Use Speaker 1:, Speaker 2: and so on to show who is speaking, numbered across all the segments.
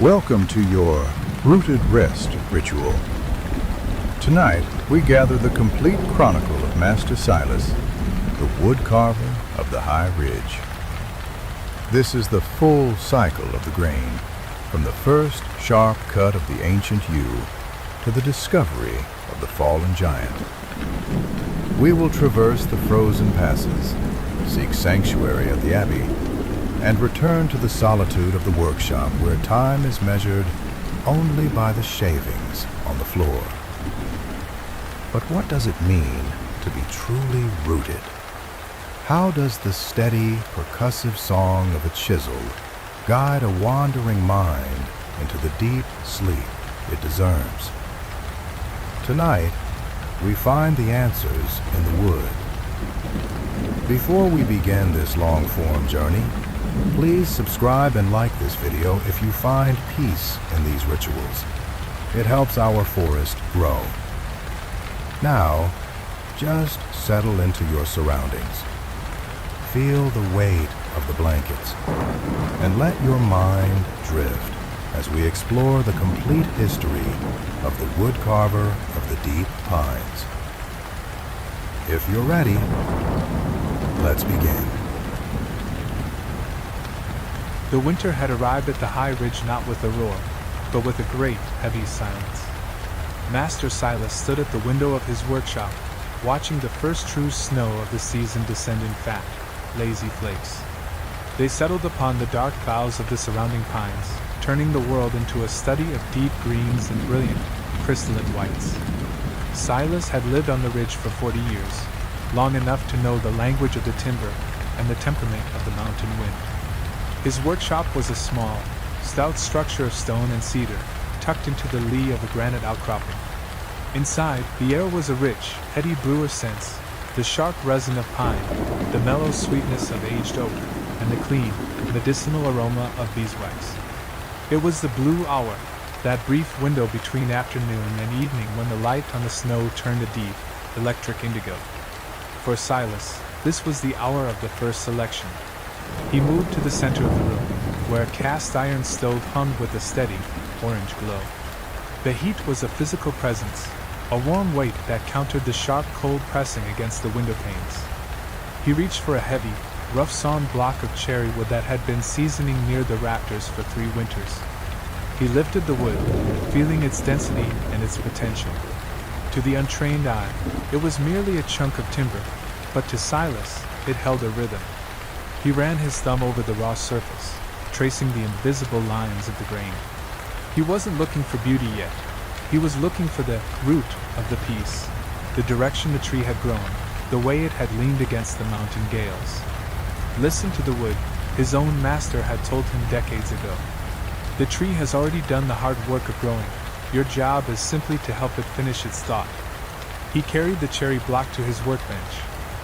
Speaker 1: Welcome to your Rooted Rest ritual. Tonight, we gather the complete chronicle of Master Silas, the woodcarver of the High Ridge. This is the full cycle of the grain, from the first sharp cut of the ancient yew to the discovery of the fallen giant. We will traverse the frozen passes, seek sanctuary at the Abbey, and return to the solitude of the workshop where time is measured only by the shavings on the floor. But what does it mean to be truly rooted? How does the steady, percussive song of a chisel guide a wandering mind into the deep sleep it deserves? Tonight, we find the answers in the wood. Before we begin this long-form journey, please subscribe and like this video if you find peace in these rituals. It helps our forest grow. Now, just settle into your surroundings. Feel the weight of the blankets and let your mind drift as we explore the complete history of the woodcarver of the deep pines. If you're ready, let's begin.
Speaker 2: The winter had arrived at the High Ridge not with a roar, but with a great, heavy silence. Master Silas stood at the window of his workshop, watching the first true snow of the season descend in fat, lazy flakes. They settled upon the dark boughs of the surrounding pines, turning the world into a study of deep greens and brilliant, crystalline whites. Silas had lived on the ridge for 40 years, long enough to know the language of the timber and the temperament of the mountain wind. His workshop was a small, stout structure of stone and cedar, tucked into the lee of a granite outcropping. Inside, the air was a rich, heady brewer sense, the sharp resin of pine, the mellow sweetness of aged oak, and the clean, medicinal aroma of beeswax. It was the blue hour, that brief window between afternoon and evening when the light on the snow turned a deep, electric indigo. For Silas, this was the hour of the first selection. He moved to the center of the room, where a cast-iron stove hummed with a steady, orange glow. The heat was a physical presence, a warm weight that countered the sharp cold pressing against the window panes. He reached for a heavy, rough-sawn block of cherry wood that had been seasoning near the rafters for 3 winters. He lifted the wood, feeling its density and its potential. To the untrained eye, it was merely a chunk of timber, but to Silas, it held a rhythm. He ran his thumb over the raw surface, tracing the invisible lines of the grain. He wasn't looking for beauty yet. He was looking for the root of the piece, the direction the tree had grown, the way it had leaned against the mountain gales. Listen to the wood, his own master had told him decades ago. The tree has already done the hard work of growing. Your job is simply to help it finish its thought. He carried the cherry block to his workbench,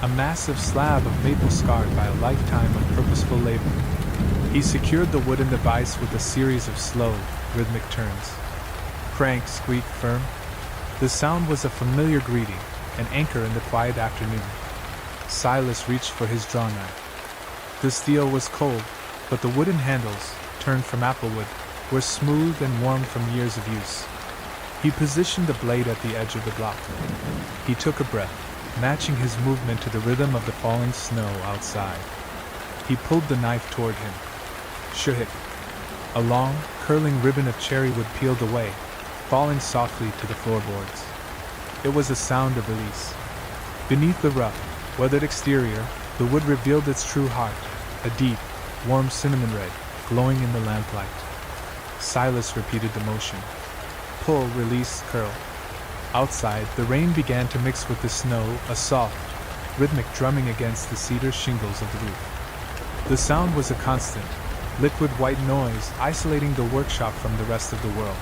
Speaker 2: a massive slab of maple scarred by a lifetime of purposeful labor. He secured the wood in the vise with a series of slow, rhythmic turns. Crank, squeak, firm. The sound was a familiar greeting, an anchor in the quiet afternoon. Silas reached for his draw knife. The steel was cold, but the wooden handles, turned from applewood, were smooth and warm from years of use. He positioned the blade at the edge of the block. He took a breath, matching his movement to the rhythm of the falling snow outside. He pulled the knife toward him. Shahik. A long, curling ribbon of cherry wood peeled away, falling softly to the floorboards. It was a sound of release. Beneath the rough, weathered exterior, the wood revealed its true heart, a deep, warm cinnamon red, glowing in the lamplight. Silas repeated the motion. Pull, release, curl. Outside, the rain began to mix with the snow, a soft, rhythmic drumming against the cedar shingles of the roof. The sound was a constant, liquid white noise isolating the workshop from the rest of the world.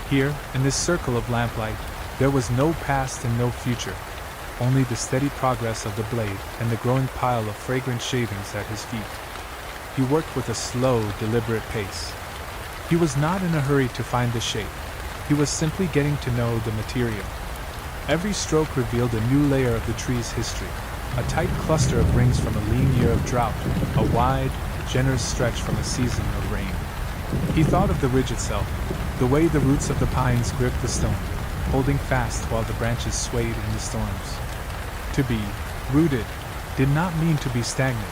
Speaker 2: Here, in this circle of lamplight, there was no past and no future, only the steady progress of the blade and the growing pile of fragrant shavings at his feet. He worked with a slow, deliberate pace. He was not in a hurry to find the shape. He was simply getting to know the material. Every stroke revealed a new layer of the tree's history, a tight cluster of rings from a lean year of drought, a wide, generous stretch from a season of rain. He thought of the ridge itself, the way the roots of the pines gripped the stone, holding fast while the branches swayed in the storms. To be rooted did not mean to be stagnant.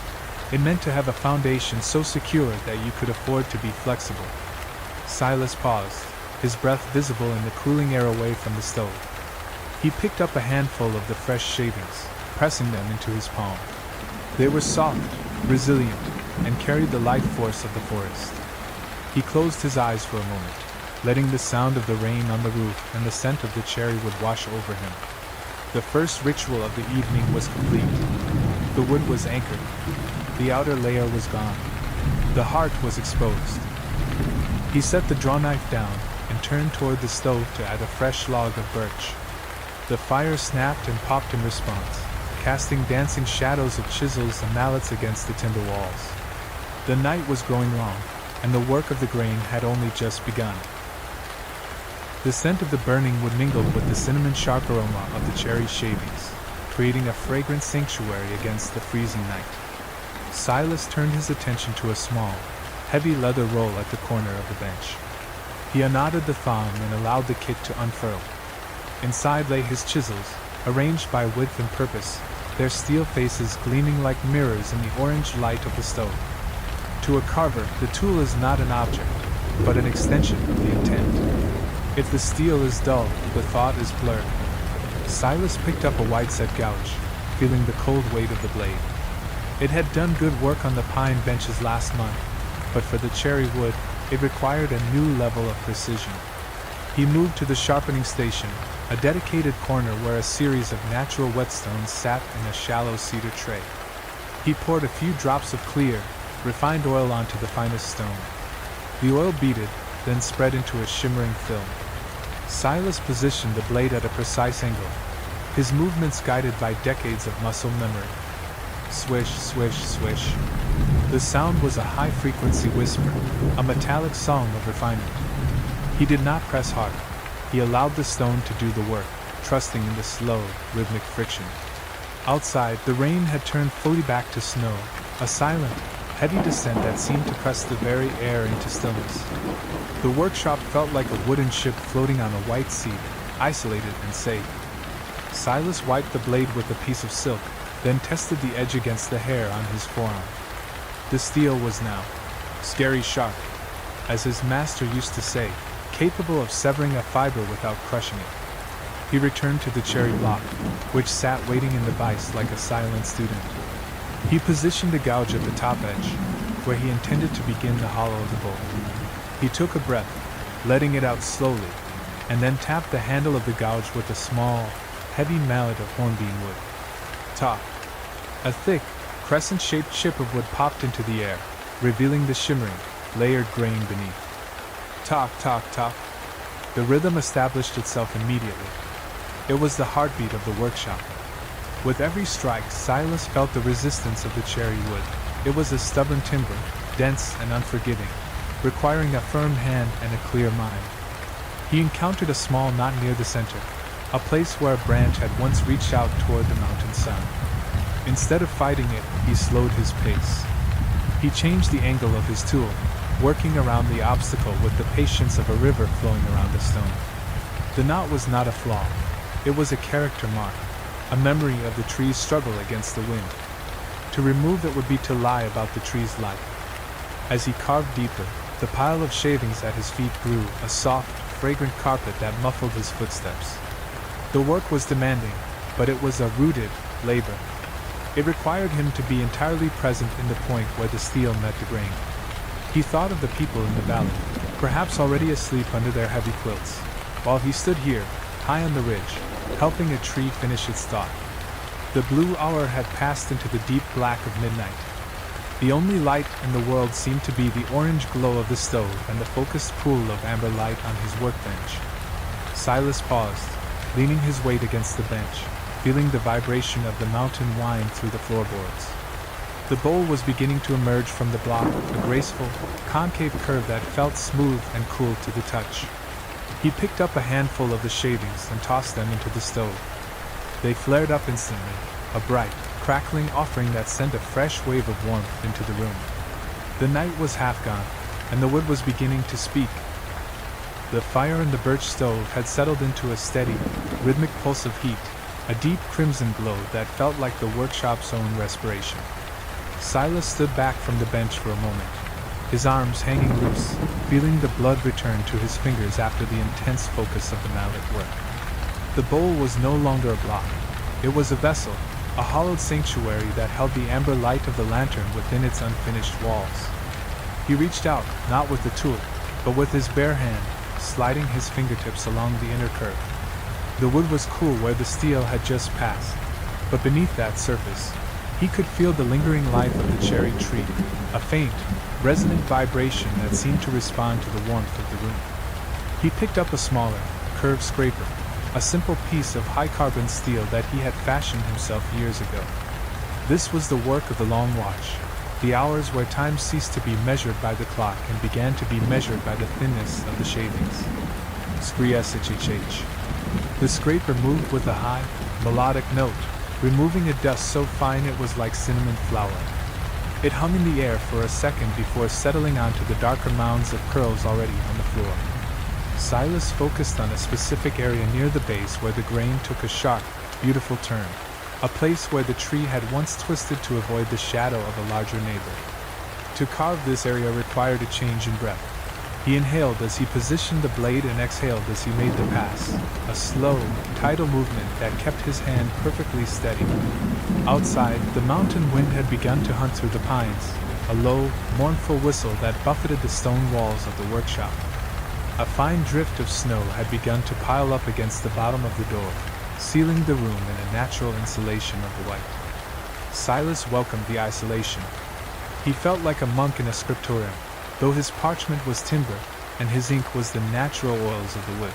Speaker 2: It meant to have a foundation so secure that you could afford to be flexible. Silas paused, his breath visible in the cooling air away from the stove. He picked up a handful of the fresh shavings, pressing them into his palm. They were soft, resilient, and carried the life force of the forest. He closed his eyes for a moment, letting the sound of the rain on the roof and the scent of the cherry wood wash over him. The first ritual of the evening was complete. The wood was anchored. The outer layer was gone. The heart was exposed. He set the draw knife down and turned toward the stove to add a fresh log of birch. The fire snapped and popped in response, casting dancing shadows of chisels and mallets against the timber walls. The night was growing long, and the work of the grain had only just begun. The scent of the burning wood mingled with the cinnamon-sharp aroma of the cherry shavings, creating a fragrant sanctuary against the freezing night. Silas turned his attention to a small, heavy leather roll at the corner of the bench. He unknotted the thong and allowed the kit to unfurl. Inside lay his chisels, arranged by width and purpose, their steel faces gleaming like mirrors in the orange light of the stove. To a carver, the tool is not an object, but an extension of the intent. If the steel is dull, the thought is blurred. Silas picked up a wide-set gouge, feeling the cold weight of the blade. It had done good work on the pine benches last month, but for the cherry wood, it required a new level of precision. He moved to the sharpening station, a dedicated corner where a series of natural whetstones sat in a shallow cedar tray. He poured a few drops of clear, refined oil onto the finest stone. The oil beaded, then spread into a shimmering film. Silas positioned the blade at a precise angle, his movements guided by decades of muscle memory. Swish, swish, swish. The sound was a high-frequency whisper, a metallic song of refinement. He did not press hard. He allowed the stone to do the work, trusting in the slow, rhythmic friction. Outside, the rain had turned fully back to snow, a silent, heavy descent that seemed to press the very air into stillness. The workshop felt like a wooden ship floating on a white sea, isolated and safe. Silas wiped the blade with a piece of silk, then tested the edge against the hair on his forearm. The steel was now scary sharp, as his master used to say, capable of severing a fiber without crushing it. He returned to the cherry block, which sat waiting in the vise like a silent student. He positioned a gouge at the top edge, where he intended to begin the hollow of the bowl. He took a breath, letting it out slowly, and then tapped the handle of the gouge with a small, heavy mallet of hornbeam wood. Tock! A thick, crescent-shaped chip of wood popped into the air, revealing the shimmering, layered grain beneath. Tock, tock, tock. The rhythm established itself immediately. It was the heartbeat of the workshop. With every strike, Silas felt the resistance of the cherry wood. It was a stubborn timber, dense and unforgiving, requiring a firm hand and a clear mind. He encountered a small knot near the center, a place where a branch had once reached out toward the mountain sun. Instead of fighting it, he slowed his pace. He changed the angle of his tool, working around the obstacle with the patience of a river flowing around a stone. The knot was not a flaw. It was a character mark, a memory of the tree's struggle against the wind. To remove it would be to lie about the tree's life. As he carved deeper, the pile of shavings at his feet grew, a soft, fragrant carpet that muffled his footsteps. The work was demanding, but it was a rooted labor. It required him to be entirely present in the point where the steel met the grain. He thought of the people in the valley, perhaps already asleep under their heavy quilts, while he stood here, high on the ridge, helping a tree finish its thought. The blue hour had passed into the deep black of midnight. The only light in the world seemed to be the orange glow of the stove and the focused pool of amber light on his workbench. Silas paused, leaning his weight against the bench, feeling the vibration of the mountain wine through the floorboards. The bowl was beginning to emerge from the block, a graceful, concave curve that felt smooth and cool to the touch. He picked up a handful of the shavings and tossed them into the stove. They flared up instantly, a bright, crackling offering that sent a fresh wave of warmth into the room. The night was half gone, and the wood was beginning to speak. The fire in the birch stove had settled into a steady, rhythmic pulse of heat, a deep crimson glow that felt like the workshop's own respiration. Silas stood back from the bench for a moment, his arms hanging loose, feeling the blood return to his fingers after the intense focus of the mallet work. The bowl was no longer a block. It was a vessel, a hollowed sanctuary that held the amber light of the lantern within its unfinished walls. He reached out, not with the tool, but with his bare hand, sliding his fingertips along the inner curve. The wood was cool where the steel had just passed, but beneath that surface, he could feel the lingering life of the cherry tree, a faint, resonant vibration that seemed to respond to the warmth of the room. He picked up a smaller, curved scraper, a simple piece of high-carbon steel that he had fashioned himself years ago. This was the work of the long watch, the hours where time ceased to be measured by the clock and began to be measured by the thinness of the shavings. Screech. The scraper moved with a high, melodic note, removing a dust so fine it was like cinnamon flour. It hung in the air for a second before settling onto the darker mounds of curls already on the floor. Silas focused on a specific area near the base where the grain took a sharp, beautiful turn, a place where the tree had once twisted to avoid the shadow of a larger neighbor. To carve this area required a change in breath. He inhaled as he positioned the blade and exhaled as he made the pass, a slow, tidal movement that kept his hand perfectly steady. Outside, the mountain wind had begun to hunt through the pines, a low, mournful whistle that buffeted the stone walls of the workshop. A fine drift of snow had begun to pile up against the bottom of the door, sealing the room in a natural insulation of the white. Silas welcomed the isolation. He felt like a monk in a scriptorium, though his parchment was timber, and his ink was the natural oils of the wood.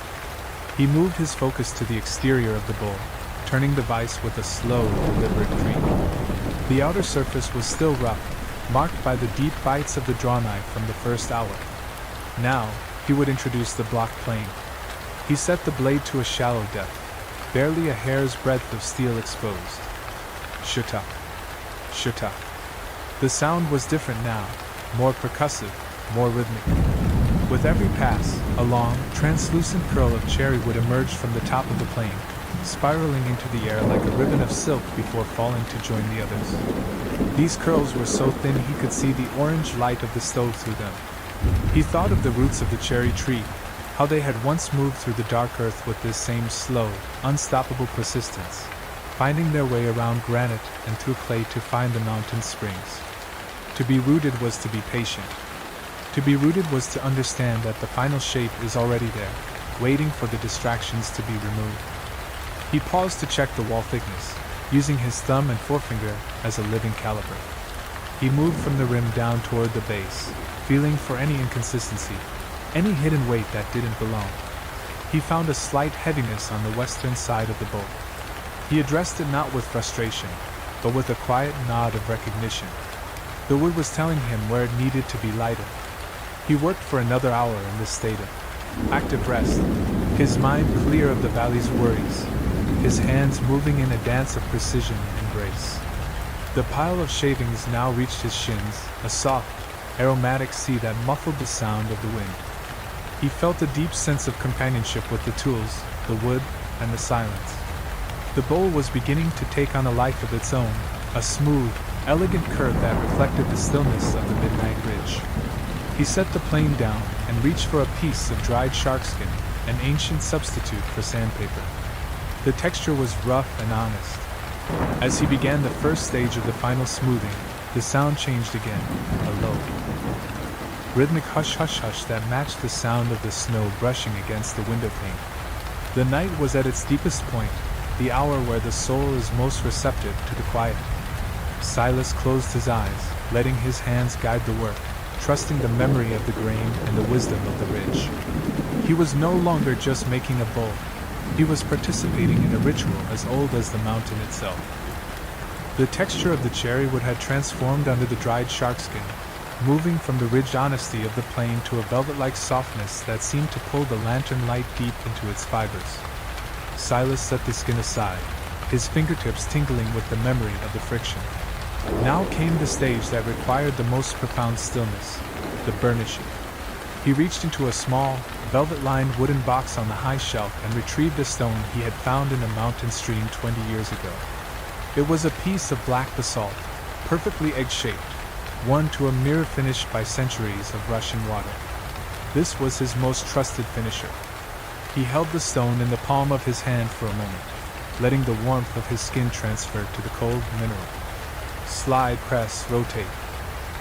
Speaker 2: He moved his focus to the exterior of the bowl, turning the vise with a slow, deliberate creak. The outer surface was still rough, marked by the deep bites of the draw knife from the first hour. Now, he would introduce the block plane. He set the blade to a shallow depth, barely a hair's breadth of steel exposed. Shut-up. The sound was different now, more percussive, more rhythmic. With every pass, a long, translucent curl of cherry would emerge from the top of the plane, spiraling into the air like a ribbon of silk before falling to join the others. These curls were so thin he could see the orange light of the stove through them. He thought of the roots of the cherry tree, how they had once moved through the dark earth with this same slow, unstoppable persistence, finding their way around granite and through clay to find the mountain springs. To be rooted was to be patient. To be rooted was to understand that the final shape is already there, waiting for the distractions to be removed. He paused to check the wall thickness, using his thumb and forefinger as a living caliper. He moved from the rim down toward the base, feeling for any inconsistency, any hidden weight that didn't belong. He found a slight heaviness on the western side of the bowl. He addressed it not with frustration, but with a quiet nod of recognition. The wood was telling him where it needed to be lighter. He worked for another hour in this state of active rest, his mind clear of the valley's worries, his hands moving in a dance of precision and grace. The pile of shavings now reached his shins, a soft, aromatic sea that muffled the sound of the wind. He felt a deep sense of companionship with the tools, the wood, and the silence. The bowl was beginning to take on a life of its own, a smooth, elegant curve that reflected the stillness of the midnight ridge. He set the plane down and reached for a piece of dried sharkskin, an ancient substitute for sandpaper. The texture was rough and honest. As he began the first stage of the final smoothing, the sound changed again, a low, rhythmic hush-hush-hush that matched the sound of the snow brushing against the window pane. The night was at its deepest point, the hour where the soul is most receptive to the quiet. Silas closed his eyes, letting his hands guide the work, trusting the memory of the grain and the wisdom of the ridge. He was no longer just making a bowl. He was participating in a ritual as old as the mountain itself. The texture of the cherry wood had transformed under the dried sharkskin, moving from the ridged honesty of the plain to a velvet-like softness that seemed to pull the lantern light deep into its fibers. Silas set the skin aside, his fingertips tingling with the memory of the friction. Now came the stage that required the most profound stillness, the burnishing. He reached into a small, velvet-lined wooden box on the high shelf and retrieved a stone he had found in a mountain stream 20 years ago. It was a piece of black basalt, perfectly egg-shaped, one to a mirror finished by centuries of rushing water. This was his most trusted finisher. He held the stone in the palm of his hand for a moment, letting the warmth of his skin transfer to the cold mineral. Slide, press, rotate.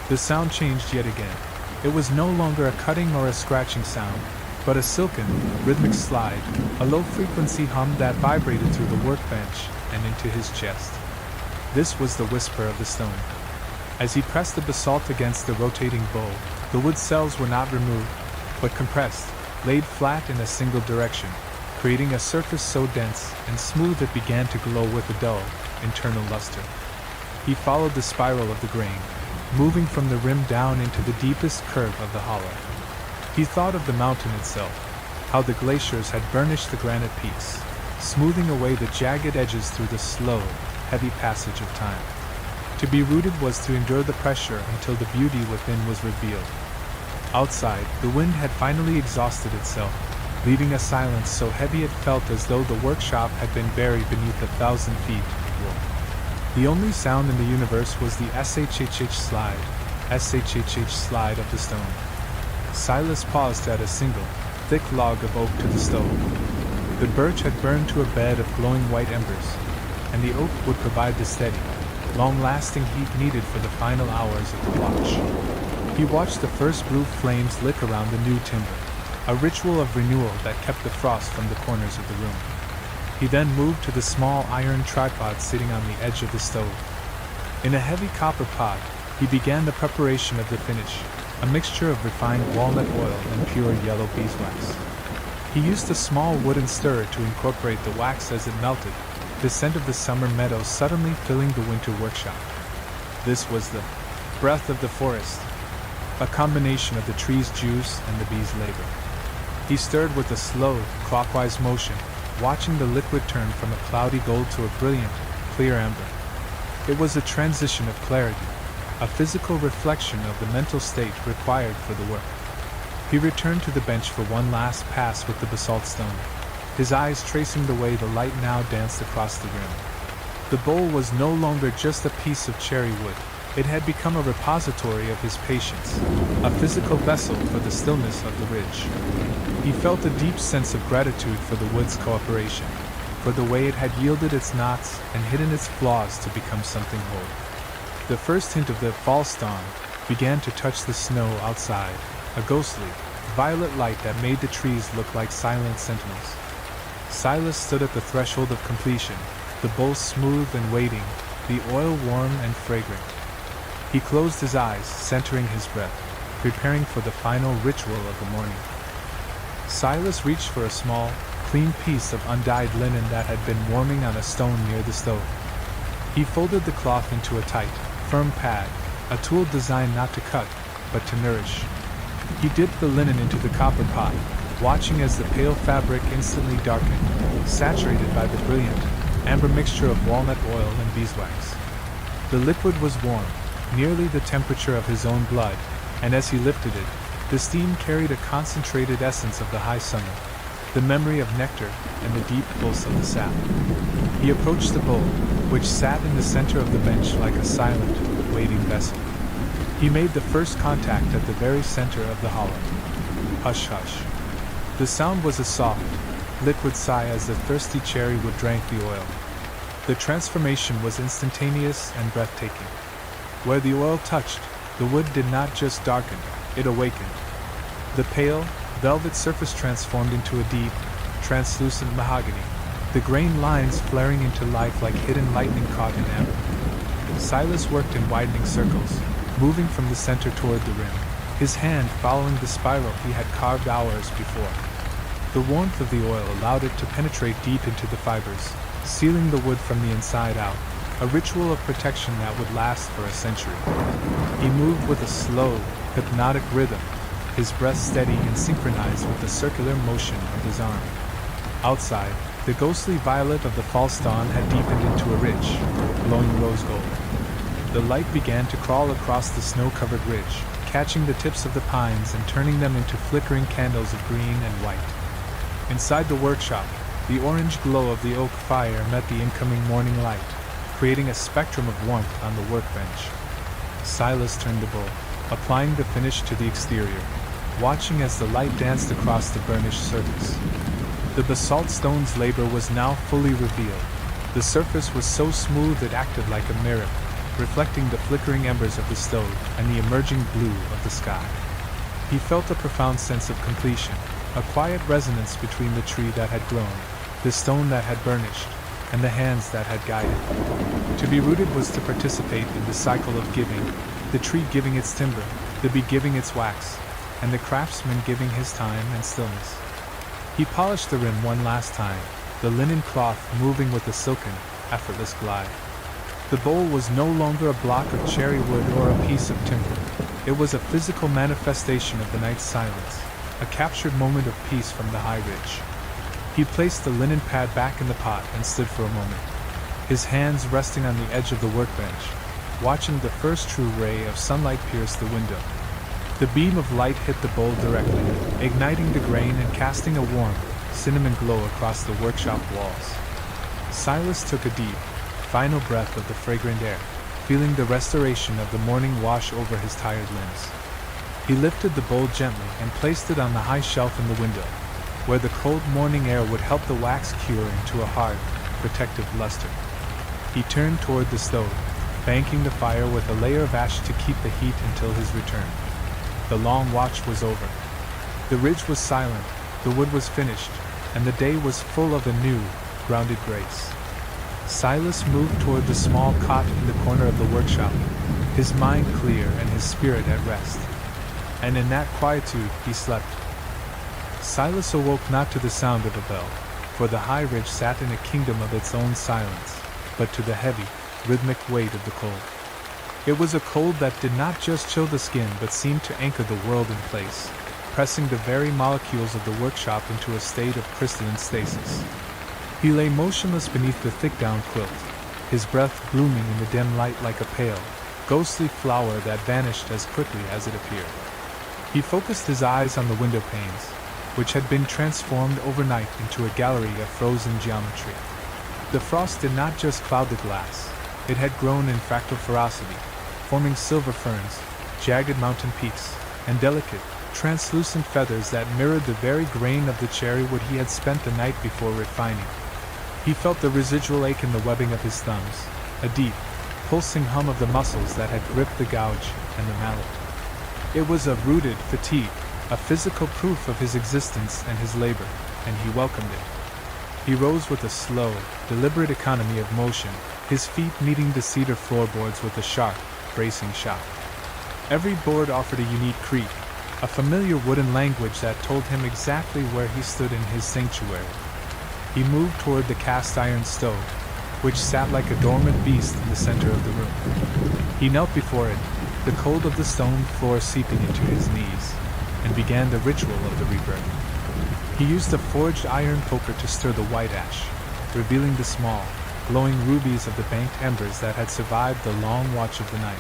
Speaker 2: The sound changed yet again. It was no longer a cutting or a scratching sound, but a silken, rhythmic slide, a low-frequency hum that vibrated through the workbench and into his chest. This was the whisper of the stone. As he pressed the basalt against the rotating bowl, the wood cells were not removed, but compressed, laid flat in a single direction, creating a surface so dense and smooth it began to glow with a dull, internal luster. He followed the spiral of the grain, moving from the rim down into the deepest curve of the hollow. He thought of the mountain itself, how the glaciers had burnished the granite peaks, smoothing away the jagged edges through the slow, heavy passage of time. To be rooted was to endure the pressure until the beauty within was revealed. Outside, the wind had finally exhausted itself, leaving a silence so heavy it felt as though the workshop had been buried beneath 1,000 feet of wool. The only sound in the universe was the shhh slide of the stone. Silas paused at a single, thick log of oak to the stove. The birch had burned to a bed of glowing white embers, and the oak would provide the steady, long-lasting heat needed for the final hours of the watch. He watched the first blue flames lick around the new timber, a ritual of renewal that kept the frost from the corners of the room. He then moved to the small iron tripod sitting on the edge of the stove. In a heavy copper pot, he began the preparation of the finish, a mixture of refined walnut oil and pure yellow beeswax. He used a small wooden stirrer to incorporate the wax as it melted, the scent of the summer meadow suddenly filling the winter workshop. This was the breath of the forest, a combination of the tree's juice and the bees' labor. He stirred with a slow, clockwise motion, watching the liquid turn from a cloudy gold to a brilliant, clear amber. It was a transition of clarity, a physical reflection of the mental state required for the work. He returned to the bench for one last pass with the basalt stone, his eyes tracing the way the light now danced across the rim. The bowl was no longer just a piece of cherry wood. It had become a repository of his patience, a physical vessel for the stillness of the ridge. He felt a deep sense of gratitude for the wood's cooperation, for the way it had yielded its knots and hidden its flaws to become something whole. The first hint of the false dawn began to touch the snow outside, a ghostly, violet light that made the trees look like silent sentinels. Silas stood at the threshold of completion, the bowl smooth and waiting, the oil warm and fragrant. He closed his eyes, centering his breath, preparing for the final ritual of the morning. Silas reached for a small, clean piece of undyed linen that had been warming on a stone near the stove. He folded the cloth into a tight, firm pad, a tool designed not to cut, but to nourish. He dipped the linen into the copper pot, watching as the pale fabric instantly darkened, saturated by the brilliant, amber mixture of walnut oil and beeswax. The liquid was warm, nearly the temperature of his own blood, and as he lifted it, the steam carried a concentrated essence of the high summer, the memory of nectar and the deep pulse of the sap. He approached the bowl, which sat in the center of the bench like a silent, waiting vessel. He made the first contact at the very center of the hollow. Hush, hush. The sound was a soft, liquid sigh as the thirsty cherry wood drank the oil. The transformation was instantaneous and breathtaking. Where the oil touched, the wood did not just darken, it awakened. The pale, velvet surface transformed into a deep, translucent mahogany, the grain lines flaring into life like hidden lightning caught in amber. Silas worked in widening circles, moving from the center toward the rim, his hand following the spiral he had carved hours before. The warmth of the oil allowed it to penetrate deep into the fibers, sealing the wood from the inside out, a ritual of protection that would last for a century. He moved with a slow, hypnotic rhythm, his breath steady and synchronized with the circular motion of his arm. Outside, the ghostly violet of the false dawn had deepened into a rich, glowing rose gold. The light began to crawl across the snow-covered ridge, catching the tips of the pines and turning them into flickering candles of green and white. Inside the workshop, the orange glow of the oak fire met the incoming morning light, creating a spectrum of warmth on the workbench. Silas turned the bowl, applying the finish to the exterior, watching as the light danced across the burnished surface. The basalt stone's labor was now fully revealed. The surface was so smooth it acted like a mirror, reflecting the flickering embers of the stove and the emerging blue of the sky. He felt a profound sense of completion, a quiet resonance between the tree that had grown, the stone that had burnished, and the hands that had guided. To be rooted was to participate in the cycle of giving, the tree giving its timber, the bee giving its wax, and the craftsman giving his time and stillness. He polished the rim one last time, the linen cloth moving with a silken, effortless glide. The bowl was no longer a block of cherry wood or a piece of timber. It was a physical manifestation of the night's silence, a captured moment of peace from the high ridge. He placed the linen pad back in the pot and stood for a moment, his hands resting on the edge of the workbench, watching the first true ray of sunlight pierce the window. The beam of light hit the bowl directly, igniting the grain and casting a warm, cinnamon glow across the workshop walls. Silas took a deep, final breath of the fragrant air, feeling the restoration of the morning wash over his tired limbs. He lifted the bowl gently and placed it on the high shelf in the window, where the cold morning air would help the wax cure into a hard, protective luster. He turned toward the stove, banking the fire with a layer of ash to keep the heat until his return. The long watch was over. The ridge was silent, the wood was finished, and the day was full of a new, grounded grace. Silas moved toward the small cot in the corner of the workshop, his mind clear and his spirit at rest. And in that quietude he slept. Silas awoke not to the sound of a bell, for the high ridge sat in a kingdom of its own silence, but to the heavy, rhythmic weight of the cold. It was a cold that did not just chill the skin but seemed to anchor the world in place, pressing the very molecules of the workshop into a state of crystalline stasis. He lay motionless beneath the thick down quilt, his breath blooming in the dim light like a pale, ghostly flower that vanished as quickly as it appeared. He focused his eyes on the window panes, which had been transformed overnight into a gallery of frozen geometry. The frost did not just cloud the glass, it had grown in fractal ferocity, forming silver ferns, jagged mountain peaks, and delicate, translucent feathers that mirrored the very grain of the cherry wood he had spent the night before refining. He felt the residual ache in the webbing of his thumbs, a deep, pulsing hum of the muscles that had gripped the gouge and the mallet. It was a rooted fatigue, a physical proof of his existence and his labor, and he welcomed it. He rose with a slow, deliberate economy of motion, his feet meeting the cedar floorboards with a sharp, bracing shock. Every board offered a unique creak, a familiar wooden language that told him exactly where he stood in his sanctuary. He moved toward the cast iron stove, which sat like a dormant beast in the center of the room. He knelt before it, the cold of the stone floor seeping into his knees, and began the ritual of the rebirth. He used a forged iron poker to stir the white ash, revealing the small, glowing rubies of the banked embers that had survived the long watch of the night.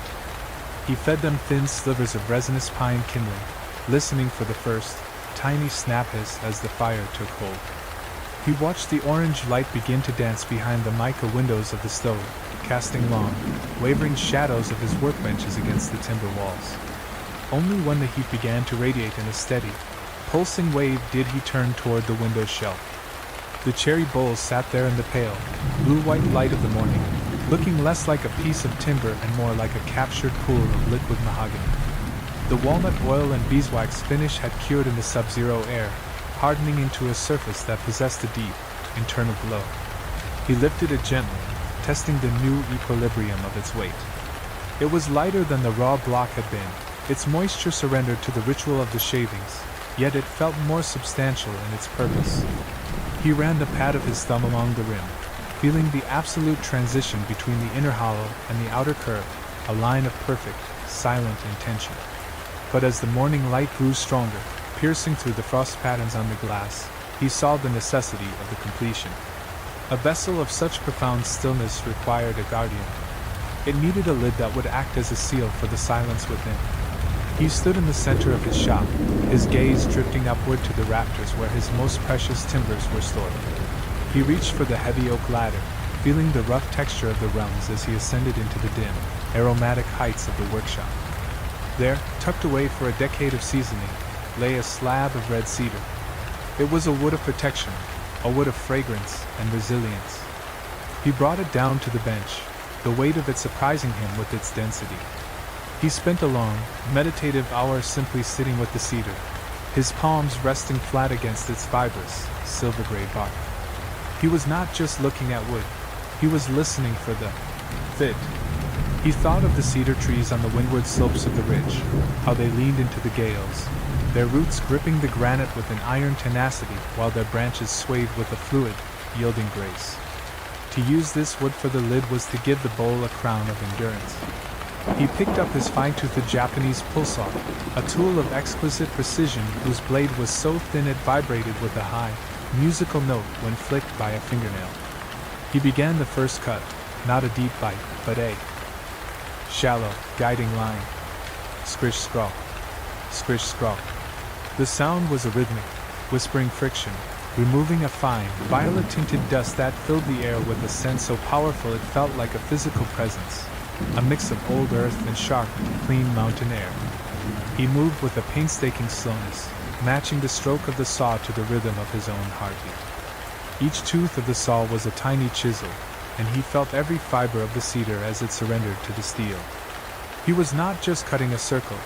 Speaker 2: He fed them thin slivers of resinous pine kindling, listening for the first, tiny snap hiss as the fire took hold. He watched the orange light begin to dance behind the mica windows of the stove, casting long, wavering shadows of his workbenches against the timber walls. Only when the heat began to radiate in a steady, pulsing wave did he turn toward the window shelf. The cherry bowls sat there in the pale, blue-white light of the morning, looking less like a piece of timber and more like a captured pool of liquid mahogany. The walnut oil and beeswax finish had cured in the sub-zero air, hardening into a surface that possessed a deep, internal glow. He lifted it gently, testing the new equilibrium of its weight. It was lighter than the raw block had been, its moisture surrendered to the ritual of the shavings, yet it felt more substantial in its purpose. He ran the pad of his thumb along the rim, feeling the absolute transition between the inner hollow and the outer curve, a line of perfect, silent intention. But as the morning light grew stronger, piercing through the frost patterns on the glass, he saw the necessity of the completion. A vessel of such profound stillness required a guardian. It needed a lid that would act as a seal for the silence within. He stood in the center of his shop, his gaze drifting upward to the rafters where his most precious timbers were stored. He reached for the heavy oak ladder, feeling the rough texture of the rungs as he ascended into the dim, aromatic heights of the workshop. There, tucked away for a decade of seasoning, lay a slab of red cedar. It was a wood of protection, a wood of fragrance and resilience. He brought it down to the bench, the weight of it surprising him with its density. He spent a long, meditative hour simply sitting with the cedar, his palms resting flat against its fibrous, silver-gray bark. He was not just looking at wood, he was listening for the fit. He thought of the cedar trees on the windward slopes of the ridge, how they leaned into the gales, their roots gripping the granite with an iron tenacity while their branches swayed with a fluid, yielding grace. To use this wood for the lid was to give the bowl a crown of endurance. He picked up his fine-toothed Japanese pull saw, a tool of exquisite precision whose blade was so thin it vibrated with a high, musical note when flicked by a fingernail. He began the first cut, not a deep bite, but a shallow, guiding line. Scrish-scrawl. Scrish-scrawl. The sound was a rhythmic, whispering friction, removing a fine, violet-tinted dust that filled the air with a scent so powerful it felt like a physical presence. A mix of old earth and sharp, clean mountain air. He moved with a painstaking slowness, matching the stroke of the saw to the rhythm of his own heartbeat. Each tooth of the saw was a tiny chisel, and he felt every fiber of the cedar as it surrendered to the steel. He was not just cutting a circle,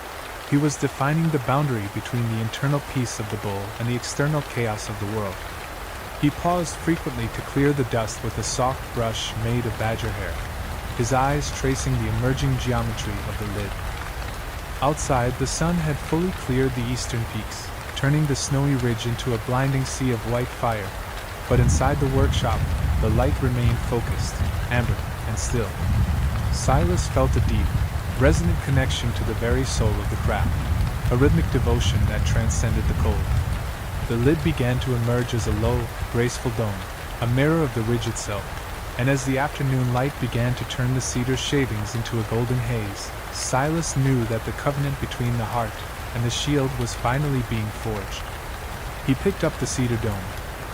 Speaker 2: he was defining the boundary between the internal peace of the bowl and the external chaos of the world. He paused frequently to clear the dust with a soft brush made of badger hair, his eyes tracing the emerging geometry of the lid. Outside, the sun had fully cleared the eastern peaks, turning the snowy ridge into a blinding sea of white fire, but inside the workshop, the light remained focused, amber, and still. Silas felt a deep, resonant connection to the very soul of the craft, a rhythmic devotion that transcended the cold. The lid began to emerge as a low, graceful dome, a mirror of the ridge itself, and as the afternoon light began to turn the cedar shavings into a golden haze, Silas knew that the covenant between the heart and the shield was finally being forged. He picked up the cedar dome,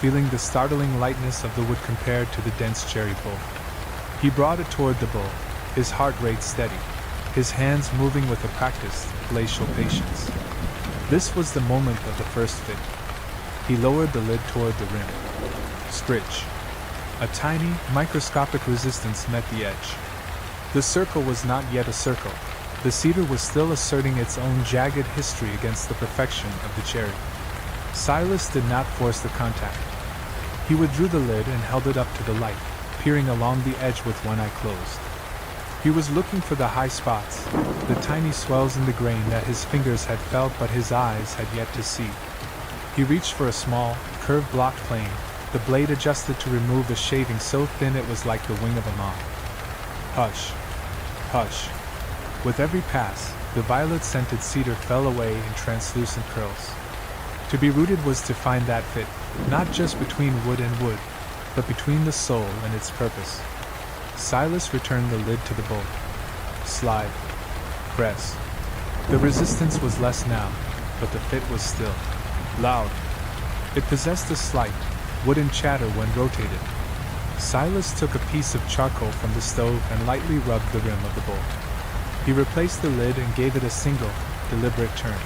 Speaker 2: feeling the startling lightness of the wood compared to the dense cherry bowl. He brought it toward the bowl, his heart rate steady, his hands moving with a practiced, glacial patience. This was the moment of the first fit. He lowered the lid toward the rim. Scritch. A tiny, microscopic resistance met the edge. The circle was not yet a circle. The cedar was still asserting its own jagged history against the perfection of the cherry. Silas did not force the contact. He withdrew the lid and held it up to the light, peering along the edge with one eye closed. He was looking for the high spots, the tiny swells in the grain that his fingers had felt but his eyes had yet to see. He reached for a small, curved block plane, the blade adjusted to remove a shaving so thin it was like the wing of a moth. Hush. Hush. With every pass, the violet-scented cedar fell away in translucent curls. To be rooted was to find that fit, not just between wood and wood, but between the soul and its purpose. Silas returned the lid to the bowl. Slide. Press. The resistance was less now, but the fit was still loud. It possessed a slight, wooden chatter when rotated. Silas took a piece of charcoal from the stove and lightly rubbed the rim of the bowl. He replaced the lid and gave it a single, deliberate turn.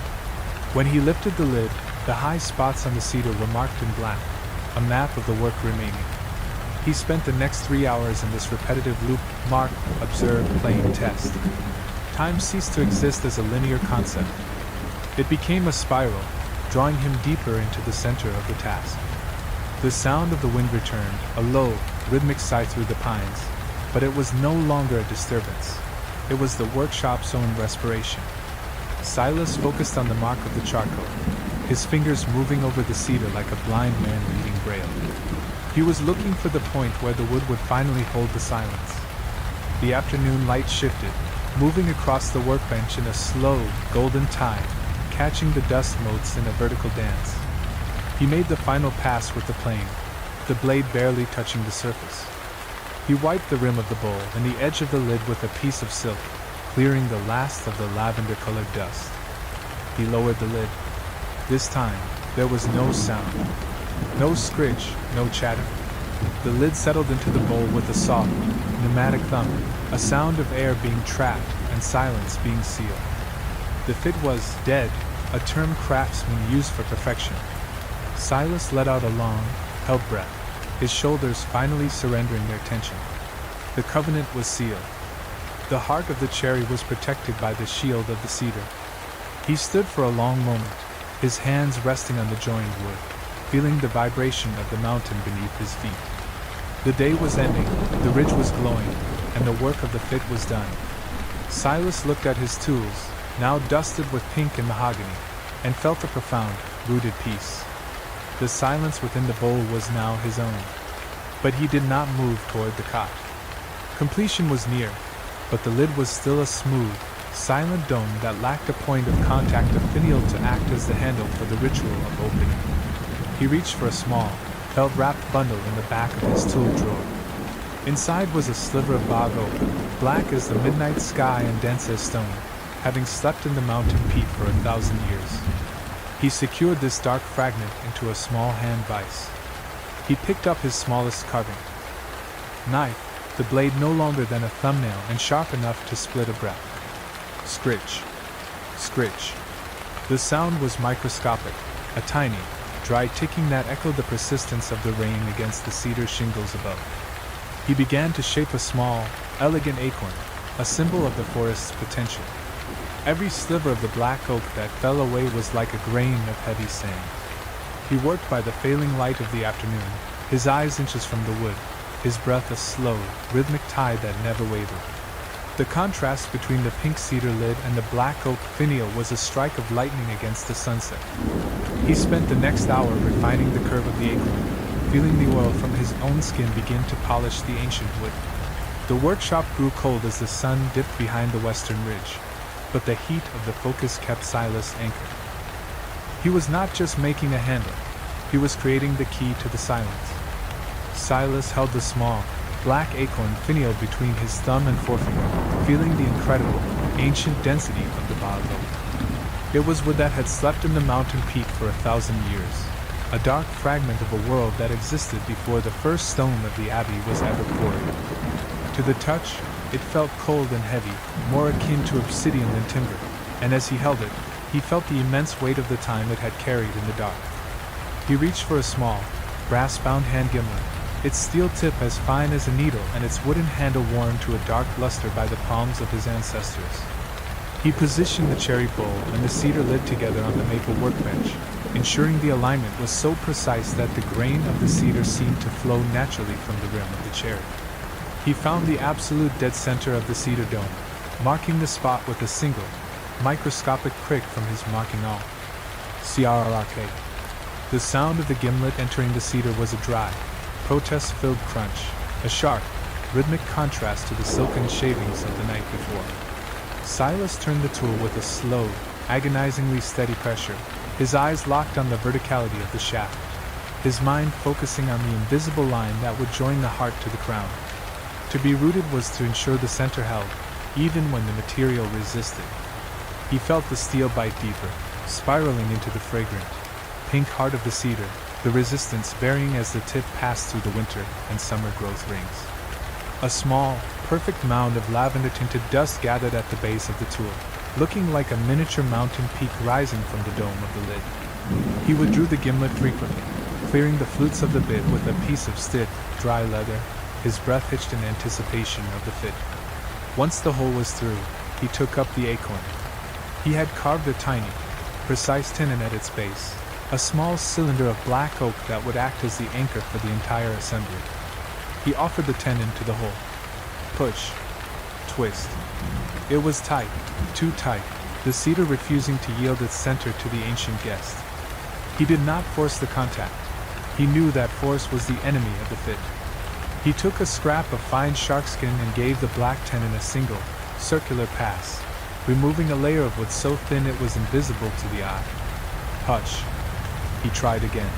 Speaker 2: When he lifted the lid, the high spots on the cedar were marked in black, a map of the work remaining. He spent the next 3 hours in this repetitive loop: mark, observe, plane, test. Time ceased to exist as a linear concept. It became a spiral, drawing him deeper into the center of the task. The sound of the wind returned, a low, rhythmic sigh through the pines, but it was no longer a disturbance. It was the workshop's own respiration. Silas focused on the mark of the charcoal, his fingers moving over the cedar like a blind man reading Braille. He was looking for the point where the wood would finally hold the silence. The afternoon light shifted, moving across the workbench in a slow, golden tide, catching the dust motes in a vertical dance. He made the final pass with the plane, the blade barely touching the surface. He wiped the rim of the bowl and the edge of the lid with a piece of silk, clearing the last of the lavender-colored dust. He lowered the lid. This time, there was no sound. No scritch, no chatter. The lid settled into the bowl with a soft, pneumatic thump, a sound of air being trapped and silence being sealed. The fit was dead, a term craftsmen use for perfection. Silas let out a long, held breath, his shoulders finally surrendering their tension. The covenant was sealed. The heart of the cherry was protected by the shield of the cedar. He stood for a long moment, his hands resting on the joined wood, feeling the vibration of the mountain beneath his feet. The day was ending, the ridge was glowing, and the work of the fit was done. Silas looked at his tools, now dusted with pink and mahogany, and felt a profound, rooted peace. The silence within the bowl was now his own. But he did not move toward the cot. Completion was near, but the lid was still a smooth, silent dome that lacked a point of contact of finial to act as the handle for the ritual of opening. He reached for a small, felt-wrapped bundle in the back of his tool drawer. Inside was a sliver of bog oak, black as the midnight sky and dense as stone, having slept in the mountain peat for 1,000 years. He secured this dark fragment into a small hand vise. He picked up his smallest carving knife, the blade no longer than a thumbnail and sharp enough to split a breath. Scritch. Scritch. The sound was microscopic, a tiny, dry ticking that echoed the persistence of the rain against the cedar shingles above. He began to shape a small, elegant acorn, a symbol of the forest's potential. Every sliver of the black oak that fell away was like a grain of heavy sand. He worked by the failing light of the afternoon, his eyes inches from the wood, his breath a slow, rhythmic tide that never wavered. The contrast between the pink cedar lid and the black oak finial was a strike of lightning against the sunset. He spent the next hour refining the curve of the acorn, feeling the oil from his own skin begin to polish the ancient wood. The workshop grew cold as the sun dipped behind the western ridge, but the heat of the focus kept Silas anchored. He was not just making a handle, he was creating the key to the silence. Silas held the small, black acorn finial between his thumb and forefinger, feeling the incredible, ancient density of the bog oak. It was wood that had slept in the mountain peak for 1,000 years, a dark fragment of a world that existed before the first stone of the abbey was ever poured. To the touch, it felt cold and heavy, more akin to obsidian than timber, and as he held it, he felt the immense weight of the time it had carried in the dark. He reached for a small, brass-bound hand gimlet, its steel tip as fine as a needle and its wooden handle worn to a dark luster by the palms of his ancestors. He positioned the cherry bowl and the cedar lid together on the maple workbench, ensuring the alignment was so precise that the grain of the cedar seemed to flow naturally from the rim of the cherry. He found the absolute dead center of the cedar dome, marking the spot with a single, microscopic prick from his marking awl. CRRK. The sound of the gimlet entering the cedar was a dry, protest-filled crunch, a sharp, rhythmic contrast to the silken shavings of the night before. Silas turned the tool with a slow, agonizingly steady pressure, his eyes locked on the verticality of the shaft, his mind focusing on the invisible line that would join the heart to the crown. To be rooted was to ensure the center held, even when the material resisted. He felt the steel bite deeper, spiraling into the fragrant, pink heart of the cedar, the resistance varying as the tip passed through the winter and summer growth rings. A small, perfect mound of lavender-tinted dust gathered at the base of the tool, looking like a miniature mountain peak rising from the dome of the lid. He withdrew the gimlet frequently, clearing the flutes of the bit with a piece of stiff, dry leather, his breath hitched in anticipation of the fit. Once the hole was through, he took up the acorn. He had carved a tiny, precise tenon at its base, a small cylinder of black oak that would act as the anchor for the entire assembly. He offered the tenon to the hole. Push. Twist. It was tight, too tight, the cedar refusing to yield its center to the ancient guest. He did not force the contact. He knew that force was the enemy of the fit. He took a scrap of fine sharkskin and gave the black tenon a single, circular pass, removing a layer of wood so thin it was invisible to the eye. Hush. He tried again.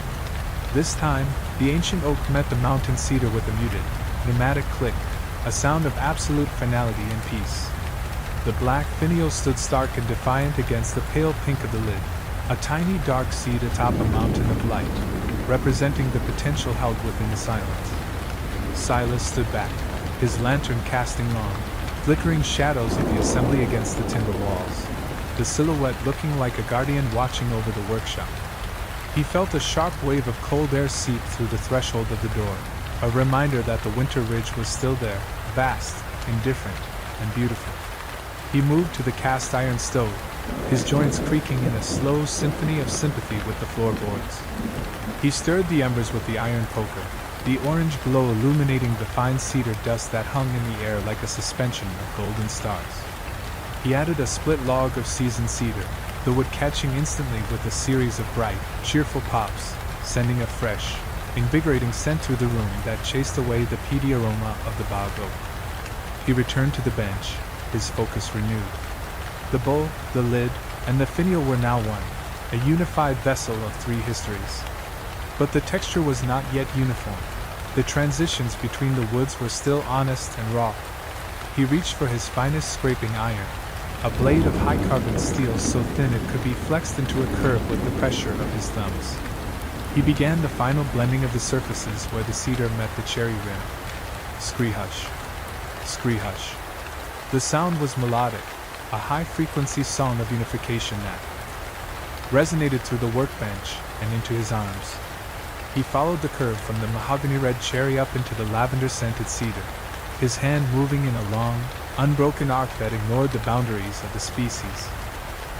Speaker 2: This time, the ancient oak met the mountain cedar with a muted, pneumatic click, a sound of absolute finality and peace. The black finial stood stark and defiant against the pale pink of the lid, a tiny dark seed atop a mountain of light, representing the potential held within the silence. Silas stood back, his lantern casting long, flickering shadows of the assembly against the timber walls, the silhouette looking like a guardian watching over the workshop. He felt a sharp wave of cold air seep through the threshold of the door, a reminder that the winter ridge was still there, vast, indifferent, and beautiful. He moved to the cast iron stove, his joints creaking in a slow symphony of sympathy with the floorboards. He stirred the embers with the iron poker, the orange glow illuminating the fine cedar dust that hung in the air like a suspension of golden stars. He added a split log of seasoned cedar, the wood catching instantly with a series of bright, cheerful pops, sending a fresh, invigorating scent through the room that chased away the peaty aroma of the bog oak. He returned to the bench, his focus renewed. The bowl, the lid, and the finial were now one, a unified vessel of three histories. But the texture was not yet uniform. The transitions between the woods were still honest and raw. He reached for his finest scraping iron, a blade of high-carbon steel so thin it could be flexed into a curve with the pressure of his thumbs. He began the final blending of the surfaces where the cedar met the cherry rim. Scree-hush. Scree-hush. The sound was melodic, a high-frequency song of unification that resonated through the workbench and into his arms. He followed the curve from the mahogany-red cherry up into the lavender-scented cedar, his hand moving in a long, unbroken arc that ignored the boundaries of the species.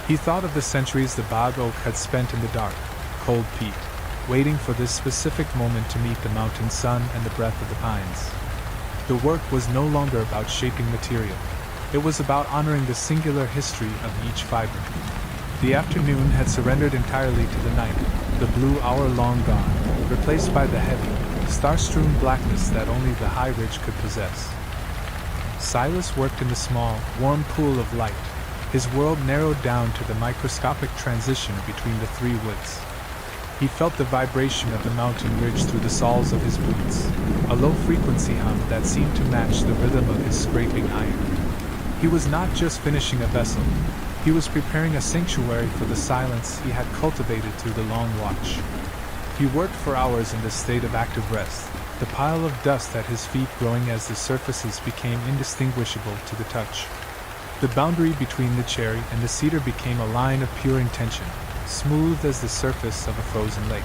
Speaker 2: He thought of the centuries the bog oak had spent in the dark, cold peat, waiting for this specific moment to meet the mountain sun and the breath of the pines. The work was no longer about shaping material. It was about honoring the singular history of each fiber. The afternoon had surrendered entirely to the night, the blue hour long gone, replaced by the heavy, star-strewn blackness that only the high ridge could possess. Silas worked in the small, warm pool of light, his world narrowed down to the microscopic transition between the three woods. He felt the vibration of the mountain ridge through the soles of his boots, a low-frequency hum that seemed to match the rhythm of his scraping iron. He was not just finishing a vessel, he was preparing a sanctuary for the silence he had cultivated through the long watch. He worked for hours in this state of active rest, the pile of dust at his feet growing as the surfaces became indistinguishable to the touch. The boundary between the cherry and the cedar became a line of pure intention, smooth as the surface of a frozen lake.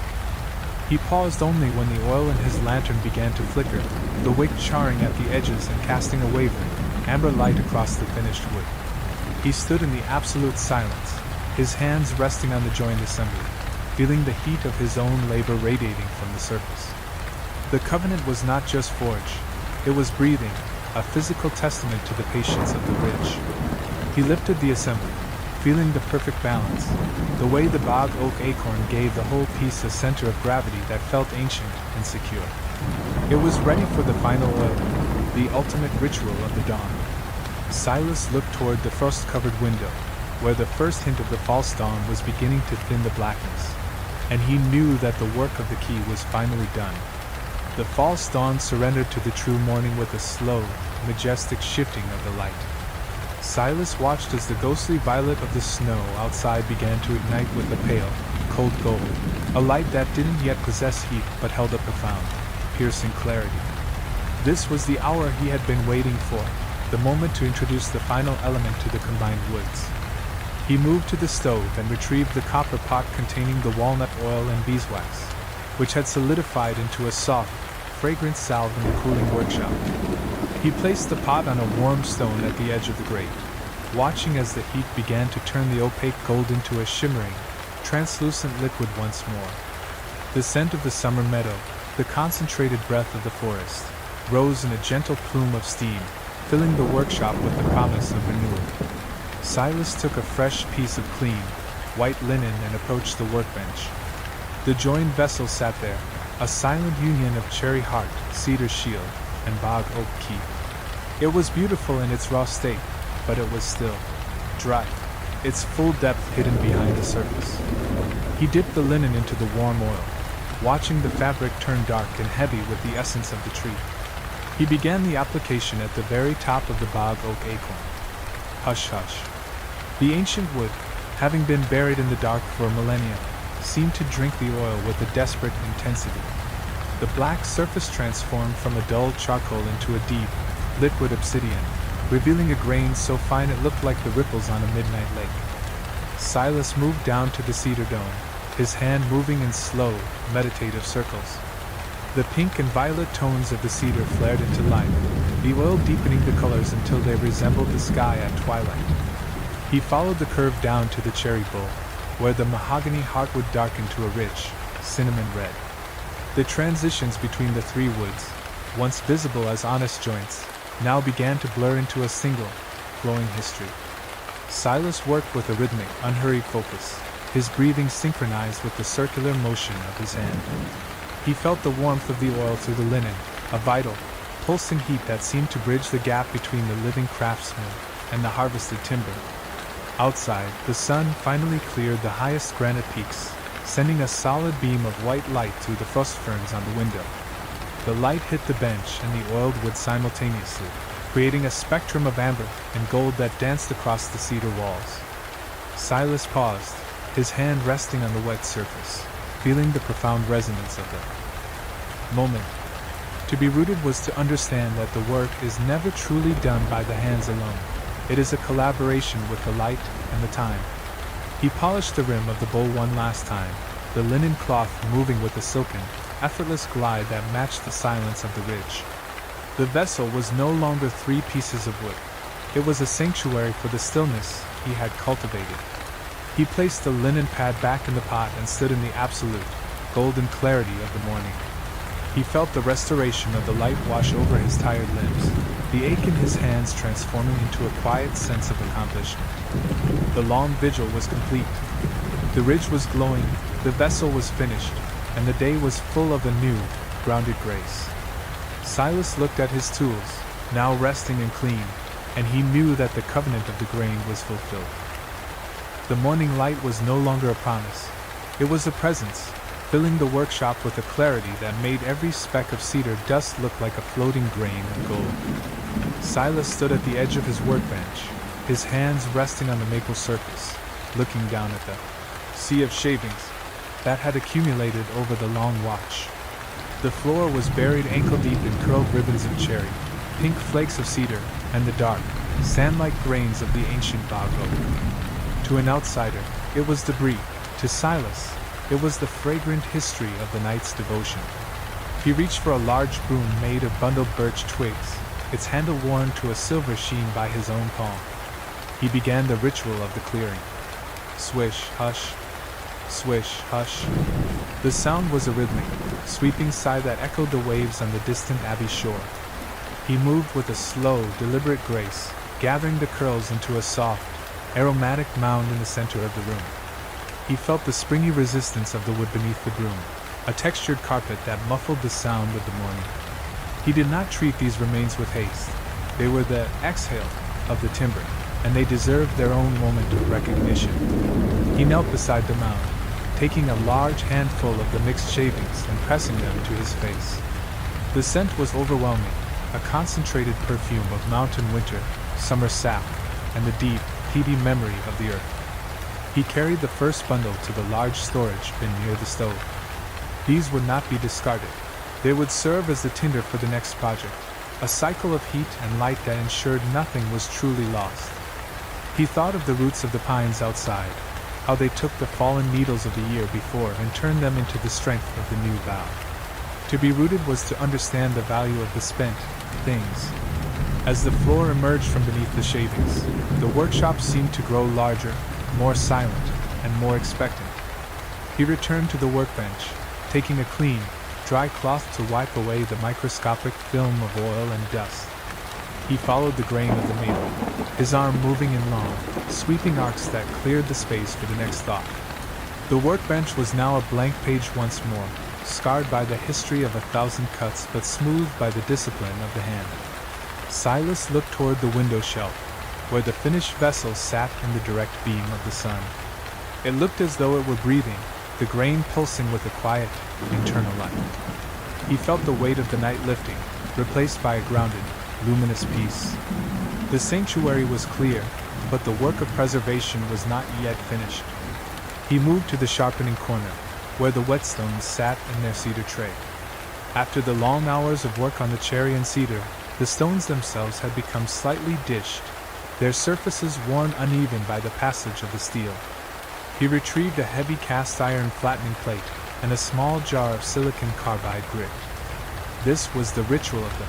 Speaker 2: He paused only when the oil in his lantern began to flicker, the wick charring at the edges and casting a wavering, amber light across the finished wood. He stood in the absolute silence, his hands resting on the joined assembly, feeling the heat of his own labor radiating from the surface. The covenant was not just forge, it was breathing, a physical testament to the patience of the ridge. He lifted the assembly, feeling the perfect balance, the way the bog oak acorn gave the whole piece a center of gravity that felt ancient and secure. It was ready for the final oil, the ultimate ritual of the dawn. Silas looked toward the frost-covered window, where the first hint of the false dawn was beginning to thin the blackness, and he knew that the work of the key was finally done. The false dawn surrendered to the true morning with a slow, majestic shifting of the light. Silas watched as the ghostly violet of the snow outside began to ignite with a pale, cold gold, a light that didn't yet possess heat but held a profound, piercing clarity. This was the hour he had been waiting for, the moment to introduce the final element to the combined woods. He moved to the stove and retrieved the copper pot containing the walnut oil and beeswax, which had solidified into a soft, fragrant salve in the cooling workshop. He placed the pot on a warm stone at the edge of the grate, watching as the heat began to turn the opaque gold into a shimmering, translucent liquid once more. The scent of the summer meadow, the concentrated breath of the forest, rose in a gentle plume of steam, filling the workshop with the promise of renewal. Silas took a fresh piece of clean, white linen and approached the workbench. The joined vessel sat there, a silent union of cherry heart, cedar shield, and bog oak key. It was beautiful in its raw state, but it was still dry, its full depth hidden behind the surface. He dipped the linen into the warm oil, watching the fabric turn dark and heavy with the essence of the tree. He began the application at the very top of the bog oak acorn. Hush, hush. The ancient wood, having been buried in the dark for millennia, seemed to drink the oil with a desperate intensity. The black surface transformed from a dull charcoal into a deep, liquid obsidian, revealing a grain so fine it looked like the ripples on a midnight lake. Silas moved down to the cedar dome, his hand moving in slow, meditative circles. The pink and violet tones of the cedar flared into life, the oil deepening the colors until they resembled the sky at twilight. He followed the curve down to the cherry bowl, where the mahogany heartwood darkened to a rich, cinnamon red. The transitions between the three woods, once visible as honest joints, now began to blur into a single, flowing history. Silas worked with a rhythmic, unhurried focus, his breathing synchronized with the circular motion of his hand. He felt the warmth of the oil through the linen, a vital, pulsing heat that seemed to bridge the gap between the living craftsman and the harvested timber. Outside, the sun finally cleared the highest granite peaks, sending a solid beam of white light through the frost ferns on the window. The light hit the bench and the oiled wood simultaneously, creating a spectrum of amber and gold that danced across the cedar walls. Silas paused, his hand resting on the wet surface, feeling the profound resonance of the moment. To be rooted was to understand that the work is never truly done by the hands alone. It is a collaboration with the light and the time. He polished the rim of the bowl one last time, the linen cloth moving with a silken, effortless glide that matched the silence of the ridge. The vessel was no longer three pieces of wood. It was a sanctuary for the stillness he had cultivated. He placed the linen pad back in the pot and stood in the absolute, golden clarity of the morning. He felt the restoration of the light wash over his tired limbs, the ache in his hands transforming into a quiet sense of accomplishment. The long vigil was complete. The ridge was glowing, the vessel was finished, and the day was full of a new, grounded grace. Silas looked at his tools, now resting and clean, and he knew that the covenant of the grain was fulfilled. The morning light was no longer a promise. It was a presence, filling the workshop with a clarity that made every speck of cedar dust look like a floating grain of gold. Silas stood at the edge of his workbench, his hands resting on the maple surface, looking down at the sea of shavings that had accumulated over the long watch. The floor was buried ankle-deep in curled ribbons of cherry, pink flakes of cedar, and the dark, sand-like grains of the ancient bog oak. To an outsider, it was debris. To Silas, it was the fragrant history of the night's devotion. He reached for a large broom made of bundled birch twigs, its handle worn to a silver sheen by his own palm. He began the ritual of the clearing. Swish, hush. Swish, hush. The sound was a rhythmic, sweeping sigh that echoed the waves on the distant abbey shore. He moved with a slow, deliberate grace, gathering the curls into a soft, aromatic mound in the center of the room. He felt the springy resistance of the wood beneath the broom, a textured carpet that muffled the sound of the morning. He did not treat these remains with haste. They were the exhale of the timber, and they deserved their own moment of recognition. He knelt beside the mound, taking a large handful of the mixed shavings and pressing them to his face. The scent was overwhelming, a concentrated perfume of mountain winter, summer sap, and the deep, peaty memory of the earth. He carried the first bundle to the large storage bin near the stove. These would not be discarded. They would serve as the tinder for the next project, a cycle of heat and light that ensured nothing was truly lost. He thought of the roots of the pines outside, how they took the fallen needles of the year before and turned them into the strength of the new bough. To be rooted was to understand the value of the spent things. As the floor emerged from beneath the shavings, the workshop seemed to grow larger, more silent, and more expectant. He returned to the workbench, taking a clean, dry cloth to wipe away the microscopic film of oil and dust. He followed the grain of the maple, his arm moving in long, sweeping arcs that cleared the space for the next thought. The workbench was now a blank page once more, scarred by the history of 1,000 cuts but smoothed by the discipline of the hand. Silas looked toward the window shelf, where the finished vessel sat in the direct beam of the sun. It looked as though it were breathing, the grain pulsing with a quiet, internal life. He felt the weight of the night lifting, replaced by a grounded, luminous peace. The sanctuary was clear, but the work of preservation was not yet finished. He moved to the sharpening corner, where the whetstones sat in their cedar tray. After the long hours of work on the cherry and cedar, the stones themselves had become slightly dished, their surfaces worn uneven by the passage of the steel. He retrieved a heavy cast iron flattening plate and a small jar of silicon carbide grit. This was the ritual of the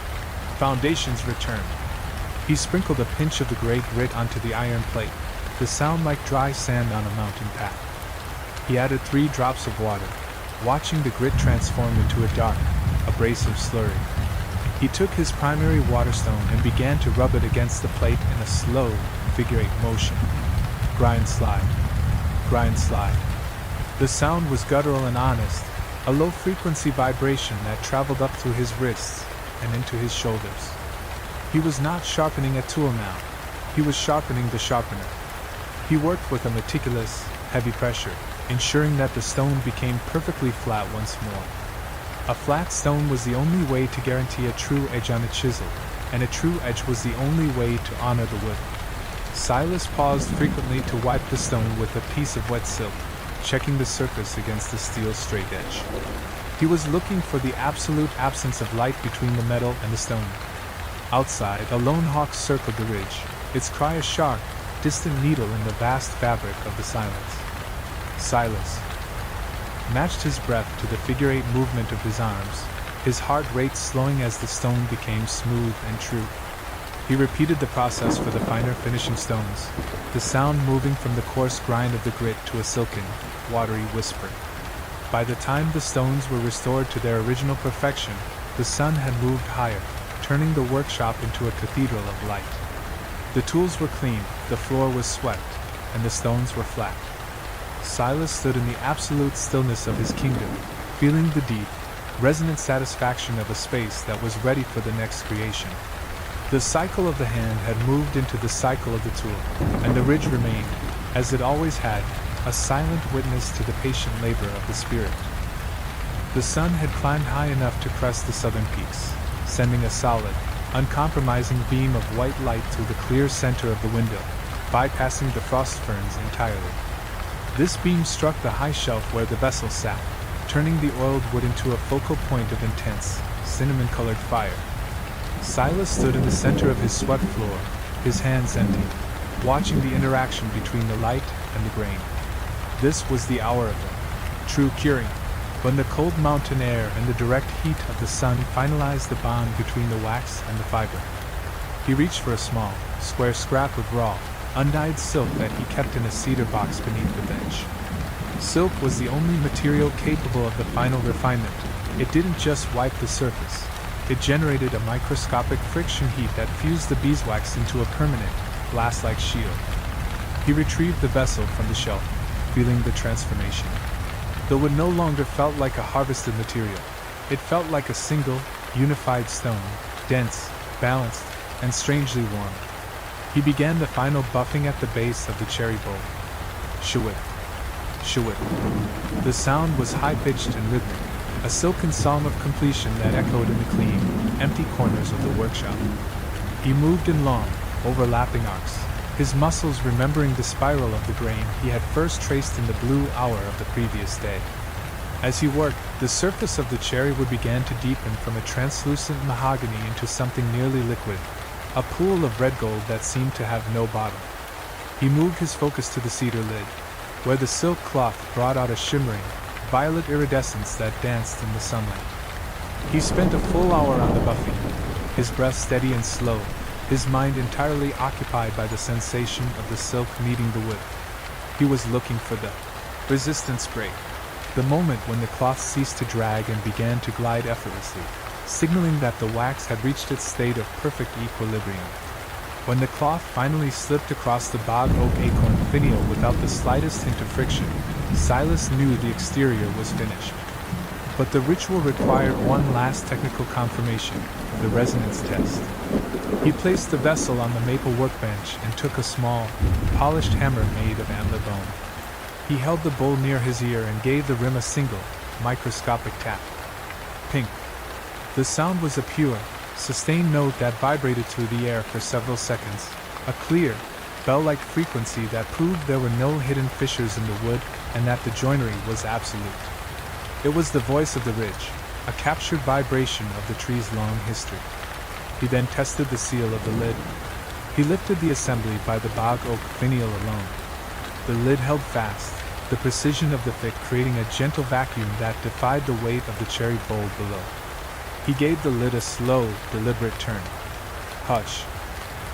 Speaker 2: foundation's return. He sprinkled a pinch of the gray grit onto the iron plate, the sound like dry sand on a mountain path. He added 3 drops of water, watching the grit transform into a dark, abrasive slurry. He took his primary waterstone and began to rub it against the plate in a slow, figure-8 motion. Grind slide. Grind slide. The sound was guttural and honest, a low-frequency vibration that traveled up through his wrists and into his shoulders. He was not sharpening a tool now. He was sharpening the sharpener. He worked with a meticulous, heavy pressure, ensuring that the stone became perfectly flat once more. A flat stone was the only way to guarantee a true edge on a chisel, and a true edge was the only way to honor the wood. Silas paused frequently to wipe the stone with a piece of wet silk, checking the surface against the steel straight edge. He was looking for the absolute absence of light between the metal and the stone. Outside, a lone hawk circled the ridge, its cry a sharp, distant needle in the vast fabric of the silence. Silas matched his breath to the figure-8 movement of his arms, his heart rate slowing as the stone became smooth and true. He repeated the process for the finer finishing stones, the sound moving from the coarse grind of the grit to a silken, watery whisper. By the time the stones were restored to their original perfection, the sun had moved higher, turning the workshop into a cathedral of light. The tools were clean, the floor was swept, and the stones were flat. Silas stood in the absolute stillness of his kingdom, feeling the deep, resonant satisfaction of a space that was ready for the next creation. The cycle of the hand had moved into the cycle of the tool, and the ridge remained, as it always had, a silent witness to the patient labor of the spirit. The sun had climbed high enough to crest the southern peaks, sending a solid, uncompromising beam of white light through the clear center of the window, bypassing the frost ferns entirely. This beam struck the high shelf where the vessel sat, turning the oiled wood into a focal point of intense, cinnamon-colored fire. Silas stood in the center of his swept floor, his hands empty, watching the interaction between the light and the grain. This was the hour of the true curing, when the cold mountain air and the direct heat of the sun finalized the bond between the wax and the fiber. He reached for a small, square scrap of raw, undyed silk that he kept in a cedar box beneath the bench. Silk was the only material capable of the final refinement. It didn't just wipe the surface. It generated a microscopic friction heat that fused the beeswax into a permanent, glass-like shield. He retrieved the vessel from the shelf, feeling the transformation. Though it no longer felt like a harvested material, it felt like a single, unified stone, dense, balanced, and strangely warm. He began the final buffing at the base of the cherry bowl. Shwip. Shwip. The sound was high-pitched and rhythmic, a silken psalm of completion that echoed in the clean, empty corners of the workshop. He moved in long, overlapping arcs, his muscles remembering the spiral of the grain he had first traced in the blue hour of the previous day. As he worked, the surface of the cherry wood began to deepen from a translucent mahogany into something nearly liquid, a pool of red gold that seemed to have no bottom. He moved his focus to the cedar lid, where the silk cloth brought out a shimmering, violet iridescence that danced in the sunlight. He spent a full hour on the buffing, his breath steady and slow, his mind entirely occupied by the sensation of the silk meeting the wood. He was looking for the resistance break, the moment when the cloth ceased to drag and began to glide effortlessly, signaling that the wax had reached its state of perfect equilibrium. When the cloth finally slipped across the bog oak acorn finial without the slightest hint of friction, Silas knew the exterior was finished. But the ritual required one last technical confirmation, the resonance test. He placed the vessel on the maple workbench and took a small, polished hammer made of antler bone. He held the bowl near his ear and gave the rim a single, microscopic tap. Pink. The sound was a pure, sustained note that vibrated through the air for several seconds, a clear, bell-like frequency that proved there were no hidden fissures in the wood and that the joinery was absolute. It was the voice of the ridge, a captured vibration of the tree's long history. He then tested the seal of the lid. He lifted the assembly by the bog oak finial alone. The lid held fast, the precision of the fit creating a gentle vacuum that defied the weight of the cherry bowl below. He gave the lid a slow, deliberate turn. Hush!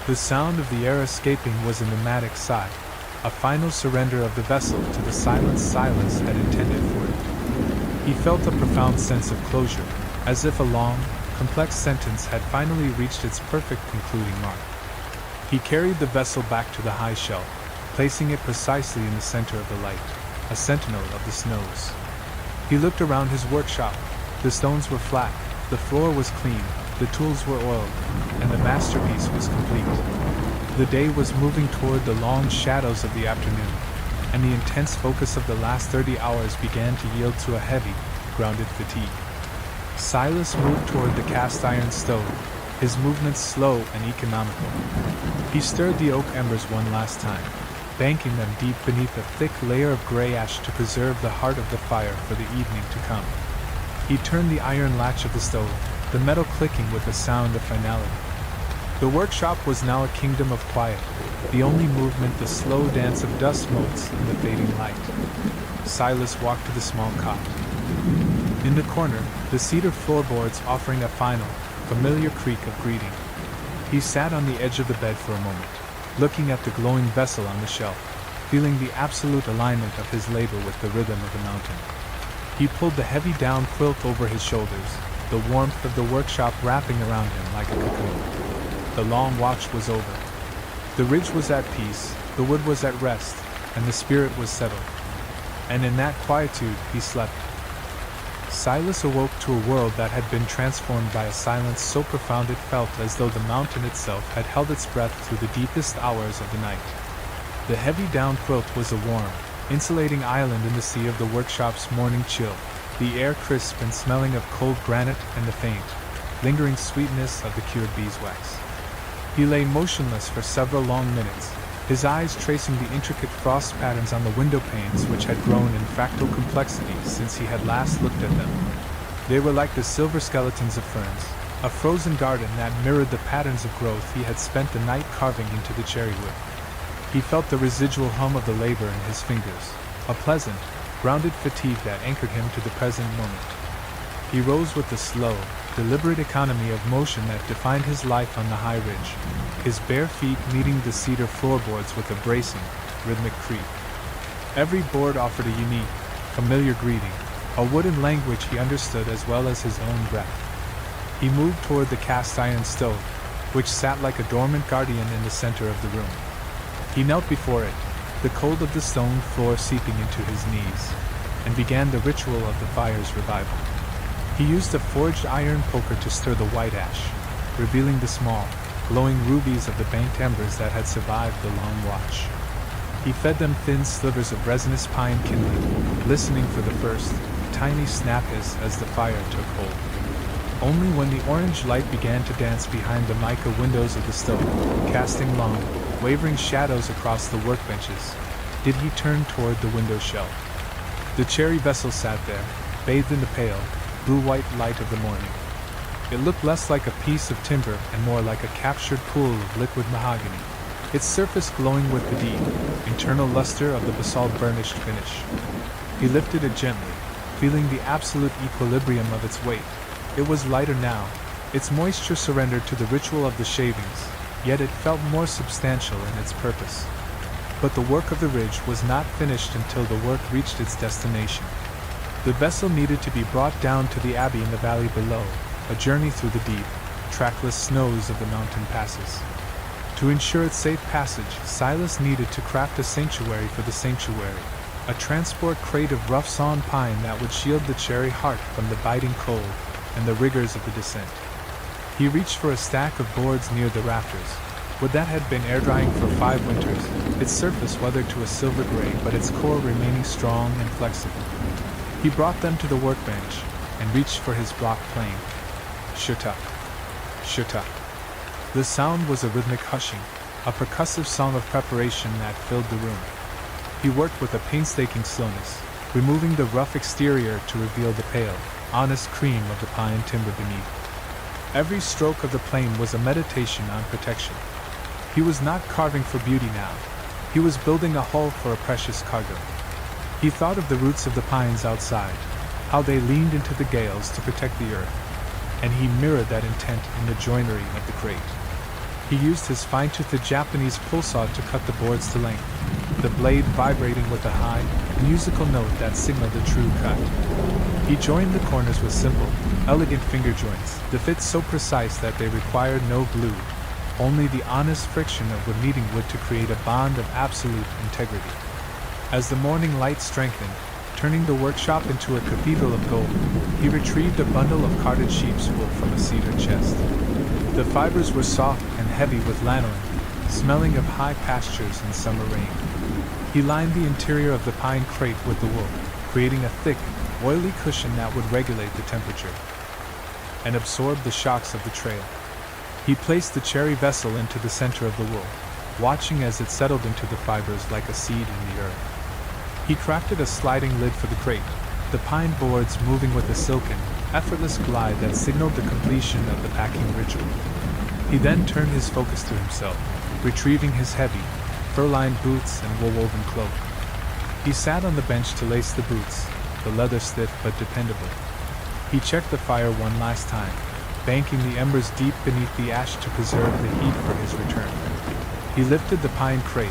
Speaker 2: The sound of the air escaping was a pneumatic sigh, a final surrender of the vessel to the silence Silas had intended for it. He felt a profound sense of closure, as if a long, complex sentence had finally reached its perfect concluding mark. He carried the vessel back to the high shelf, placing it precisely in the center of the light, a sentinel of the snows. He looked around his workshop. The stones were flat, the floor was clean, the tools were oiled, and the masterpiece was complete. The day was moving toward the long shadows of the afternoon, and the intense focus of the last 30 hours began to yield to a heavy, grounded fatigue. Silas moved toward the cast-iron stove, his movements slow and economical. He stirred the oak embers one last time, banking them deep beneath a thick layer of gray ash to preserve the heart of the fire for the evening to come. He turned the iron latch of the stove, the metal clicking with a sound of finality. The workshop was now a kingdom of quiet, the only movement the slow dance of dust motes in the fading light. Silas walked to the small cot. In the corner, the cedar floorboards offering a final, familiar creak of greeting. He sat on the edge of the bed for a moment, looking at the glowing vessel on the shelf, feeling the absolute alignment of his labor with the rhythm of the mountain. He pulled the heavy down quilt over his shoulders, the warmth of the workshop wrapping around him like a cocoon. The long watch was over. The ridge was at peace, the wood was at rest, and the spirit was settled. And in that quietude he slept. Silas awoke to a world that had been transformed by a silence so profound it felt as though the mountain itself had held its breath through the deepest hours of the night. The heavy down quilt was a warm, insulating island in the sea of the workshop's morning chill, the air crisp and smelling of cold granite and the faint, lingering sweetness of the cured beeswax. He lay motionless for several long minutes, his eyes tracing the intricate frost patterns on the window panes which had grown in fractal complexity since he had last looked at them. They were like the silver skeletons of ferns, a frozen garden that mirrored the patterns of growth he had spent the night carving into the cherry wood. He felt the residual hum of the labor in his fingers, a pleasant, grounded fatigue that anchored him to the present moment. He rose with the slow, deliberate economy of motion that defined his life on the high ridge, his bare feet meeting the cedar floorboards with a bracing, rhythmic creak. Every board offered a unique, familiar greeting, a wooden language he understood as well as his own breath. He moved toward the cast-iron stove, which sat like a dormant guardian in the center of the room. He knelt before it, the cold of the stone floor seeping into his knees, and began the ritual of the fire's revival. He used a forged iron poker to stir the white ash, revealing the small, glowing rubies of the banked embers that had survived the long watch. He fed them thin slivers of resinous pine kindling, listening for the first, tiny snap hiss as the fire took hold. Only when the orange light began to dance behind the mica windows of the stove, casting long, wavering shadows across the workbenches, did he turn toward the window shelf. The cherry vessel sat there, bathed in the pale, blue-white light of the morning. It looked less like a piece of timber and more like a captured pool of liquid mahogany, its surface glowing with the deep, internal luster of the basalt-burnished finish. He lifted it gently, feeling the absolute equilibrium of its weight. It was lighter now, its moisture surrendered to the ritual of the shavings, yet it felt more substantial in its purpose. But the work of the ridge was not finished until the work reached its destination. The vessel needed to be brought down to the abbey in the valley below, a journey through the deep, trackless snows of the mountain passes. To ensure its safe passage, Silas needed to craft a sanctuary for the sanctuary, a transport crate of rough-sawn pine that would shield the cherry heart from the biting cold and the rigors of the descent. He reached for a stack of boards near the rafters. Wood that had been air-drying for 5 winters, its surface weathered to a silver gray but its core remaining strong and flexible. He brought them to the workbench and reached for his block plane. Shut up. Shut up. The sound was a rhythmic hushing, a percussive song of preparation that filled the room. He worked with a painstaking slowness, removing the rough exterior to reveal the pale, honest cream of the pine timber beneath. Every stroke of the plane was a meditation on protection. He was not carving for beauty now. He was building a hull for a precious cargo. He thought of the roots of the pines outside, how they leaned into the gales to protect the earth, and he mirrored that intent in the joinery of the crate. He used his fine-toothed Japanese pull saw to cut the boards to length, the blade vibrating with a high, musical note that signaled a true cut. He joined the corners with simple, elegant finger joints, the fits so precise that they required no glue, only the honest friction of wood meeting wood to create a bond of absolute integrity. As the morning light strengthened, turning the workshop into a cathedral of gold, he retrieved a bundle of carded sheep's wool from a cedar chest. The fibers were soft and heavy with lanolin, smelling of high pastures and summer rain. He lined the interior of the pine crate with the wool, creating a thick, oily cushion that would regulate the temperature and absorb the shocks of the trail. He placed the cherry vessel into the center of the wool, watching as it settled into the fibers like a seed in the earth. He crafted a sliding lid for the crate, the pine boards moving with a silken, effortless glide that signaled the completion of the packing ritual. He then turned his focus to himself, retrieving his heavy, fur-lined boots and wool-woven cloak. He sat on the bench to lace the boots, the leather stiff but dependable. He checked the fire one last time, banking the embers deep beneath the ash to preserve the heat for his return. He lifted the pine crate,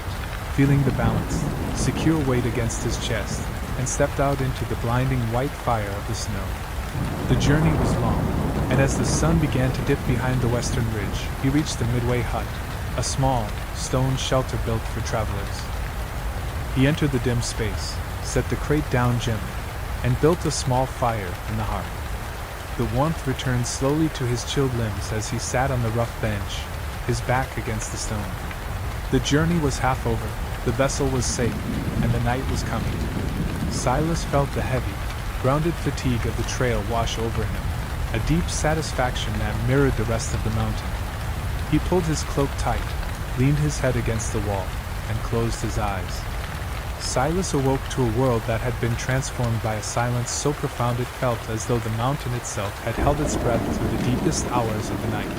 Speaker 2: feeling the balance, secure weight against his chest, and stepped out into the blinding white fire of the snow. The journey was long, and as the sun began to dip behind the western ridge, he reached the midway hut, a small, stone shelter built for travelers. He entered the dim space, set the crate down gently, and built a small fire in the hearth. The warmth returned slowly to his chilled limbs as he sat on the rough bench, his back against the stone. The journey was half over, the vessel was safe, and the night was coming. Silas felt the heavy, grounded fatigue of the trail wash over him, a deep satisfaction that mirrored the rest of the mountain. He pulled his cloak tight, leaned his head against the wall, and closed his eyes. Silas awoke to a world that had been transformed by a silence so profound it felt as though the mountain itself had held its breath through the deepest hours of the night.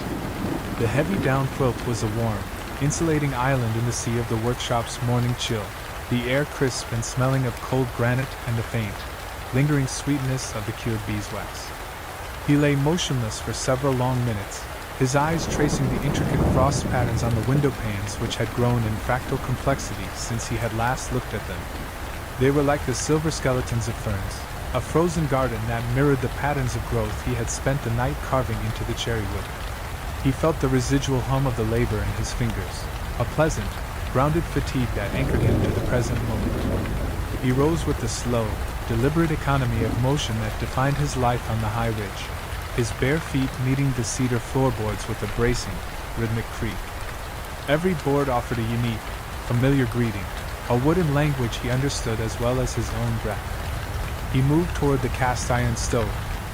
Speaker 2: The heavy down quilt was a warm, insulating island in the sea of the workshop's morning chill, the air crisp and smelling of cold granite and the faint, lingering sweetness of the cured beeswax. He lay motionless for several long minutes, his eyes tracing the intricate frost patterns on the window panes which had grown in fractal complexity since he had last looked at them. They were like the silver skeletons of ferns, a frozen garden that mirrored the patterns of growth he had spent the night carving into the cherry wood. He felt the residual hum of the labor in his fingers, a pleasant, grounded fatigue that anchored him to the present moment. He rose with the slow, deliberate economy of motion that defined his life on the high ridge, his bare feet meeting the cedar floorboards with a bracing, rhythmic creak. Every board offered a unique, familiar greeting, a wooden language he understood as well as his own breath. He moved toward the cast-iron stove,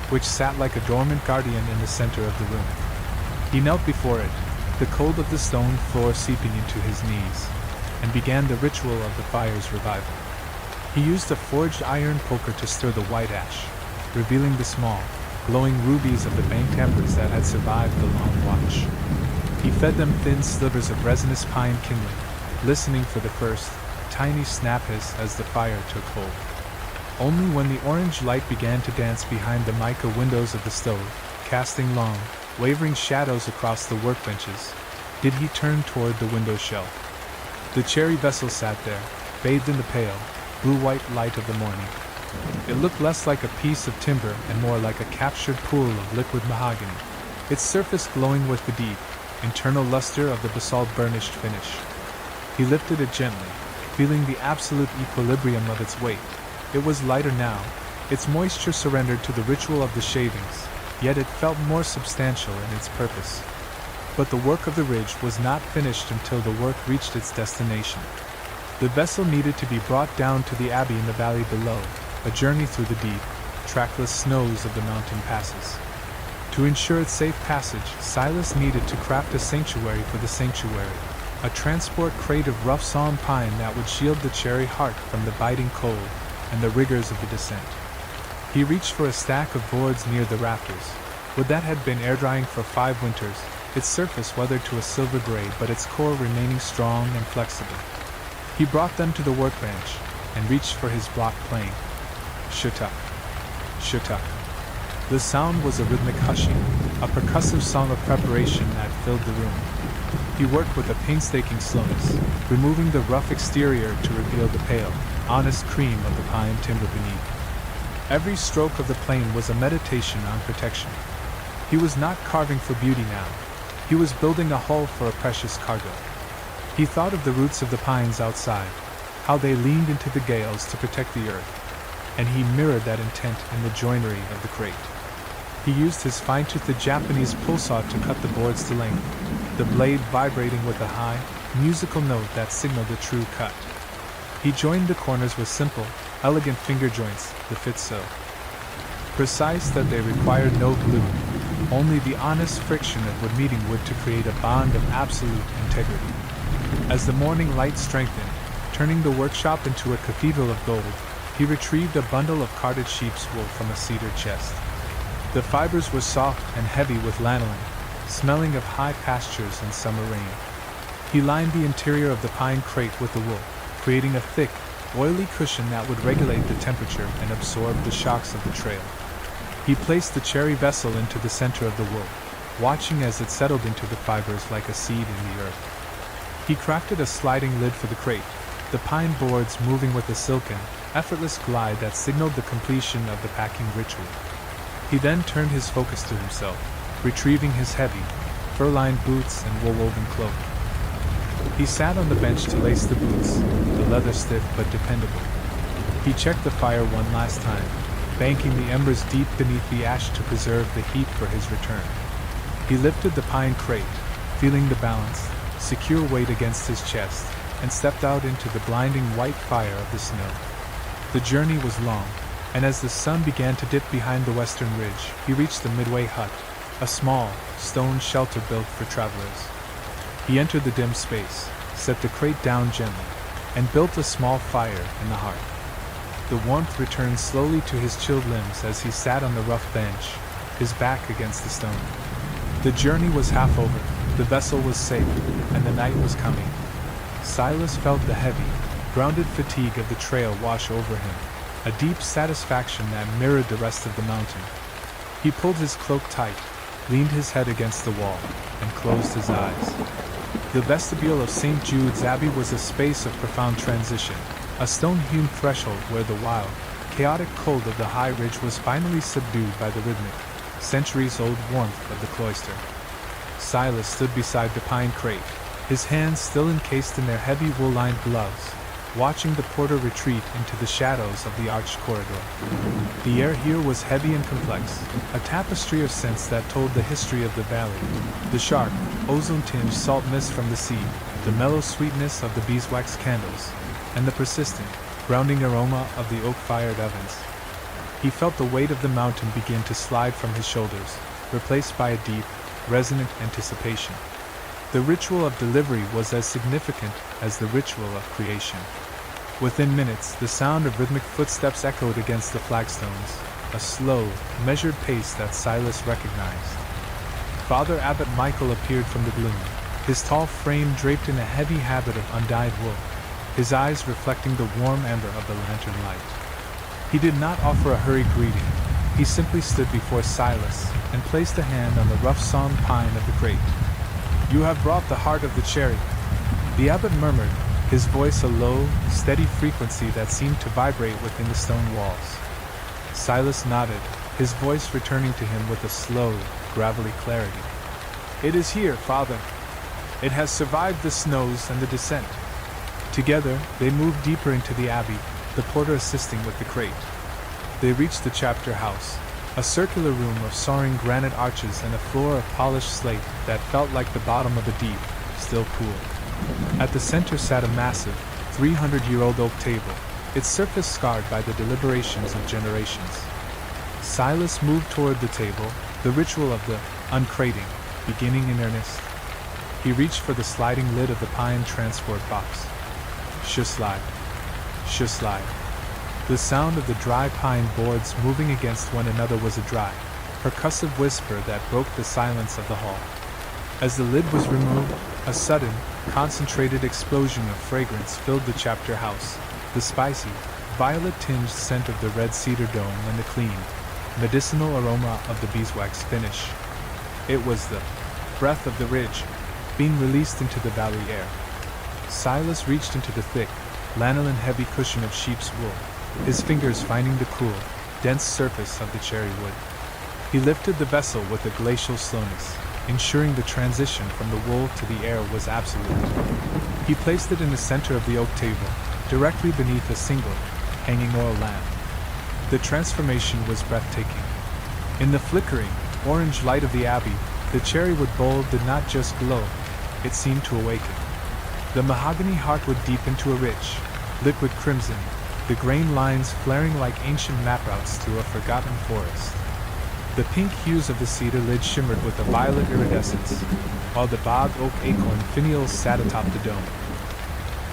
Speaker 2: which sat like a dormant guardian in the center of the room. He knelt before it, the cold of the stone floor seeping into his knees, and began the ritual of the fire's revival. He used a forged iron poker to stir the white ash, revealing the small, glowing rubies of the banked embers that had survived the long watch. He fed them thin slivers of resinous pine kindling, listening for the first, tiny snap hiss as the fire took hold. Only when the orange light began to dance behind the mica windows of the stove, casting long, wavering shadows across the workbenches, did he turn toward the window shelf. The cherry vessel sat there, bathed in the pale, blue-white light of the morning. It looked less like a piece of timber and more like a captured pool of liquid mahogany, its surface glowing with the deep, internal luster of the basalt-burnished finish. He lifted it gently, feeling the absolute equilibrium of its weight. It was lighter now, its moisture surrendered to the ritual of the shavings, yet it felt more substantial in its purpose. But the work of the ridge was not finished until the work reached its destination. The vessel needed to be brought down to the abbey in the valley below, a journey through the deep, trackless snows of the mountain passes. To ensure its safe passage, Silas needed to craft a sanctuary for the sanctuary, a transport crate of rough-sawn pine that would shield the cherry heart from the biting cold and the rigors of the descent. He reached for a stack of boards near the rafters. Wood that had been air-drying for 5 winters, its surface weathered to a silver gray but its core remaining strong and flexible. He brought them to the workbench and reached for his block playing. Shutuk, shutuk. The sound was a rhythmic hushing, a percussive song of preparation that filled the room. He worked with a painstaking slowness, removing the rough exterior to reveal the pale, honest cream of the pine timber beneath. Every stroke of the plane was a meditation on protection. He was not carving for beauty now. He was building a hull for a precious cargo. He thought of the roots of the pines outside, how they leaned into the gales to protect the earth, and he mirrored that intent in the joinery of the crate. He used his fine-toothed Japanese pull saw to cut the boards to length, the blade vibrating with a high, musical note that signaled a true cut. He joined the corners with simple, elegant finger joints, the fit so precise that they required no glue, only the honest friction of wood meeting wood to create a bond of absolute integrity. As the morning light strengthened, turning the workshop into a cathedral of gold, he retrieved a bundle of carded sheep's wool from a cedar chest. The fibers were soft and heavy with lanolin, smelling of high pastures and summer rain. He lined the interior of the pine crate with the wool, creating a thick, oily cushion that would regulate the temperature and absorb the shocks of the trail. He placed the cherry vessel into the center of the wool, watching as it settled into the fibers like a seed in the earth. He crafted a sliding lid for the crate, the pine boards moving with a silken, effortless glide that signaled the completion of the packing ritual. He then turned his focus to himself, retrieving his heavy, fur-lined boots and wool-woven cloak. He sat on the bench to lace the boots, the leather stiff but dependable. He checked the fire one last time, banking the embers deep beneath the ash to preserve the heat for his return. He lifted the pine crate, feeling the balance, secure weight against his chest, and stepped out into the blinding white fire of the snow. The journey was long, and as the sun began to dip behind the western ridge, he reached the midway hut, a small, stone shelter built for travelers. He entered the dim space, set the crate down gently, and built a small fire in the hearth. The warmth returned slowly to his chilled limbs as he sat on the rough bench, his back against the stone. The journey was half over, the vessel was safe, and the night was coming. Silas felt the heavy, grounded fatigue of the trail wash over him, a deep satisfaction that mirrored the rest of the mountain. He pulled his cloak tight, leaned his head against the wall, and closed his eyes. The vestibule of St. Jude's Abbey was a space of profound transition, a stone-hewn threshold where the wild, chaotic cold of the high ridge was finally subdued by the rhythmic, centuries-old warmth of the cloister. Silas stood beside the pine crate, his hands still encased in their heavy wool-lined gloves, watching the porter retreat into the shadows of the arched corridor. The air here was heavy and complex, a tapestry of scents that told the history of the valley. The sharp, ozone-tinged salt mist from the sea, the mellow sweetness of the beeswax candles, and the persistent, grounding aroma of the oak-fired ovens. He felt the weight of the mountain begin to slide from his shoulders, replaced by a deep, resonant anticipation. The ritual of delivery was as significant as the ritual of creation. Within minutes, the sound of rhythmic footsteps echoed against the flagstones, a slow, measured pace that Silas recognized. Father Abbot Michael appeared from the gloom, his tall frame draped in a heavy habit of undyed wool, his eyes reflecting the warm amber of the lantern light. He did not offer a hurried greeting. He simply stood before Silas and placed a hand on the rough-sawn pine of the crate. "You have brought the heart of the cherry," the abbot murmured, his voice a low, steady frequency that seemed to vibrate within the stone walls. Silas nodded, his voice returning to him with a slow, gravelly clarity. "It is here, Father. It has survived the snows and the descent." Together, they moved deeper into the abbey, the porter assisting with the crate. They reached the chapter house, a circular room of soaring granite arches and a floor of polished slate that felt like the bottom of a deep, still pool. At the center sat a massive, 300-year-old oak table, its surface scarred by the deliberations of generations. Silas moved toward the table, the ritual of the uncrating beginning in earnest. He reached for the sliding lid of the pine transport box. Sh-slide. Sh-slide. The sound of the dry pine boards moving against one another was a dry, percussive whisper that broke the silence of the hall. As the lid was removed, a sudden, concentrated explosion of fragrance filled the chapter house, the spicy, violet-tinged scent of the red cedar dome and the clean, medicinal aroma of the beeswax finish. It was the breath of the ridge, being released into the valley air. Silas reached into the thick, lanolin-heavy cushion of sheep's wool, his fingers finding the cool, dense surface of the cherry wood. He lifted the vessel with a glacial slowness, ensuring the transition from the wool to the air was absolute. He placed it in the center of the oak table, directly beneath a single, hanging oil lamp. The transformation was breathtaking. In the flickering, orange light of the abbey, the cherry wood bowl did not just glow, it seemed to awaken. The mahogany heartwood deepened to a rich, liquid crimson, the grain lines flaring like ancient map routes through a forgotten forest. The pink hues of the cedar lid shimmered with a violet iridescence, while the bog oak acorn finials sat atop the dome.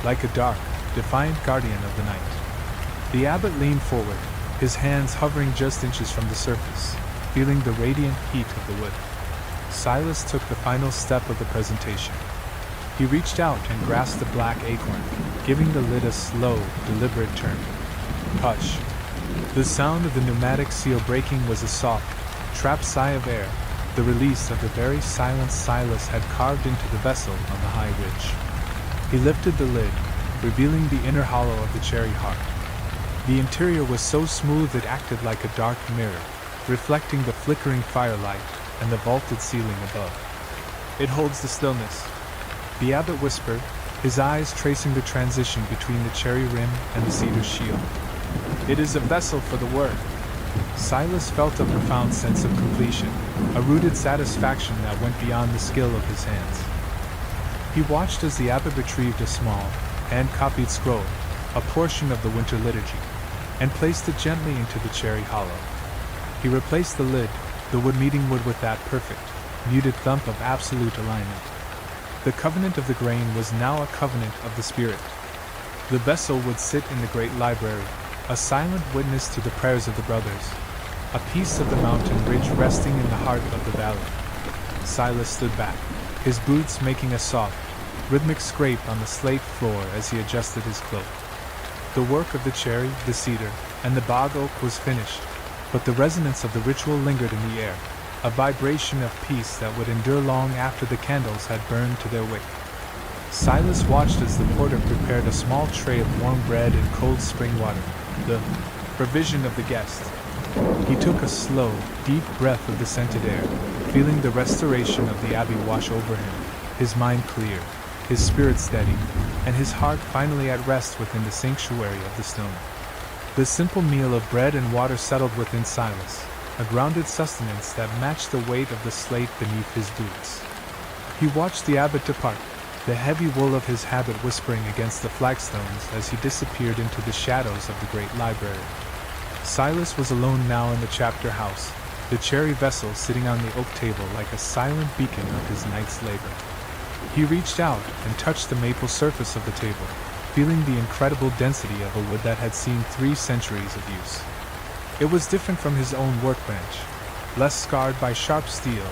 Speaker 2: Like a dark, defiant guardian of the night. The abbot leaned forward, his hands hovering just inches from the surface, feeling the radiant heat of the wood. Silas took the final step of the presentation. He reached out and grasped the black acorn, giving the lid a slow, deliberate turn. Hush! The sound of the pneumatic seal breaking was a soft, trapped sigh of air, the release of the very silence Silas had carved into the vessel on the high ridge. He lifted the lid, revealing the inner hollow of the cherry heart. The interior was so smooth it acted like a dark mirror, reflecting the flickering firelight and the vaulted ceiling above. It holds the stillness, the abbot whispered, his eyes tracing the transition between the cherry rim and the cedar shield. It is a vessel for the word. Silas felt a profound sense of completion, a rooted satisfaction that went beyond the skill of his hands. He watched as the abbot retrieved a small, hand-copied scroll, a portion of the winter liturgy, and placed it gently into the cherry hollow. He replaced the lid, the wood meeting wood with that perfect, muted thump of absolute alignment. The covenant of the grain was now a covenant of the spirit. The vessel would sit in the great library, a silent witness to the prayers of the brothers, a piece of the mountain ridge resting in the heart of the valley. Silas stood back, his boots making a soft, rhythmic scrape on the slate floor as he adjusted his cloak. The work of the cherry, the cedar, and the bog oak was finished, but the resonance of the ritual lingered in the air, a vibration of peace that would endure long after the candles had burned to their wick. Silas watched as the porter prepared a small tray of warm bread and cold spring water, the provision of the guest. He took a slow, deep breath of the scented air, feeling the restoration of the abbey wash over him, his mind clear, his spirit steady, and his heart finally at rest within the sanctuary of the stone. The simple meal of bread and water settled within Silas, a grounded sustenance that matched the weight of the slate beneath his boots. He watched the abbot depart, the heavy wool of his habit whispering against the flagstones as he disappeared into the shadows of the great library. Silas was alone now in the chapter house, the cherry vessel sitting on the oak table like a silent beacon of his night's labor. He reached out and touched the maple surface of the table, feeling the incredible density of a wood that had seen 3 centuries of use. It was different from his own workbench, less scarred by sharp steel,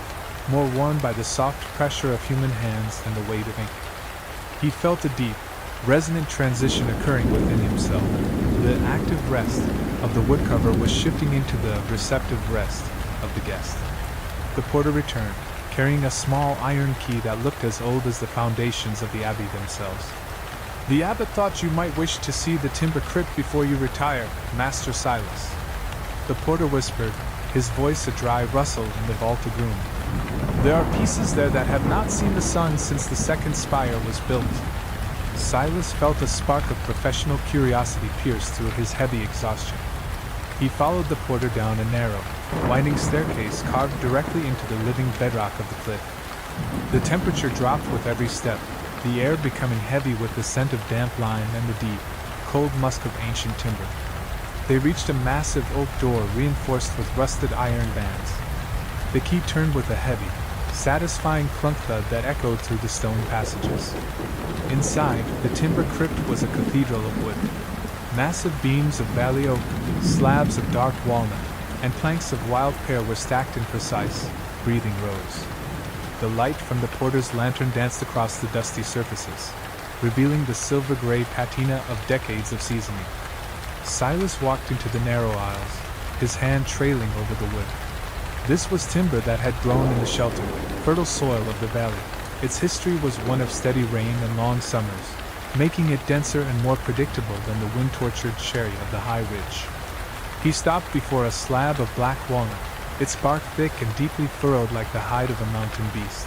Speaker 2: more worn by the soft pressure of human hands and the weight of ink. He felt a deep, resonant transition occurring within himself. The active rest of the woodcarver was shifting into the receptive rest of the guest. The porter returned, carrying a small iron key that looked as old as the foundations of the abbey themselves. The abbot thought you might wish to see the timber crypt before you retire, Master Silas. The porter whispered, his voice a dry rustle in the vaulted room. There are pieces there that have not seen the sun since the second spire was built. Silas felt a spark of professional curiosity pierce through his heavy exhaustion. He followed the porter down a narrow, winding staircase carved directly into the living bedrock of the cliff. The temperature dropped with every step, the air becoming heavy with the scent of damp lime and the deep, cold musk of ancient timber. They reached a massive oak door reinforced with rusted iron bands. The key turned with a heavy, satisfying clunk thud that echoed through the stone passages. Inside, the timber crypt was a cathedral of wood. Massive beams of valley oak, slabs of dark walnut, and planks of wild pear were stacked in precise, breathing rows. The light from the porter's lantern danced across the dusty surfaces, revealing the silver-gray patina of decades of seasoning. Silas walked into the narrow aisles, his hand trailing over the wood. This was timber that had grown in the sheltered, fertile soil of the valley. Its history was one of steady rain and long summers, making it denser and more predictable than the wind-tortured cherry of the high ridge. He stopped before a slab of black walnut, its bark thick and deeply furrowed like the hide of a mountain beast.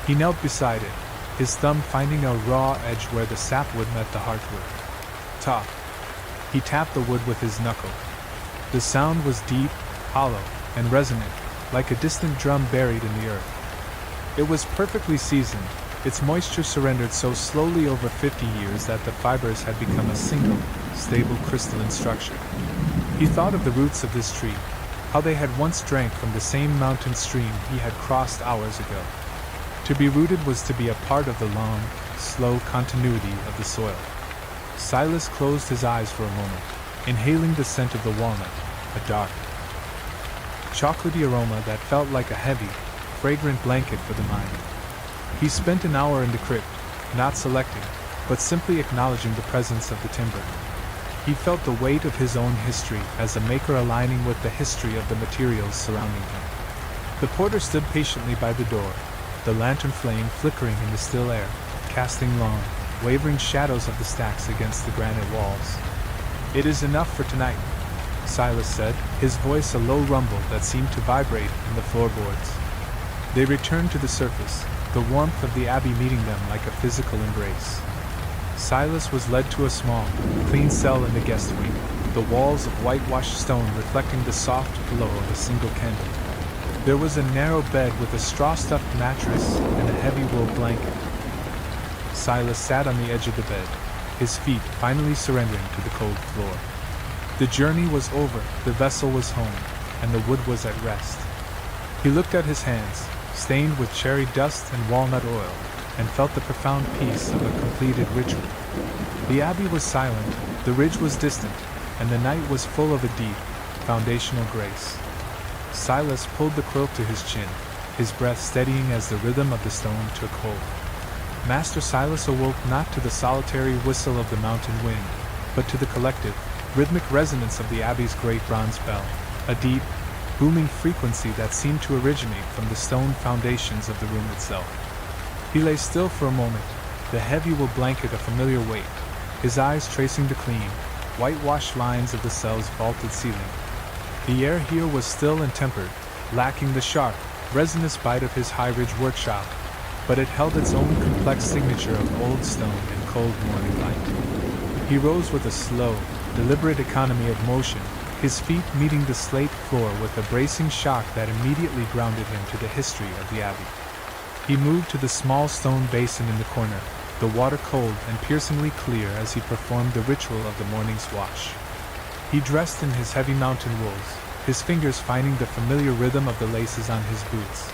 Speaker 2: He knelt beside it, his thumb finding a raw edge where the sapwood met the heartwood. Top. He tapped the wood with his knuckle. The sound was deep, hollow, and resonant, like a distant drum buried in the earth. It was perfectly seasoned, its moisture surrendered so slowly over 50 years that the fibers had become a single, stable crystalline structure. He thought of the roots of this tree, how they had once drank from the same mountain stream he had crossed hours ago. To be rooted was to be a part of the long, slow continuity of the soil. Silas closed his eyes for a moment, inhaling the scent of the walnut, a dark, chocolatey aroma that felt like a heavy, fragrant blanket for the mind. He spent an hour in the crypt, not selecting, but simply acknowledging the presence of the timber. He felt the weight of his own history as a maker aligning with the history of the materials surrounding him. The porter stood patiently by the door, the lantern flame flickering in the still air, casting long, wavering shadows of the stacks against the granite walls. "It is enough for tonight," Silas said, his voice a low rumble that seemed to vibrate in the floorboards. They returned to the surface, the warmth of the abbey meeting them like a physical embrace. Silas was led to a small, clean cell in the guest wing, the walls of whitewashed stone reflecting the soft glow of a single candle. There was a narrow bed with a straw-stuffed mattress and a heavy wool blanket. Silas sat on the edge of the bed, his feet finally surrendering to the cold floor. The journey was over, the vessel was home, and the wood was at rest. He looked at his hands, stained with cherry dust and walnut oil, and felt the profound peace of a completed ritual. The abbey was silent, the ridge was distant, and the night was full of a deep, foundational grace. Silas pulled the quilt to his chin, his breath steadying as the rhythm of the stone took hold. Master Silas awoke not to the solitary whistle of the mountain wind, but to the collective, rhythmic resonance of the abbey's great bronze bell, a deep, booming frequency that seemed to originate from the stone foundations of the room itself. He lay still for a moment, the heavy wool blanket a familiar weight, his eyes tracing the clean, whitewashed lines of the cell's vaulted ceiling. The air here was still and tempered, lacking the sharp, resinous bite of his high-ridge workshop, but it held its own complex signature of old stone and cold morning light. He rose with a slow, deliberate economy of motion, his feet meeting the slate floor with a bracing shock that immediately grounded him to the history of the abbey. He moved to the small stone basin in the corner, the water cold and piercingly clear as he performed the ritual of the morning's wash. He dressed in his heavy mountain wools, his fingers finding the familiar rhythm of the laces on his boots,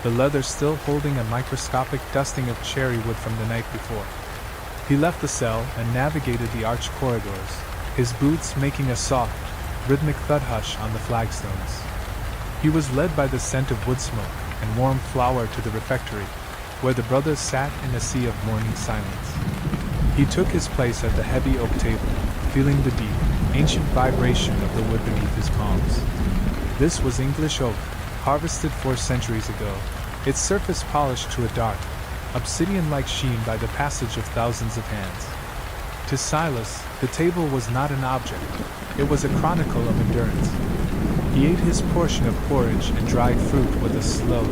Speaker 2: the leather still holding a microscopic dusting of cherry wood from the night before. He left the cell and navigated the arched corridors, his boots making a soft, rhythmic thud hush on the flagstones. He was led by the scent of wood smoke and warm flour to the refectory, where the brothers sat in a sea of morning silence. He took his place at the heavy oak table, feeling the deep, ancient vibration of the wood beneath his palms. This was English oak, harvested 4 centuries ago, its surface polished to a dark, obsidian-like sheen by the passage of thousands of hands. To Silas, the table was not an object, it was a chronicle of endurance. He ate his portion of porridge and dried fruit with a slow,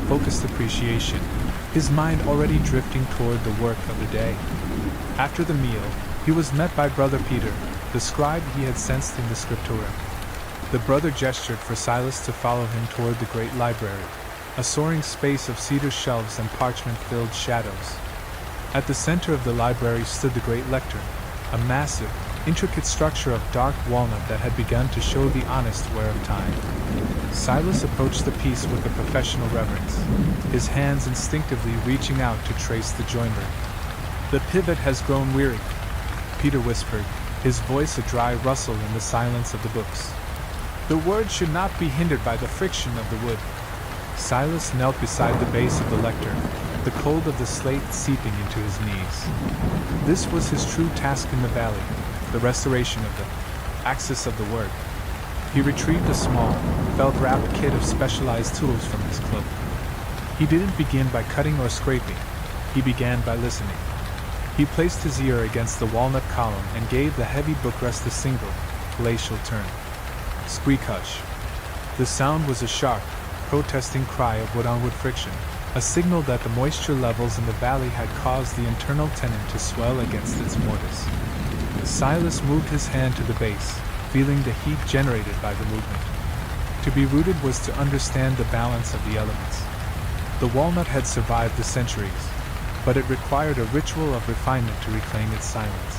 Speaker 2: focused appreciation, his mind already drifting toward the work of the day. After the meal, he was met by Brother Peter, the scribe he had sensed in the scriptorium. The brother gestured for Silas to follow him toward the great library, a soaring space of cedar shelves and parchment-filled shadows. At the center of the library stood the great lectern, a massive, intricate structure of dark walnut that had begun to show the honest wear of time. Silas approached the piece with a professional reverence, his hands instinctively reaching out to trace the joinery. "The pivot has grown weary," Peter whispered, his voice a dry rustle in the silence of the books. "The word should not be hindered by the friction of the wood." Silas knelt beside the base of the lectern, the cold of the slate seeping into his knees. This was his true task in the valley, the restoration of the axis of the word. He retrieved a small, felt-wrapped kit of specialized tools from his cloak. He didn't begin by cutting or scraping, he began by listening. He placed his ear against the walnut column and gave the heavy bookrest a single, glacial turn. Squeak hush. The sound was a sharp, protesting cry of wood-on-wood friction, a signal that the moisture levels in the valley had caused the internal tenon to swell against its mortise. Silas moved his hand to the base, feeling the heat generated by the movement. To be rooted was to understand the balance of the elements. The walnut had survived the centuries, but it required a ritual of refinement to reclaim its silence.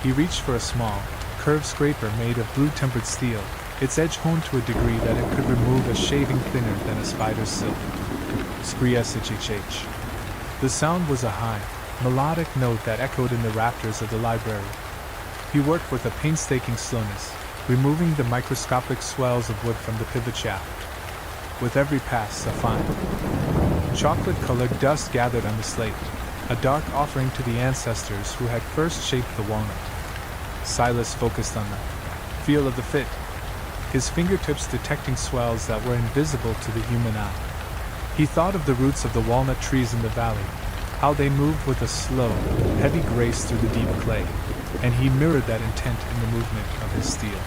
Speaker 2: He reached for a small, curved scraper made of blue-tempered steel, its edge honed to a degree that it could remove a shaving thinner than a spider's silk. Scree-shh-h-h. The sound was a high, melodic note that echoed in the rafters of the library. He worked with a painstaking slowness, removing the microscopic swells of wood from the pivot shaft. With every pass, a fine, chocolate-colored dust gathered on the slate, a dark offering to the ancestors who had first shaped the walnut. Silas focused on the feel of the fit, his fingertips detecting swells that were invisible to the human eye. He thought of the roots of the walnut trees in the valley, how they moved with a slow, heavy grace through the deep clay, and he mirrored that intent in the movement of his steel.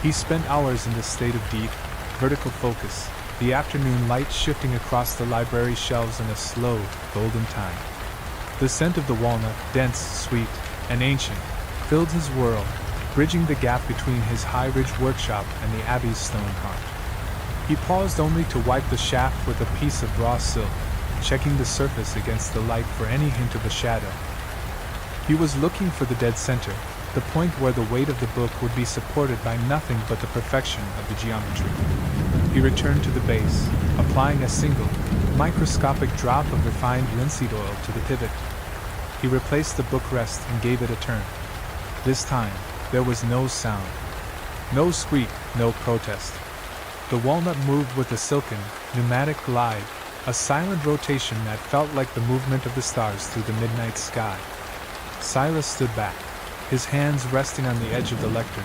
Speaker 2: He spent hours in this state of deep, vertical focus, the afternoon light shifting across the library shelves in a slow, golden time. The scent of the walnut, dense, sweet, and ancient, filled his world, bridging the gap between his high-ridge workshop and the Abbey's stone heart. He paused only to wipe the shaft with a piece of raw silk, checking the surface against the light for any hint of a shadow. He was looking for the dead center, the point where the weight of the book would be supported by nothing but the perfection of the geometry. He returned to the base, applying a single, microscopic drop of refined linseed oil to the pivot. He replaced the bookrest and gave it a turn. This time, there was no sound. No squeak, no protest. The walnut moved with a silken, pneumatic glide, a silent rotation that felt like the movement of the stars through the midnight sky. Silas stood back, his hands resting on the edge of the lectern,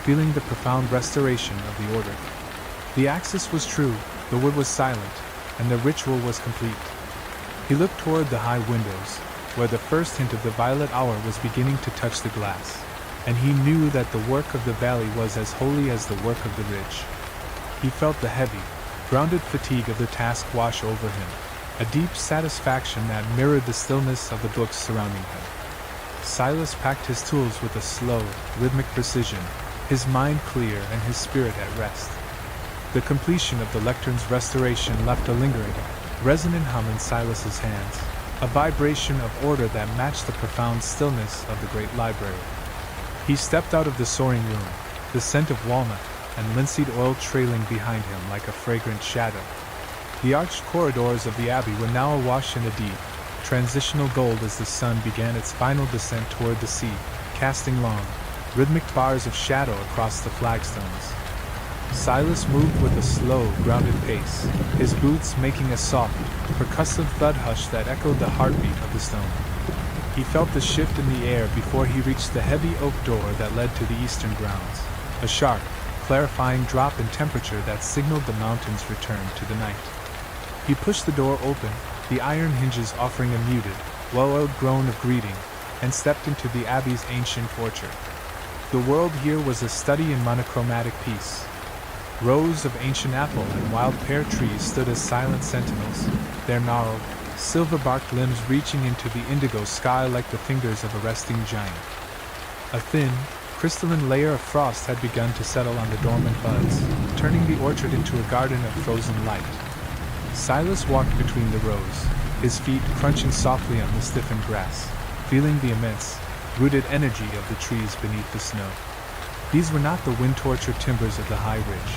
Speaker 2: feeling the profound restoration of the order. The axis was true, the wood was silent, and the ritual was complete. He looked toward the high windows, where the first hint of the violet hour was beginning to touch the glass, and he knew that the work of the valley was as holy as the work of the ridge. He felt the heavy, grounded fatigue of the task wash over him, a deep satisfaction that mirrored the stillness of the books surrounding him. Silas packed his tools with a slow, rhythmic precision, his mind clear and his spirit at rest. The completion of the lectern's restoration left a lingering, resonant hum in Silas's hands, a vibration of order that matched the profound stillness of the great library. He stepped out of the soaring room, the scent of walnut and linseed oil trailing behind him like a fragrant shadow. The arched corridors of the Abbey were now awash in a deep, transitional gold as the sun began its final descent toward the sea, casting long, rhythmic bars of shadow across the flagstones. Silas moved with a slow, grounded pace, his boots making a soft, percussive thud hush that echoed the heartbeat of the stone. He felt the shift in the air before he reached the heavy oak door that led to the eastern grounds, a sharp, clarifying drop in temperature that signaled the mountain's return to the night. He pushed the door open, the iron hinges offering a muted, well-oiled groan of greeting, and stepped into the Abbey's ancient orchard. The world here was a study in monochromatic peace. Rows of ancient apple and wild pear trees stood as silent sentinels, their gnarled, silver-barked limbs reaching into the indigo sky like the fingers of a resting giant. A thin, crystalline layer of frost had begun to settle on the dormant buds, turning the orchard into a garden of frozen light. Silas walked between the rows, his feet crunching softly on the stiffened grass, feeling the immense, rooted energy of the trees beneath the snow. These were not the wind-tortured timbers of the high ridge.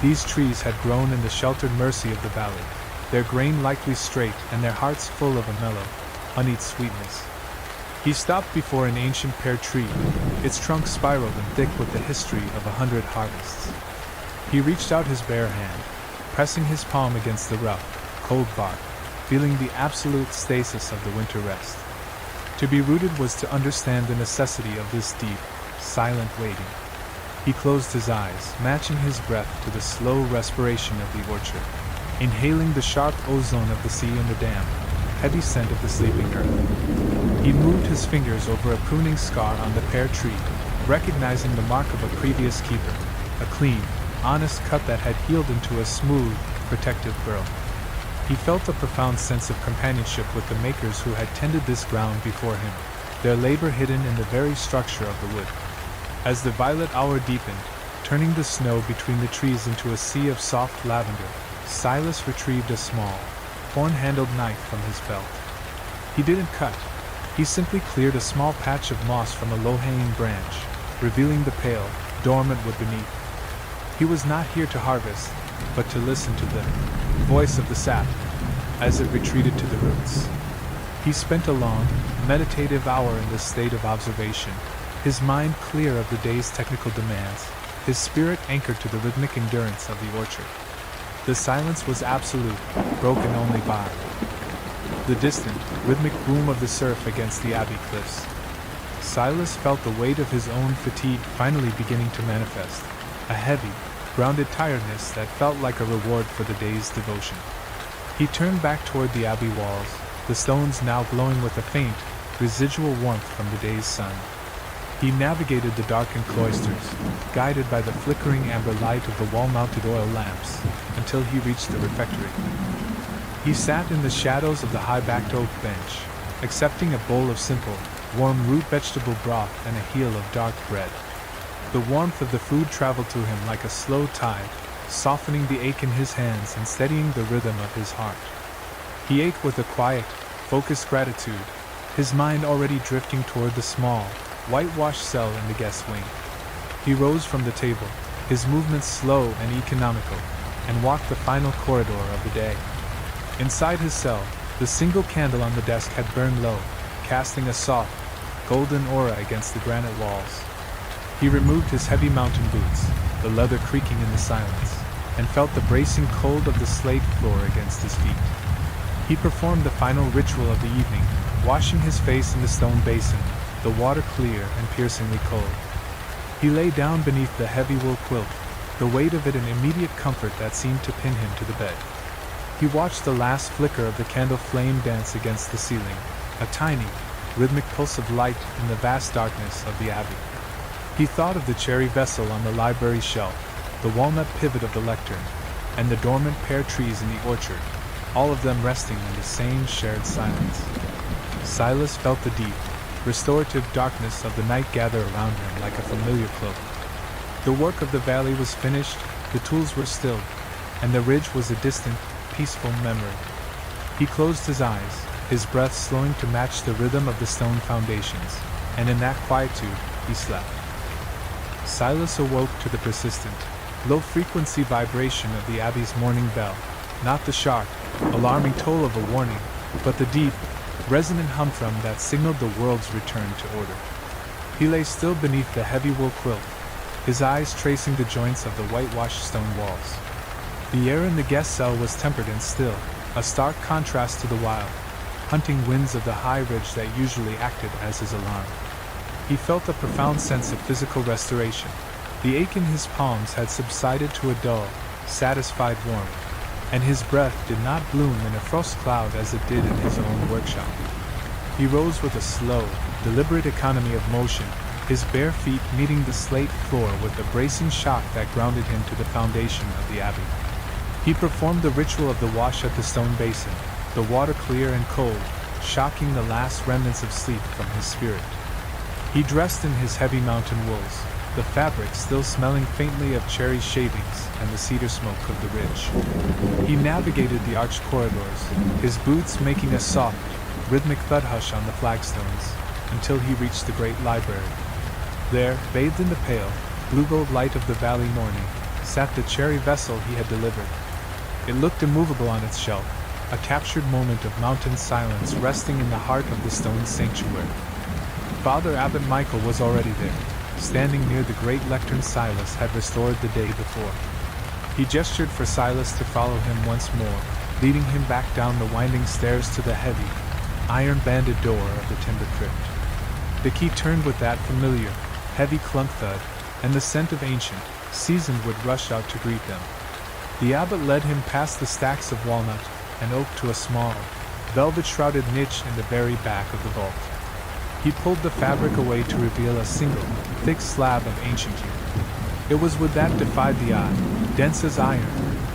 Speaker 2: These trees had grown in the sheltered mercy of the valley, their grain likely straight and their hearts full of a mellow, honeyed sweetness. He stopped before an ancient pear tree, its trunk spiraled and thick with the history of 100 harvests. He reached out his bare hand, pressing his palm against the rough, cold bark, feeling the absolute stasis of the winter rest. To be rooted was to understand the necessity of this deep, silent waiting. He closed his eyes, matching his breath to the slow respiration of the orchard, inhaling the sharp ozone of the sea and the damp, heavy scent of the sleeping earth. He moved his fingers over a pruning scar on the pear tree, recognizing the mark of a previous keeper, a clean, honest cut that had healed into a smooth, protective burrow. He felt a profound sense of companionship with the makers who had tended this ground before him, their labor hidden in the very structure of the wood. As the violet hour deepened, turning the snow between the trees into a sea of soft lavender, Silas retrieved a small, horn-handled knife from his belt. He didn't cut. He simply cleared a small patch of moss from a low-hanging branch, revealing the pale, dormant wood beneath. He was not here to harvest, but to listen to the voice of the sap as it retreated to the roots. He spent a long, meditative hour in this state of observation, his mind clear of the day's technical demands, his spirit anchored to the rhythmic endurance of the orchard. The silence was absolute, broken only by the distant, rhythmic boom of the surf against the abbey cliffs. Silas felt the weight of his own fatigue finally beginning to manifest, a heavy, grounded tiredness that felt like a reward for the day's devotion. He turned back toward the abbey walls, the stones now glowing with a faint, residual warmth from the day's sun. He navigated the darkened cloisters, guided by the flickering amber light of the wall-mounted oil lamps, until he reached the refectory. He sat in the shadows of the high-backed oak bench, accepting a bowl of simple, warm root vegetable broth and a heel of dark bread. The warmth of the food traveled to him like a slow tide, softening the ache in his hands and steadying the rhythm of his heart. He ate with a quiet, focused gratitude, his mind already drifting toward the small, whitewashed cell in the guest wing. He rose from the table, his movements slow and economical, and walked the final corridor of the day. Inside his cell, the single candle on the desk had burned low, casting a soft, golden aura against the granite walls. He removed his heavy mountain boots, the leather creaking in the silence, and felt the bracing cold of the slate floor against his feet. He performed the final ritual of the evening, washing his face in the stone basin, the water clear and piercingly cold. He lay down beneath the heavy wool quilt, the weight of it an immediate comfort that seemed to pin him to the bed. He watched the last flicker of the candle flame dance against the ceiling, a tiny, rhythmic pulse of light in the vast darkness of the abbey. He thought of the cherry vessel on the library shelf, the walnut pivot of the lectern, and the dormant pear trees in the orchard, all of them resting in the same shared silence. Silas felt the deep, restorative darkness of the night gather around him like a familiar cloak. The work of the valley was finished, the tools were stilled, and the ridge was a distant, peaceful memory. He closed his eyes, his breath slowing to match the rhythm of the stone foundations, and in that quietude, he slept. Silas awoke to the persistent, low-frequency vibration of the abbey's morning bell, not the sharp, alarming toll of a warning, but the deep, resonant humdrum that signaled the world's return to order. He lay still beneath the heavy wool quilt, his eyes tracing the joints of the whitewashed stone walls. The air in the guest cell was tempered and still, a stark contrast to the wild, hunting winds of the high ridge that usually acted as his alarm. He felt a profound sense of physical restoration. The ache in his palms had subsided to a dull, satisfied warmth, and his breath did not bloom in a frost cloud as it did in his own workshop. He rose with a slow, deliberate economy of motion, his bare feet meeting the slate floor with a bracing shock that grounded him to the foundation of the abbey. He performed the ritual of the wash at the stone basin, the water clear and cold, shocking the last remnants of sleep from his spirit. He dressed in his heavy mountain wools, the fabric still smelling faintly of cherry shavings and the cedar smoke of the ridge. He navigated the arched corridors, his boots making a soft, rhythmic thud hush on the flagstones, until he reached the great library. There, bathed in the pale, blue-gold light of the valley morning, sat the cherry vessel he had delivered. It looked immovable on its shelf, a captured moment of mountain silence resting in the heart of the stone sanctuary. Father Abbot Michael was already there, standing near the great lectern Silas had restored the day before. He gestured for Silas to follow him once more, leading him back down the winding stairs to the heavy, iron-banded door of the timber crypt. The key turned with that familiar, heavy clunk thud, and the scent of ancient, seasoned wood rushed out to greet them. The abbot led him past the stacks of walnut and oak to a small, velvet-shrouded niche in the very back of the vault. He pulled the fabric away to reveal a single, thick slab of ancient yew. It was wood that defied the eye, dense as iron,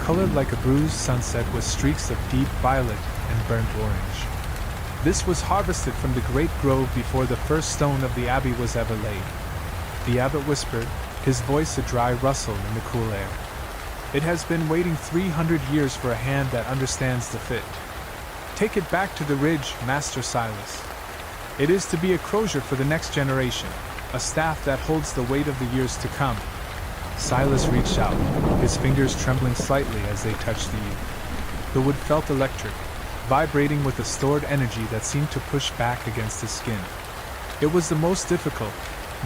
Speaker 2: colored like a bruised sunset with streaks of deep violet and burnt orange. This was harvested from the great grove before the first stone of the abbey was ever laid. The abbot whispered, his voice a dry rustle in the cool air. It has been waiting 300 years for a hand that understands the fit. Take it back to the ridge, Master Silas. It is to be a crozier for the next generation, a staff that holds the weight of the years to come. Silas reached out, his fingers trembling slightly as they touched the yew. The wood felt electric, vibrating with a stored energy that seemed to push back against his skin. It was the most difficult,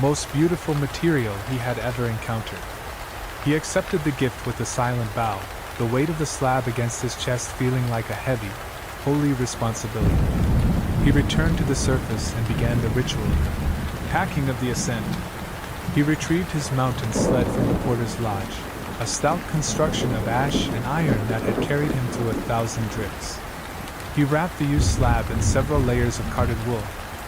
Speaker 2: most beautiful material he had ever encountered. He accepted the gift with a silent bow, the weight of the slab against his chest feeling like a heavy, holy responsibility. He returned to the surface and began the ritual of the packing of the ascent. He retrieved his mountain sled from the porter's lodge, a stout construction of ash and iron that had carried him through 1,000 drifts. He wrapped the yew slab in several layers of carded wool,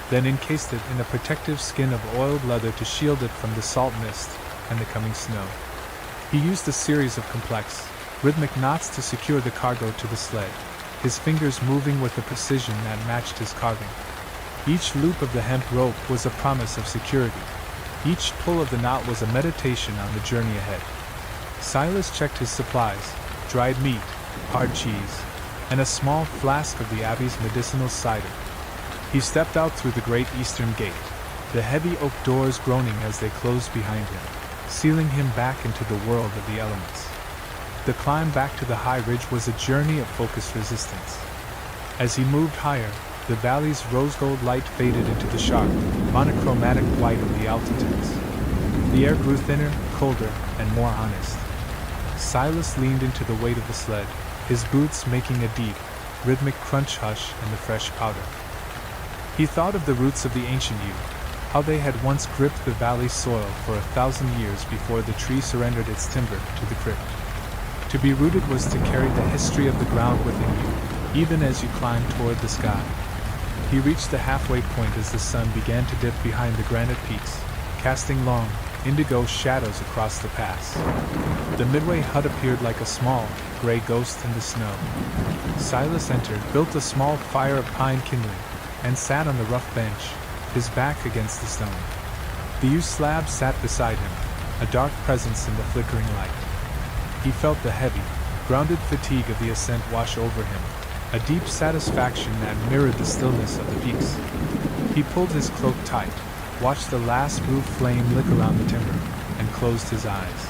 Speaker 2: then encased it in a protective skin of oiled leather to shield it from the salt mist and the coming snow. He used a series of complex, rhythmic knots to secure the cargo to the sled, his fingers moving with a precision that matched his carving. Each loop of the hemp rope was a promise of security. Each pull of the knot was a meditation on the journey ahead. Silas checked his supplies, dried meat, hard cheese, and a small flask of the abbey's medicinal cider. He stepped out through the great eastern gate, the heavy oak doors groaning as they closed behind him, sealing him back into the world of the elements. The climb back to the high ridge was a journey of focused resistance. As he moved higher, the valley's rose-gold light faded into the sharp, monochromatic white of the altitudes. The air grew thinner, colder, and more honest. Silas leaned into the weight of the sled, his boots making a deep, rhythmic crunch-hush in the fresh powder. He thought of the roots of the ancient yew, how they had once gripped the valley's soil for 1,000 years before the tree surrendered its timber to the crypt. To be rooted was to carry the history of the ground within you, even as you climbed toward the sky. He reached the halfway point as the sun began to dip behind the granite peaks, casting long, indigo shadows across the pass. The midway hut appeared like a small, gray ghost in the snow. Silas entered, built a small fire of pine kindling, and sat on the rough bench, his back against the stone. The yew slab sat beside him, a dark presence in the flickering light. He felt the heavy, grounded fatigue of the ascent wash over him, a deep satisfaction that mirrored the stillness of the peaks. He pulled his cloak tight, watched the last blue flame lick around the timber, and closed his eyes.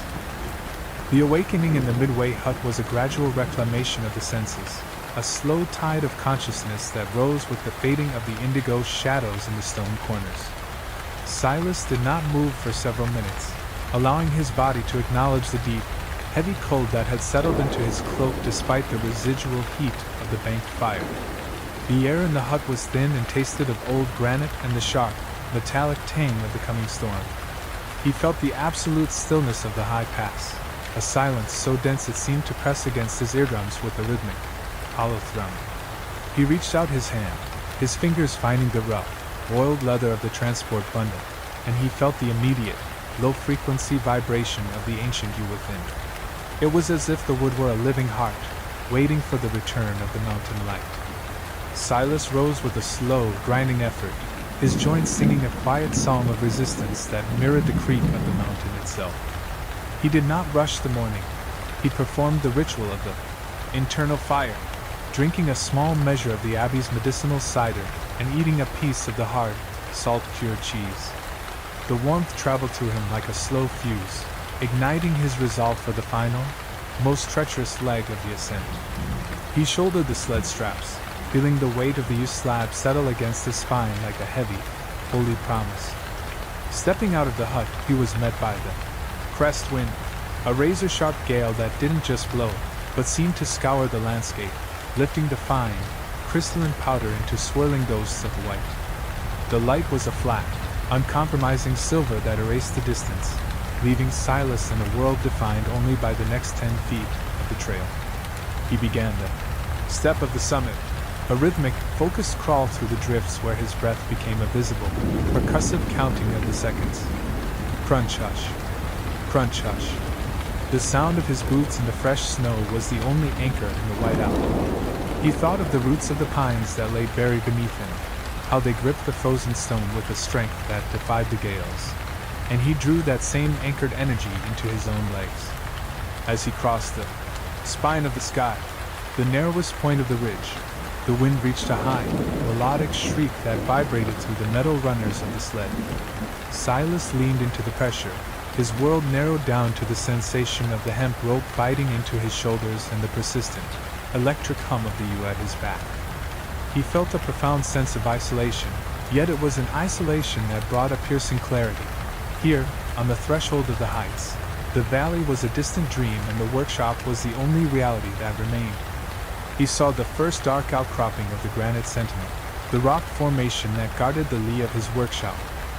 Speaker 2: The awakening in the midway hut was a gradual reclamation of the senses, a slow tide of consciousness that rose with the fading of the indigo shadows in the stone corners. Silas did not move for several minutes, allowing his body to acknowledge the deep, heavy cold that had settled into his cloak despite the residual heat of the banked fire. The air in the hut was thin and tasted of old granite and the sharp, metallic tang of the coming storm. He felt the absolute stillness of the high pass, a silence so dense it seemed to press against his eardrums with a rhythmic, hollow thrum. He reached out his hand, his fingers finding the rough, oiled leather of the transport bundle, and he felt the immediate, low-frequency vibration of the ancient yew within. It was as if the wood were a living heart, waiting for the return of the mountain light. Silas rose with a slow, grinding effort, his joints singing a quiet song of resistance that mirrored the creak of the mountain itself. He did not rush the morning. He performed the ritual of the internal fire, drinking a small measure of the abbey's medicinal cider and eating a piece of the hard, salt-cured cheese. The warmth traveled through him like a slow fuse, igniting his resolve for the final, most treacherous leg of the ascent. He shouldered the sled straps, feeling the weight of the used slab settle against his spine like a heavy, holy promise. Stepping out of the hut, he was met by the crest wind, a razor-sharp gale that didn't just blow, but seemed to scour the landscape, lifting the fine, crystalline powder into swirling ghosts of white. The light was a flat, uncompromising silver that erased the distance, leaving Silas in a world defined only by the next 10 feet of the trail. He began the step of the summit, a rhythmic, focused crawl through the drifts where his breath became a visible, percussive counting of the seconds. Crunch hush. Crunch hush. The sound of his boots in the fresh snow was the only anchor in the whiteout. He thought of the roots of the pines that lay buried beneath him, how they gripped the frozen stone with a strength that defied the gales, and he drew that same anchored energy into his own legs. As he crossed the spine of the sky, the narrowest point of the ridge, the wind reached a high, melodic shriek that vibrated through the metal runners of the sled. Silas leaned into the pressure, his world narrowed down to the sensation of the hemp rope biting into his shoulders and the persistent, electric hum of the U at his back. He felt a profound sense of isolation, yet it was an isolation that brought a piercing clarity. Here, on the threshold of the heights, the valley was a distant dream and the workshop was the only reality that remained. He saw the first dark outcropping of the granite sentinel, the rock formation that guarded the lee of his workshop,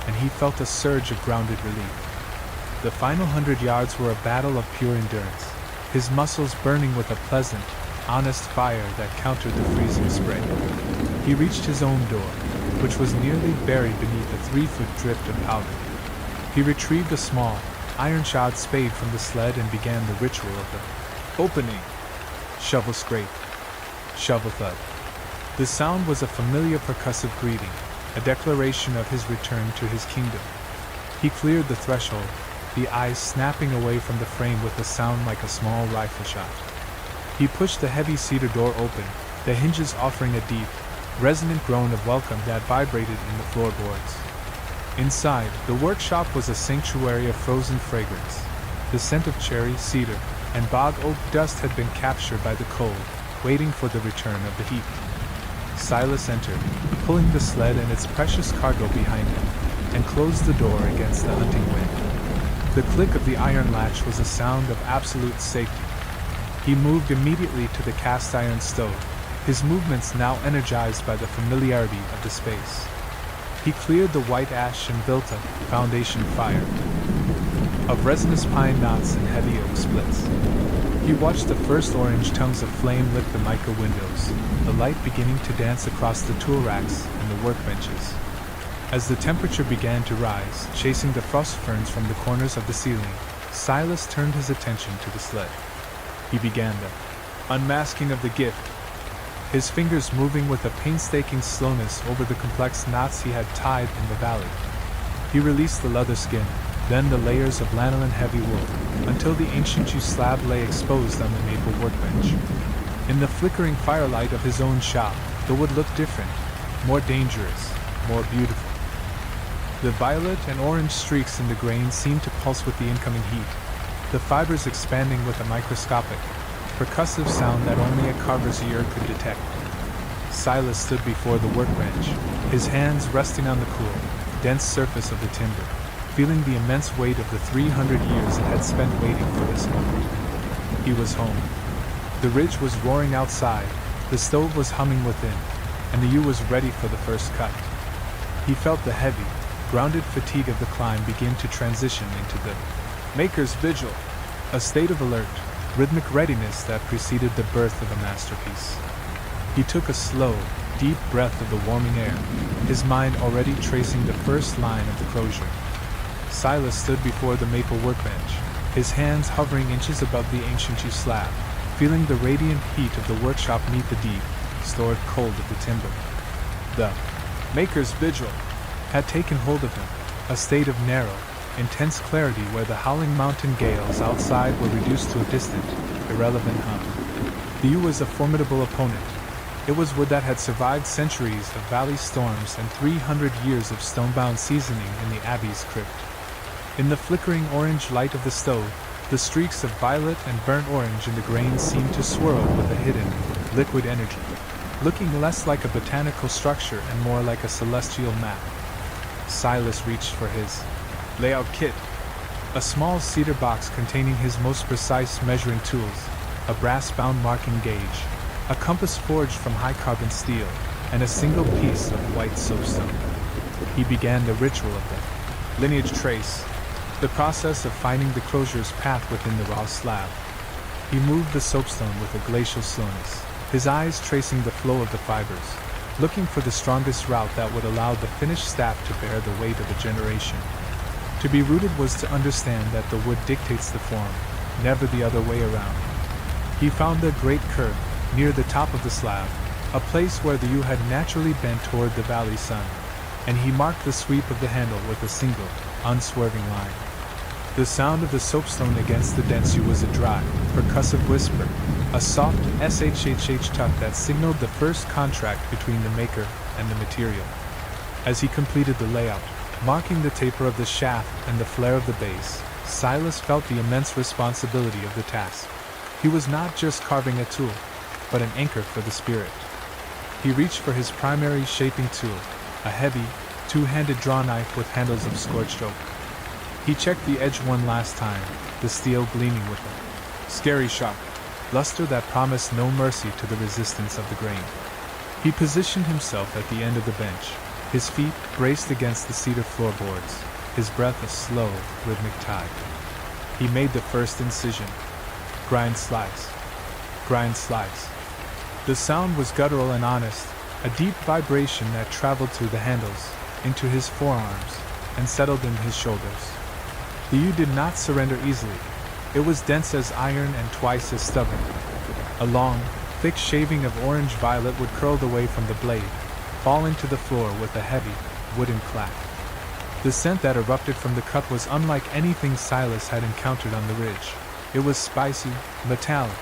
Speaker 2: and he felt a surge of grounded relief. The final 100 yards were a battle of pure endurance, his muscles burning with a pleasant, honest fire that countered the freezing spray. He reached his own door, which was nearly buried beneath a 3-foot drift of powder. He retrieved a small, iron-shod spade from the sled and began the ritual of the opening. Shovel scrape. Shovel thud. The sound was a familiar percussive greeting, a declaration of his return to his kingdom. He cleared the threshold, the eyes snapping away from the frame with a sound like a small rifle shot. He pushed the heavy cedar door open, the hinges offering a deep, resonant groan of welcome that vibrated in the floorboards. Inside, the workshop was a sanctuary of frozen fragrance. The scent of cherry, cedar, and bog oak dust had been captured by the cold, waiting for the return of the heat. Silas entered, pulling the sled and its precious cargo behind him, and closed the door against the hunting wind. The click of the iron latch was a sound of absolute safety. He moved immediately to the cast iron stove, his movements now energized by the familiarity of the space. He cleared the white ash and built a foundation fire of resinous pine knots and heavy oak splits. He watched the first orange tongues of flame lick the mica windows, the light beginning to dance across the tool racks and the workbenches. As the temperature began to rise, chasing the frost ferns from the corners of the ceiling, Silas turned his attention to the sled. He began the unmasking of the gift, his fingers moving with a painstaking slowness over the complex knots he had tied in the valley. He released the leather skin, then the layers of lanolin heavy wool, until the ancient yew slab lay exposed on the maple workbench. In the flickering firelight of his own shop, the wood looked different, more dangerous, more beautiful. The violet and orange streaks in the grain seemed to pulse with the incoming heat, the fibers expanding with a microscopic, percussive sound that only a carver's ear could detect. Silas stood before the workbench, his hands resting on the cool, dense surface of the timber, feeling the immense weight of the 300 years it had spent waiting for this moment. He was home. The ridge was roaring outside, the stove was humming within, and the yew was ready for the first cut. He felt the heavy, grounded fatigue of the climb begin to transition into the maker's vigil, a state of alert, rhythmic readiness that preceded the birth of a masterpiece. He took a slow, deep breath of the warming air, his mind already tracing the first line of the crozier. Silas stood before the maple workbench, his hands hovering inches above the ancient yew slab, feeling the radiant heat of the workshop meet the deep, stored cold of the timber. The maker's vigil had taken hold of him, a state of narrow, intense clarity where the howling mountain gales outside were reduced to a distant, irrelevant hum. The yew was a formidable opponent. It was wood that had survived centuries of valley storms and 300 years of stone-bound seasoning in the abbey's crypt. In the flickering orange light of the stove, the streaks of violet and burnt orange in the grain seemed to swirl with a hidden, liquid energy, looking less like a botanical structure and more like a celestial map. Silas reached for his layout kit, a small cedar box containing his most precise measuring tools, a brass-bound marking gauge, a compass forged from high-carbon steel, and a single piece of white soapstone. He began the ritual of the lineage trace, the process of finding the closure's path within the raw slab. He moved the soapstone with a glacial slowness, his eyes tracing the flow of the fibers, looking for the strongest route that would allow the finished staff to bear the weight of a generation. To be rooted was to understand that the wood dictates the form, never the other way around. He found a great curve, near the top of the slab, a place where the yew had naturally bent toward the valley sun, and he marked the sweep of the handle with a single, unswerving line. The sound of the soapstone against the dense yew was a dry, percussive whisper, a soft shhh tuck that signaled the first contract between the maker and the material. As he completed the layout, marking the taper of the shaft and the flare of the base, Silas felt the immense responsibility of the task. He was not just carving a tool, but an anchor for the spirit. He reached for his primary shaping tool, a heavy, two-handed draw knife with handles of scorched oak. He checked the edge one last time, the steel gleaming with a scary sharp luster that promised no mercy to the resistance of the grain. He positioned himself at the end of the bench, his feet braced against the cedar floorboards, his breath a slow, rhythmic tide. He made the first incision. Grind slice. Grind slice. The sound was guttural and honest, a deep vibration that traveled through the handles, into his forearms, and settled in his shoulders. The yew did not surrender easily. It was dense as iron and twice as stubborn. A long, thick shaving of orange-violet would curl away from the blade, fall into the floor with a heavy, wooden clack. The scent that erupted from the cut was unlike anything Silas had encountered on the ridge. It was spicy, metallic,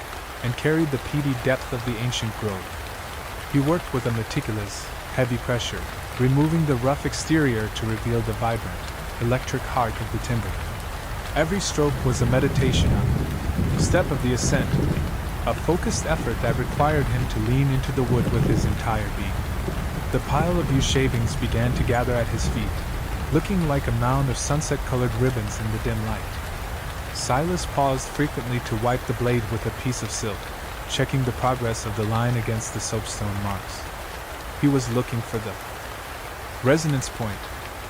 Speaker 2: and carried the peaty depth of the ancient grove. He worked with a meticulous, heavy pressure, removing the rough exterior to reveal the vibrant, electric heart of the timber. Every stroke was a meditation on the step of the ascent, a focused effort that required him to lean into the wood with his entire being. The pile of yew shavings began to gather at his feet, looking like a mound of sunset-colored ribbons in the dim light. Silas paused frequently to wipe the blade with a piece of silk, checking the progress of the line against the soapstone marks. He was looking for the resonance point,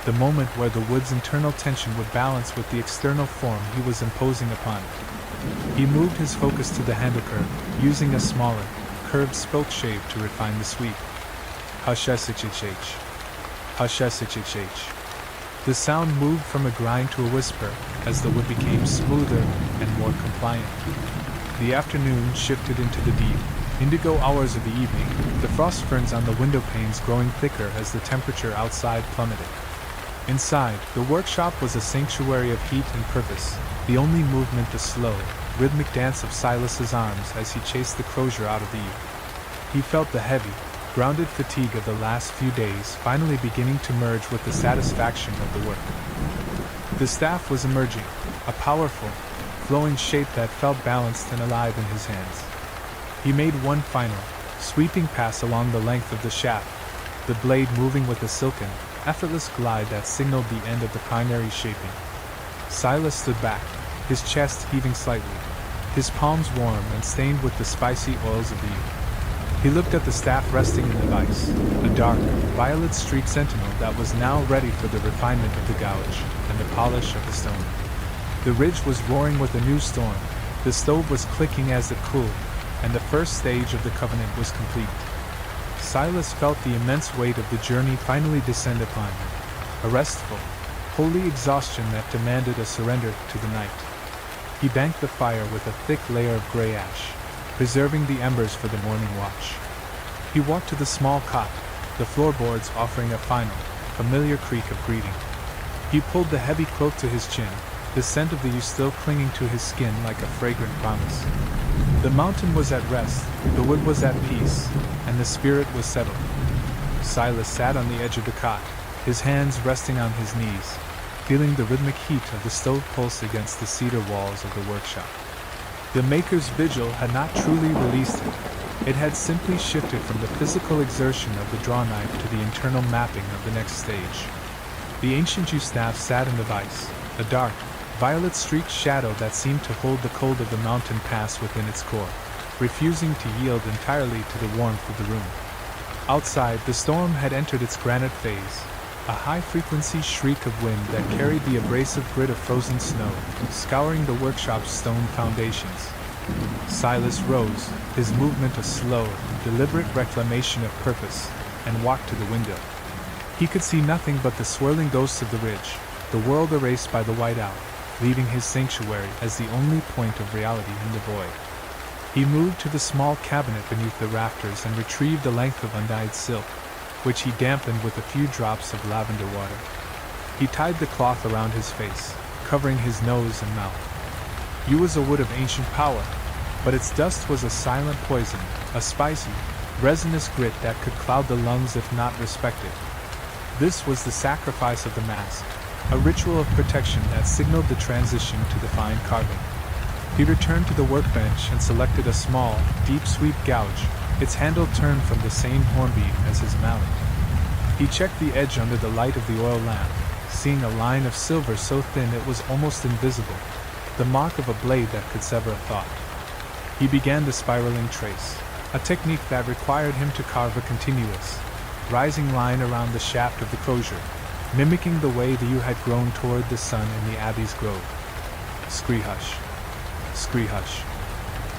Speaker 2: the moment where the wood's internal tension would balance with the external form he was imposing upon it. He moved his focus to the handle curve, using a smaller, curved spoke shave to refine the sweep. Hush-shh-shh-shh. Hush-shh-shh-shh. The sound moved from a grind to a whisper as the wood became smoother and more compliant. The afternoon shifted into the deep, indigo hours of the evening, the frost ferns on the window panes growing thicker as the temperature outside plummeted. Inside, the workshop was a sanctuary of heat and purpose, the only movement the slow, rhythmic dance of Silas's arms as he chased the closure out of the yew. He felt the heavy, grounded fatigue of the last few days finally beginning to merge with the satisfaction of the work. The staff was emerging, a powerful, flowing shape that felt balanced and alive in his hands. He made one final, sweeping pass along the length of the shaft, the blade moving with a silken, effortless glide that signaled the end of the primary shaping. Silas stood back, his chest heaving slightly, his palms warm and stained with the spicy oils of the yew. He looked at the staff resting in the vise, a dark, violet-streaked sentinel that was now ready for the refinement of the gouge and the polish of the stone. The ridge was roaring with a new storm, the stove was clicking as it cooled, and the first stage of the covenant was complete. Silas felt the immense weight of the journey finally descend upon him, a restful, holy exhaustion that demanded a surrender to the night. He banked the fire with a thick layer of gray ash, preserving the embers for the morning watch. He walked to the small cot, the floorboards offering a final, familiar creak of greeting. He pulled the heavy cloak to his chin, the scent of the yew still clinging to his skin like a fragrant promise. The mountain was at rest, the wood was at peace, and the spirit was settled. Silas sat on the edge of the cot, his hands resting on his knees, feeling the rhythmic heat of the stove pulse against the cedar walls of the workshop. The maker's vigil had not truly released him. It had simply shifted from the physical exertion of the draw knife to the internal mapping of the next stage. The ancient yew staff sat in the vise, a dark, violet-streaked shadow that seemed to hold the cold of the mountain pass within its core, refusing to yield entirely to the warmth of the room. Outside, the storm had entered its granite phase, a high-frequency shriek of wind that carried the abrasive grit of frozen snow, scouring the workshop's stone foundations. Silas rose, his movement a slow, deliberate reclamation of purpose, and walked to the window. He could see nothing but the swirling ghosts of the ridge, the world erased by the whiteout, leaving his sanctuary as the only point of reality in the void. He moved to the small cabinet beneath the rafters and retrieved a length of undyed silk, which he dampened with a few drops of lavender water. He tied the cloth around his face, covering his nose and mouth. Yew was a wood of ancient power, but its dust was a silent poison, a spicy, resinous grit that could cloud the lungs if not respected. This was the sacrifice of the mask, a ritual of protection that signaled the transition to the fine carving. He returned to the workbench and selected a small, deep-sweep gouge, its handle turned from the same hornbeam as his mallet. He checked the edge under the light of the oil lamp, seeing a line of silver so thin it was almost invisible, the mark of a blade that could sever a thought. He began the spiraling trace, a technique that required him to carve a continuous, rising line around the shaft of the crosier, mimicking the way the yew had grown toward the sun in the abbey's grove. Scree-hush. Scree-hush.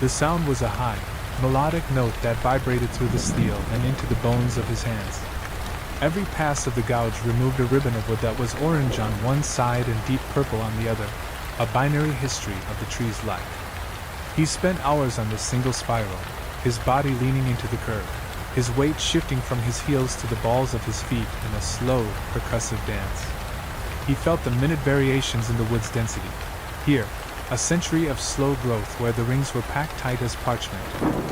Speaker 2: The sound was a high, melodic note that vibrated through the steel and into the bones of his hands. Every pass of the gouge removed a ribbon of wood that was orange on one side and deep purple on the other, a binary history of the tree's life. He spent hours on this single spiral, his body leaning into the curve, his weight shifting from his heels to the balls of his feet in a slow, percussive dance. He felt the minute variations in the wood's density. Here, a century of slow growth where the rings were packed tight as parchment.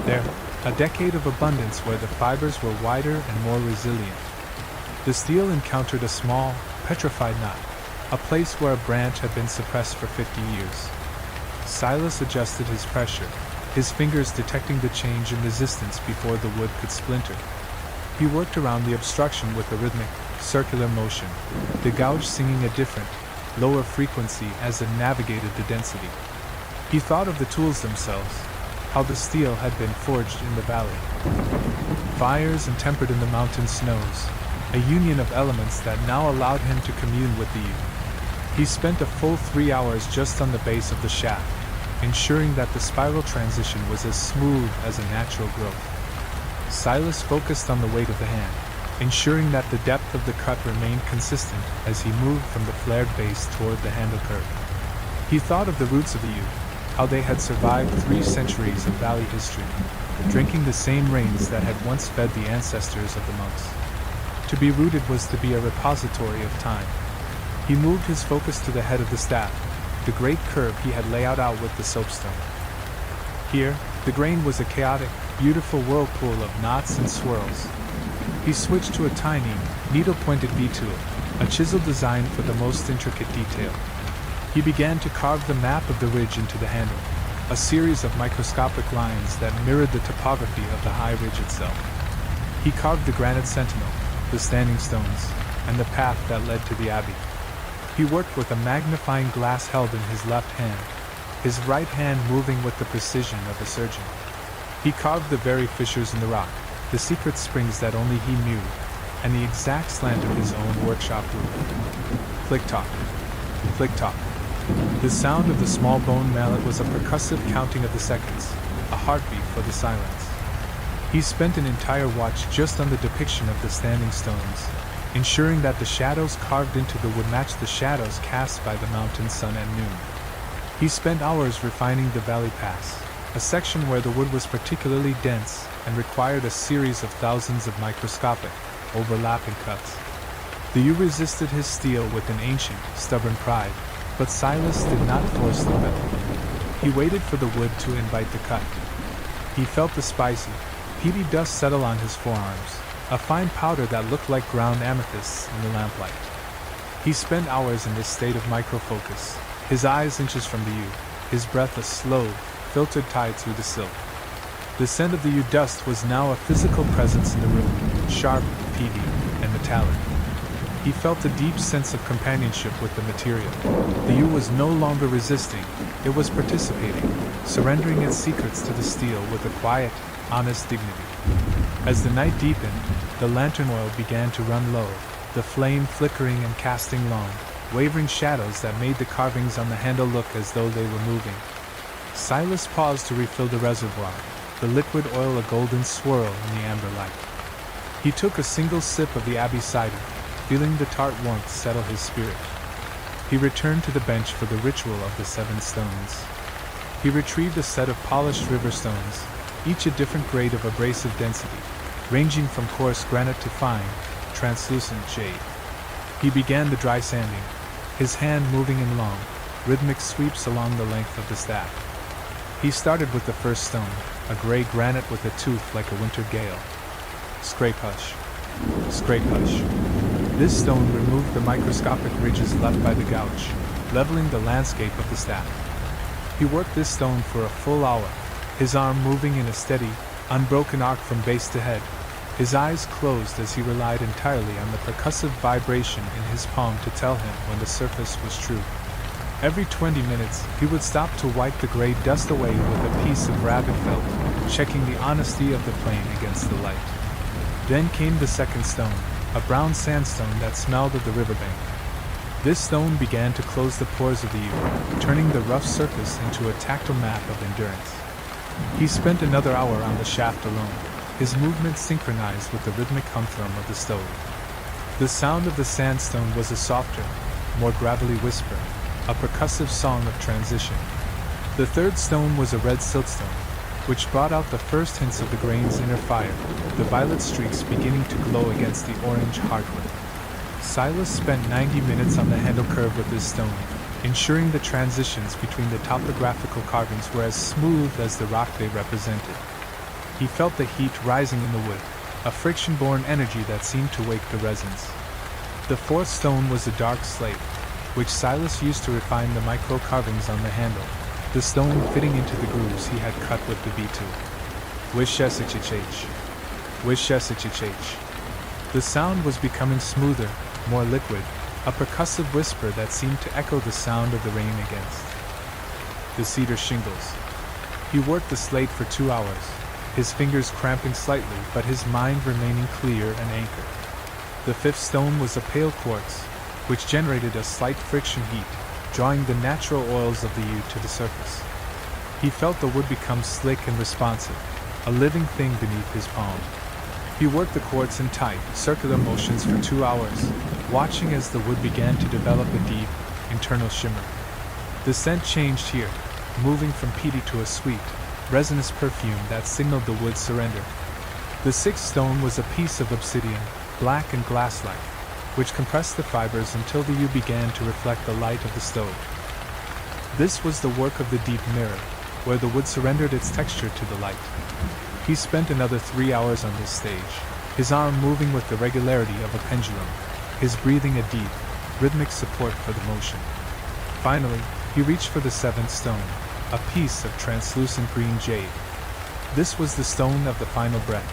Speaker 2: There, a decade of abundance where the fibers were wider and more resilient. The steel encountered a small, petrified knot, a place where a branch had been suppressed for 50 years. Silas adjusted his pressure, his fingers detecting the change in resistance before the wood could splinter. He worked around the obstruction with a rhythmic, circular motion, the gouge singing a different, lower frequency as it navigated the density. He thought of the tools themselves, how the steel had been forged in the valley. Fires and tempered in the mountain snows, a union of elements that now allowed him to commune with the yew. He spent a full 3 hours just on the base of the shaft, ensuring that the spiral transition was as smooth as a natural growth. Silas focused on the weight of the hand, ensuring that the depth of the cut remained consistent as he moved from the flared base toward the handle curve. He thought of the roots of the yew, how they had survived 3 centuries of valley history, drinking the same rains that had once fed the ancestors of the monks. To be rooted was to be a repository of time. He moved his focus to the head of the staff, the great curve he had laid out with the soapstone. Here, the grain was a chaotic, beautiful whirlpool of knots and swirls. He switched to a tiny, needle-pointed V-tool, a chisel designed for the most intricate detail. He began to carve the map of the ridge into the handle, a series of microscopic lines that mirrored the topography of the high ridge itself. He carved the granite sentinel, the standing stones, and the path that led to the abbey. He worked with a magnifying glass held in his left hand, his right hand moving with the precision of a surgeon. He carved the very fissures in the rock, the secret springs that only he knew, and the exact slant of his own workshop roof. Click-tock, click-tock. The sound of the small bone mallet was a percussive counting of the seconds, a heartbeat for the silence. He spent an entire watch just on the depiction of the standing stones, ensuring that the shadows carved into the wood matched the shadows cast by the mountain sun at noon. He spent hours refining the valley pass, a section where the wood was particularly dense and required a series of thousands of microscopic, overlapping cuts. The yew resisted his steel with an ancient, stubborn pride, but Silas did not force the metal. He waited for the wood to invite the cut. He felt the spicy, peaty dust settle on his forearms, a fine powder that looked like ground amethysts in the lamplight. He spent hours in this state of microfocus, his eyes inches from the U, his breath a slow, filtered tide through the silk. The scent of the U dust was now a physical presence in the room, sharp, peaty, and metallic. He felt a deep sense of companionship with the material. The U was no longer resisting, it was participating, surrendering its secrets to the steel with a quiet, honest dignity. As the night deepened, the lantern oil began to run low, the flame flickering and casting long, wavering shadows that made the carvings on the handle look as though they were moving. Silas paused to refill the reservoir, the liquid oil a golden swirl in the amber light. He took a single sip of the abbey cider, feeling the tart warmth settle his spirit. He returned to the bench for the ritual of the 7 stones. He retrieved a set of polished river stones, each a different grade of abrasive density, ranging from coarse granite to fine, translucent jade. He began the dry sanding, his hand moving in long, rhythmic sweeps along the length of the staff. He started with the first stone, a gray granite with a tooth like a winter gale. Scrape hush. Scrape hush. This stone removed the microscopic ridges left by the gouge, leveling the landscape of the staff. He worked this stone for a full hour, his arm moving in a steady, unbroken arc from base to head, his eyes closed as he relied entirely on the percussive vibration in his palm to tell him when the surface was true. Every 20 minutes, he would stop to wipe the gray dust away with a piece of rabbit felt, checking the honesty of the plane against the light. Then came the second stone, a brown sandstone that smelled of the riverbank. This stone began to close the pores of the U, turning the rough surface into a tactile map of endurance. He spent another hour on the shaft alone, his movements synchronized with the rhythmic hum-thrum of the stove. The sound of the sandstone was a softer, more gravelly whisper, a percussive song of transition. The third stone was a red siltstone, which brought out the first hints of the grain's inner fire, the violet streaks beginning to glow against the orange hardwood. Silas spent 90 minutes on the handle curve with this stone, ensuring the transitions between the topographical carvings were as smooth as the rock they represented. He felt the heat rising in the wood, a friction-borne energy that seemed to wake the resins. The fourth stone was a dark slate, which Silas used to refine the micro-carvings on the handle, the stone fitting into the grooves he had cut with the B2. Wish-sh-h-h-h. Wish-sh-h-h-h. The sound was becoming smoother, more liquid, a percussive whisper that seemed to echo the sound of the rain against the cedar shingles. He worked the slate for 2 hours, his fingers cramping slightly but his mind remaining clear and anchored. The fifth stone was a pale quartz, which generated a slight friction heat, drawing the natural oils of the U to the surface. He felt the wood become slick and responsive, a living thing beneath his palm. He worked the quartz in tight, circular motions for 2 hours, watching as the wood began to develop a deep, internal shimmer. The scent changed here, moving from peaty to a sweet, resinous perfume that signaled the wood's surrender. The sixth stone was a piece of obsidian, black and glass-like, which compressed the fibers until the U began to reflect the light of the stove. This was the work of the deep mirror, where the wood surrendered its texture to the light. He spent another 3 hours on this stage, his arm moving with the regularity of a pendulum, his breathing a deep, rhythmic support for the motion. Finally, he reached for the seventh stone, a piece of translucent green jade. This was the stone of the final breath.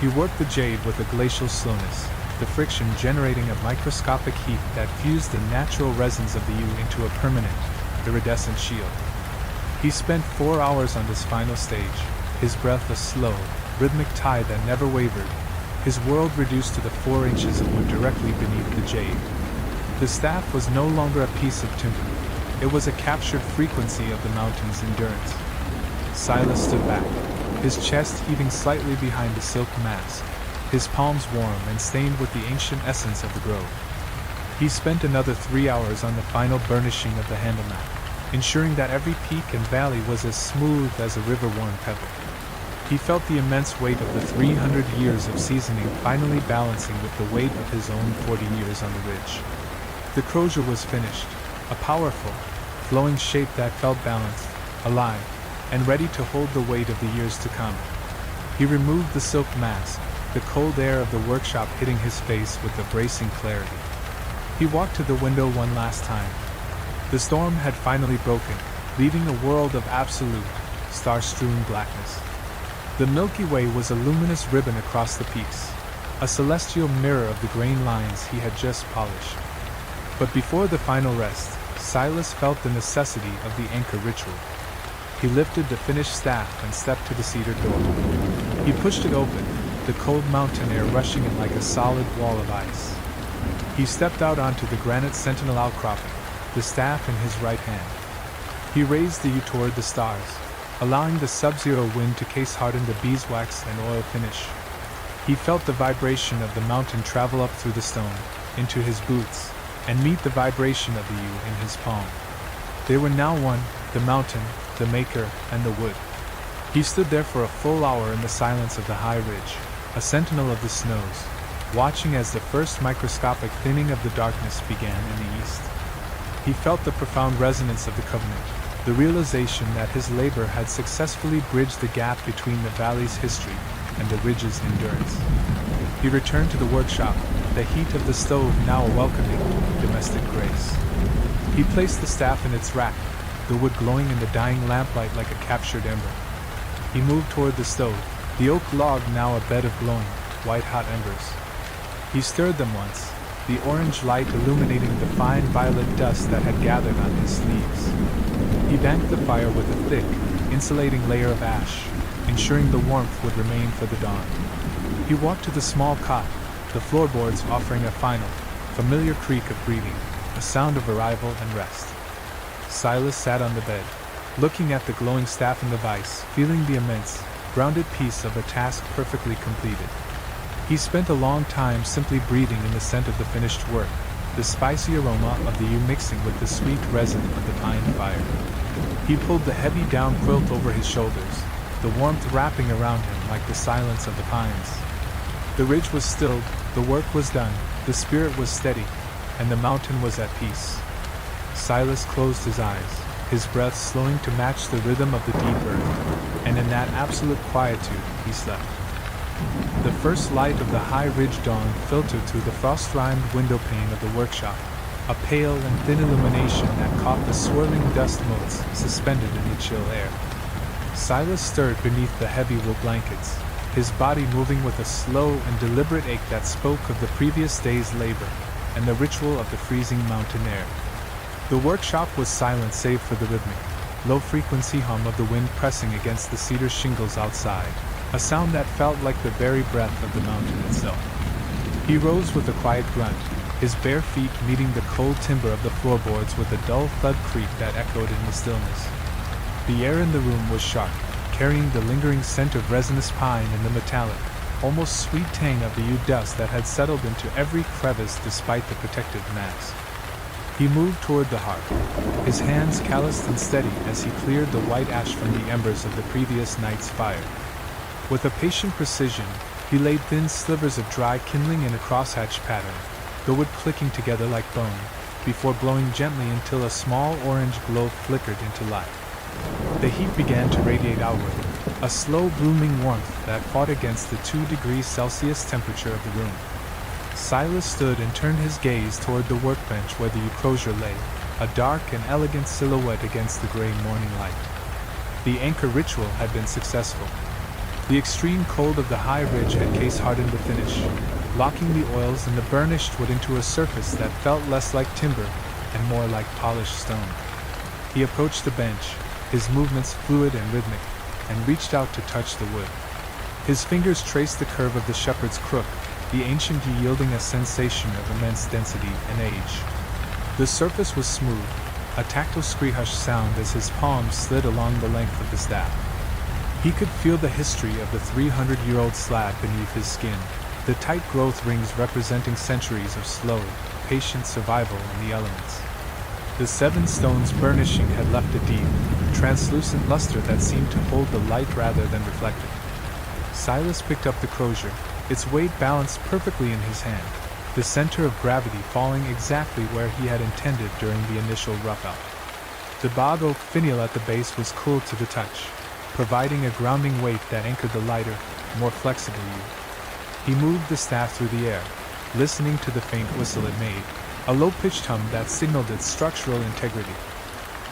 Speaker 2: He worked the jade with a glacial slowness, the friction generating a microscopic heat that fused the natural resins of the U into a permanent, iridescent shield. He spent 4 hours on this final stage, his breath a slow, rhythmic tide that never wavered, his world reduced to the 4 inches of wood directly beneath the jade. The staff was no longer a piece of timber. It was a captured frequency of the mountain's endurance. Silas stood back, his chest heaving slightly behind the silk mask, his palms warm and stained with the ancient essence of the grove. He spent another 3 hours on the final burnishing of the handle map, ensuring that every peak and valley was as smooth as a river-worn pebble. He felt the immense weight of the 300 years of seasoning finally balancing with the weight of his own 40 years on the ridge. The crozier was finished, a powerful, flowing shape that felt balanced, alive, and ready to hold the weight of the years to come. He removed the silk mask, the cold air of the workshop hitting his face with a bracing clarity. He walked to the window one last time. The storm had finally broken, leaving a world of absolute, star-strewn blackness. The Milky Way was a luminous ribbon across the peaks, a celestial mirror of the grain lines he had just polished. But before the final rest, Silas felt the necessity of the anchor ritual. He lifted the finished staff and stepped to the cedar door. He pushed it open, the cold mountain air rushing in like a solid wall of ice. He stepped out onto the granite sentinel outcropping, the staff in his right hand. He raised the U toward the stars, allowing the sub-zero wind to case-harden the beeswax and oil finish. He felt the vibration of the mountain travel up through the stone, into his boots, and meet the vibration of the U in his palm. They were now one, the mountain, the maker, and the wood. He stood there for a full hour in the silence of the high ridge, a sentinel of the snows, watching as the first microscopic thinning of the darkness began in the east. He felt the profound resonance of the covenant, the realization that his labor had successfully bridged the gap between the valley's history and the ridge's endurance. He returned to the workshop, the heat of the stove now a welcoming, domestic grace. He placed the staff in its rack, the wood glowing in the dying lamplight like a captured ember. He moved toward the stove, the oak log now a bed of glowing, white-hot embers. He stirred them once, the orange light illuminating the fine violet dust that had gathered on his sleeves. He banked the fire with a thick, insulating layer of ash, ensuring the warmth would remain for the dawn. He walked to the small cot, the floorboards offering a final, familiar creak of breathing, a sound of arrival and rest. Silas sat on the bed, looking at the glowing staff in the vise, feeling the immense, grounded peace of a task perfectly completed. He spent a long time simply breathing in the scent of the finished work, the spicy aroma of the yew mixing with the sweet resin of the pine fire. He pulled the heavy down quilt over his shoulders, the warmth wrapping around him like the silence of the pines. The ridge was stilled, the work was done, the spirit was steady, and the mountain was at peace. Silas closed his eyes, his breath slowing to match the rhythm of the deep earth, and in that absolute quietude he slept. The first light of the high ridge dawn filtered through the frost-rimed window pane of the workshop, a pale and thin illumination that caught the swirling dust motes suspended in the chill air. Silas stirred beneath the heavy wool blankets, his body moving with a slow and deliberate ache that spoke of the previous day's labor and the ritual of the freezing mountain air. The workshop was silent save for the rhythmic, low-frequency hum of the wind pressing against the cedar shingles outside, a sound that felt like the very breath of the mountain itself. He rose with a quiet grunt, his bare feet meeting the cold timber of the floorboards with a dull thud creak that echoed in the stillness. The air in the room was sharp, carrying the lingering scent of resinous pine and the metallic, almost sweet tang of the yew dust that had settled into every crevice despite the protective mask. He moved toward the hearth, his hands calloused and steady as he cleared the white ash from the embers of the previous night's fire. With a patient precision, he laid thin slivers of dry kindling in a crosshatch pattern, the wood clicking together like bone, before blowing gently until a small orange glow flickered into life. The heat began to radiate outward, a slow blooming warmth that fought against the 2 degrees Celsius temperature of the room. Silas stood and turned his gaze toward the workbench where the enclosure lay, a dark and elegant silhouette against the gray morning light. The anchor ritual had been successful. The extreme cold of the high ridge had case-hardened the finish, locking the oils and the burnished wood into a surface that felt less like timber and more like polished stone. He approached the bench, his movements fluid and rhythmic, and reached out to touch the wood. His fingers traced the curve of the shepherd's crook, the ancient yew yielding a sensation of immense density and age. The surface was smooth, a tactile screehush sound as his palms slid along the length of the staff. He could feel the history of the 300-year-old slab beneath his skin, the tight growth rings representing centuries of slow, patient survival in the elements. The 7 stones burnishing had left a deep, translucent luster that seemed to hold the light rather than reflect it. Silas picked up the crozier, its weight balanced perfectly in his hand, the center of gravity falling exactly where he had intended during the initial rough-out. The bog oak finial at the base was cool to the touch, providing a grounding weight that anchored the lighter, more flexible yew. He moved the staff through the air, listening to the faint whistle it made, a low-pitched hum that signaled its structural integrity.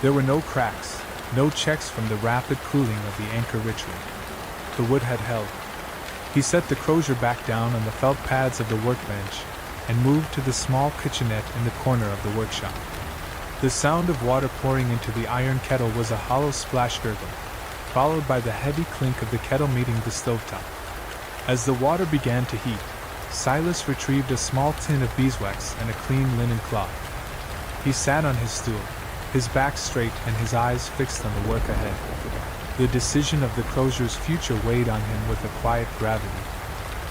Speaker 2: There were no cracks, no checks from the rapid cooling of the anchor ritual. The wood had held. He set the crozier back down on the felt pads of the workbench and moved to the small kitchenette in the corner of the workshop. The sound of water pouring into the iron kettle was a hollow splash gurgle, followed by the heavy clink of the kettle meeting the stovetop. As the water began to heat, Silas retrieved a small tin of beeswax and a clean linen cloth. He sat on his stool, his back straight and his eyes fixed on the work ahead. The decision of the crozier's future weighed on him with a quiet gravity.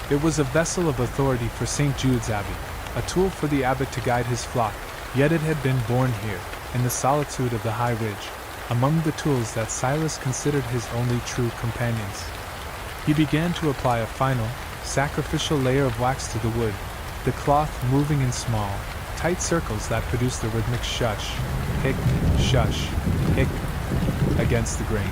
Speaker 2: It was a vessel of authority for St. Jude's Abbey, a tool for the abbot to guide his flock, yet it had been born here, in the solitude of the high ridge, among the tools that Silas considered his only true companions. He began to apply a final, sacrificial layer of wax to the wood, the cloth moving in small, tight circles that produced the rhythmic shush, hic, shush, hic, against the grain.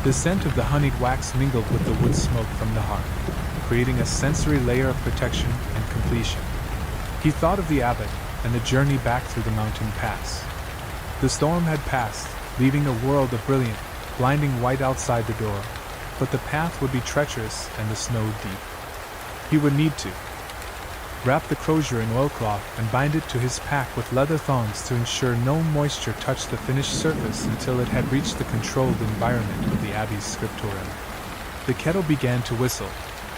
Speaker 2: The scent of the honeyed wax mingled with the wood smoke from the hearth, creating a sensory layer of protection and completion. He thought of the abbot and the journey back through the mountain pass. The storm had passed, leaving a world of brilliant, blinding white outside the door, but the path would be treacherous and the snow deep. He would need to wrap the crozier in oilcloth and bind it to his pack with leather thongs to ensure no moisture touched the finished surface until it had reached the controlled environment of the abbey's scriptorium. The kettle began to whistle,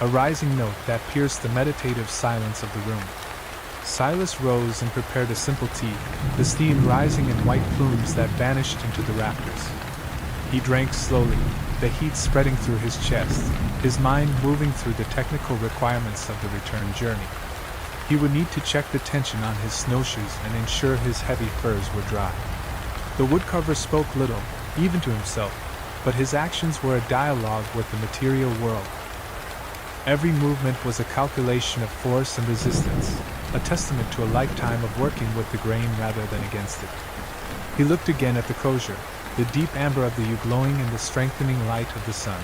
Speaker 2: a rising note that pierced the meditative silence of the room. Silas rose and prepared a simple tea, the steam rising in white plumes that vanished into the rafters. He drank slowly, the heat spreading through his chest, his mind moving through the technical requirements of the return journey. He would need to check the tension on his snowshoes and ensure his heavy furs were dry. The woodcarver spoke little, even to himself, but his actions were a dialogue with the material world. Every movement was a calculation of force and resistance, a testament to a lifetime of working with the grain rather than against it. He looked again at the crozier, the deep amber of the yew glowing in the strengthening light of the sun.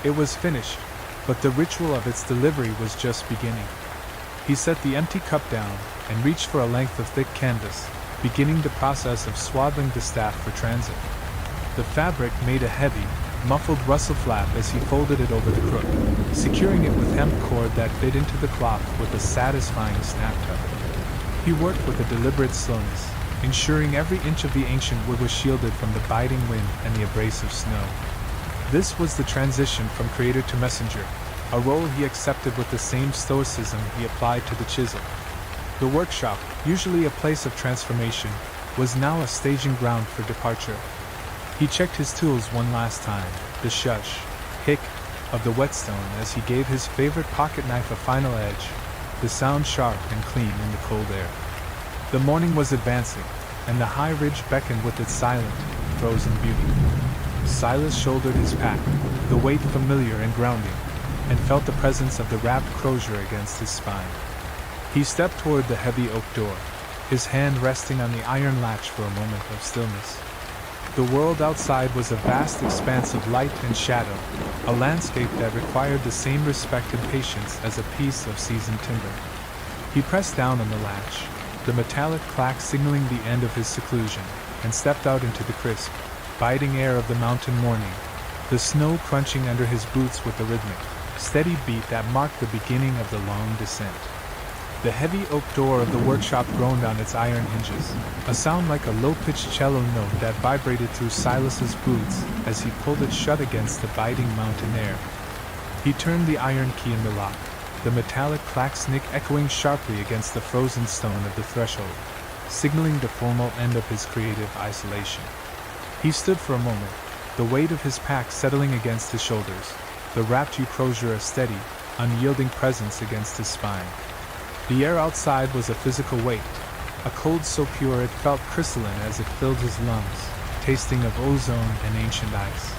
Speaker 2: It was finished, but the ritual of its delivery was just beginning. He set the empty cup down and reached for a length of thick canvas, beginning the process of swaddling the staff for transit. The fabric made a heavy, muffled rustle flap as he folded it over the crook, securing it with hemp cord that fit into the cloth with a satisfying snap tug. He worked with a deliberate slowness, ensuring every inch of the ancient wood was shielded from the biting wind and the abrasive snow. This was the transition from creator to messenger, a role he accepted with the same stoicism he applied to the chisel. The workshop, usually a place of transformation, was now a staging ground for departure. He checked his tools one last time, the shush, hic, of the whetstone as he gave his favorite pocket knife a final edge, the sound sharp and clean in the cold air. The morning was advancing, and the high ridge beckoned with its silent, frozen beauty. Silas shouldered his pack, the weight familiar and grounding, and felt the presence of the wrapped crozier against his spine. He stepped toward the heavy oak door, his hand resting on the iron latch for a moment of stillness. The world outside was a vast expanse of light and shadow, a landscape that required the same respect and patience as a piece of seasoned timber. He pressed down on the latch, the metallic clack signaling the end of his seclusion, and stepped out into the crisp, biting air of the mountain morning, the snow crunching under his boots with the rhythmic, steady beat that marked the beginning of the long descent. The heavy oak door of the workshop groaned on its iron hinges, a sound like a low-pitched cello note that vibrated through Silas's boots as he pulled it shut against the biting mountain air. He turned the iron key in the lock, the metallic clack snick echoing sharply against the frozen stone of the threshold, signaling the formal end of his creative isolation. He stood for a moment, the weight of his pack settling against his shoulders, the wrapped yew crozier a steady, unyielding presence against his spine. The air outside was a physical weight, a cold so pure it felt crystalline as it filled his lungs, tasting of ozone and ancient ice.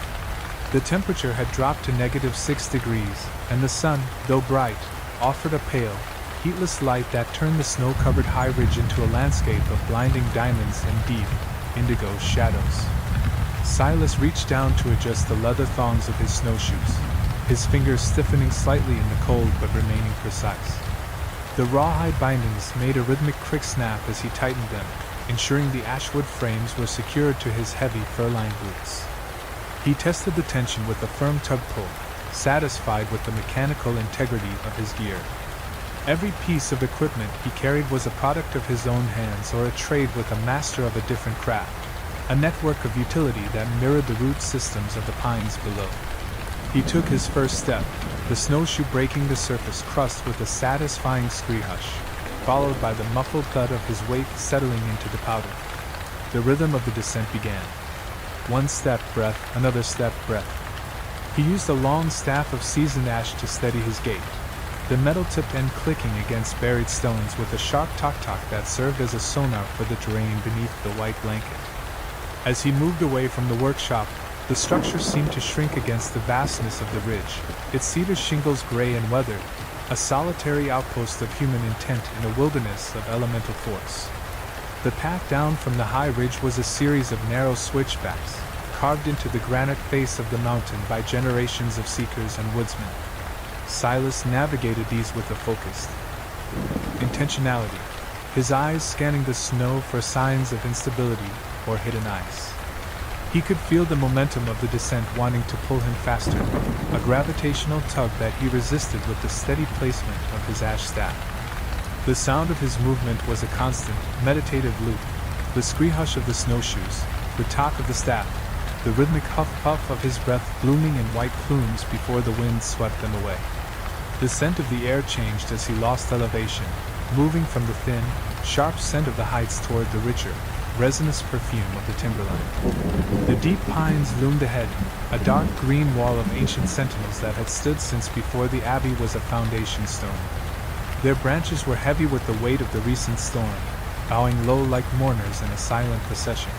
Speaker 2: The temperature had dropped to -6 degrees, and the sun, though bright, offered a pale, heatless light that turned the snow-covered high ridge into a landscape of blinding diamonds and deep, indigo shadows. Silas reached down to adjust the leather thongs of his snowshoes, his fingers stiffening slightly in the cold but remaining precise. The rawhide bindings made a rhythmic crick snap as he tightened them, ensuring the ashwood frames were secured to his heavy fur-lined boots. He tested the tension with a firm tug pull, satisfied with the mechanical integrity of his gear. Every piece of equipment he carried was a product of his own hands or a trade with a master of a different craft, a network of utility that mirrored the root systems of the pines below. He took his first step, the snowshoe breaking the surface crust with a satisfying screech, followed by the muffled thud of his weight settling into the powder. The rhythm of the descent began. One step, breath, another step, breath. He used a long staff of seasoned ash to steady his gait, the metal-tipped end clicking against buried stones with a sharp tock-tock that served as a sonar for the terrain beneath the white blanket. As he moved away from the workshop, the structure seemed to shrink against the vastness of the ridge, its cedar shingles gray and weathered, a solitary outpost of human intent in a wilderness of elemental force. The path down from the high ridge was a series of narrow switchbacks, carved into the granite face of the mountain by generations of seekers and woodsmen. Silas navigated these with a focused intentionality, his eyes scanning the snow for signs of instability or hidden ice. He could feel the momentum of the descent wanting to pull him faster, a gravitational tug that he resisted with the steady placement of his ash staff. The sound of his movement was a constant, meditative loop, the screech of the snowshoes, the tock of the staff, the rhythmic huff-puff of his breath blooming in white plumes before the wind swept them away. The scent of the air changed as he lost elevation, moving from the thin, sharp scent of the heights toward the richer, resinous perfume of the timberline. The deep pines loomed ahead, a dark green wall of ancient sentinels that had stood since before the abbey was a foundation stone. Their branches were heavy with the weight of the recent storm, bowing low like mourners in a silent procession.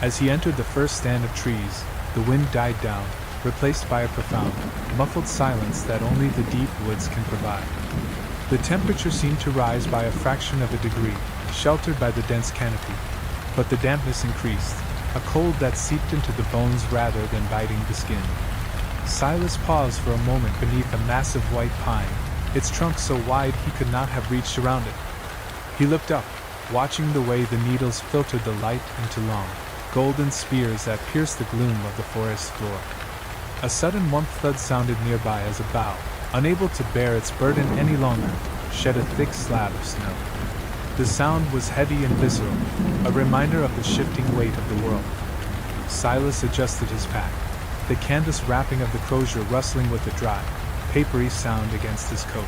Speaker 2: As he entered the first stand of trees, the wind died down, replaced by a profound, muffled silence that only the deep woods can provide. The temperature seemed to rise by a fraction of a degree, sheltered by the dense canopy, but the dampness increased, a cold that seeped into the bones rather than biting the skin. Silas paused for a moment beneath a massive white pine, its trunk so wide he could not have reached around it. He looked up, watching the way the needles filtered the light into long, golden spears that pierced the gloom of the forest floor. A sudden warm thud sounded nearby as a bough, unable to bear its burden any longer, shed a thick slab of snow. The sound was heavy and visceral, a reminder of the shifting weight of the world. Silas adjusted his pack, the canvas wrapping of the crozier rustling with the dry, papery sound against his coat.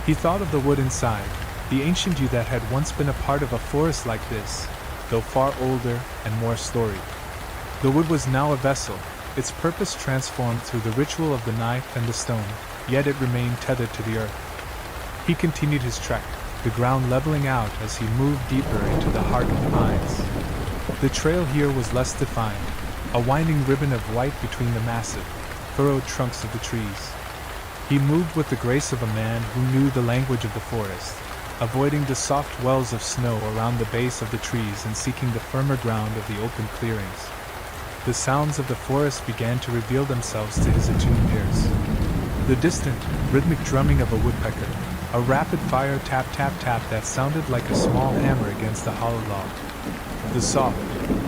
Speaker 2: He thought of the wood inside, the ancient yew that had once been a part of a forest like this, though far older and more storied. The wood was now a vessel, its purpose transformed through the ritual of the knife and the stone, yet it remained tethered to the earth. He continued his trek, the ground leveling out as he moved deeper into the heart of the pines. The trail here was less defined, a winding ribbon of white between the massive, furrowed trunks of the trees. He moved with the grace of a man who knew the language of the forest, avoiding the soft wells of snow around the base of the trees and seeking the firmer ground of the open clearings. The sounds of the forest began to reveal themselves to his attuned ears. The distant, rhythmic drumming of a woodpecker, a rapid-fire tap-tap-tap that sounded like a small hammer against a hollow log. The soft,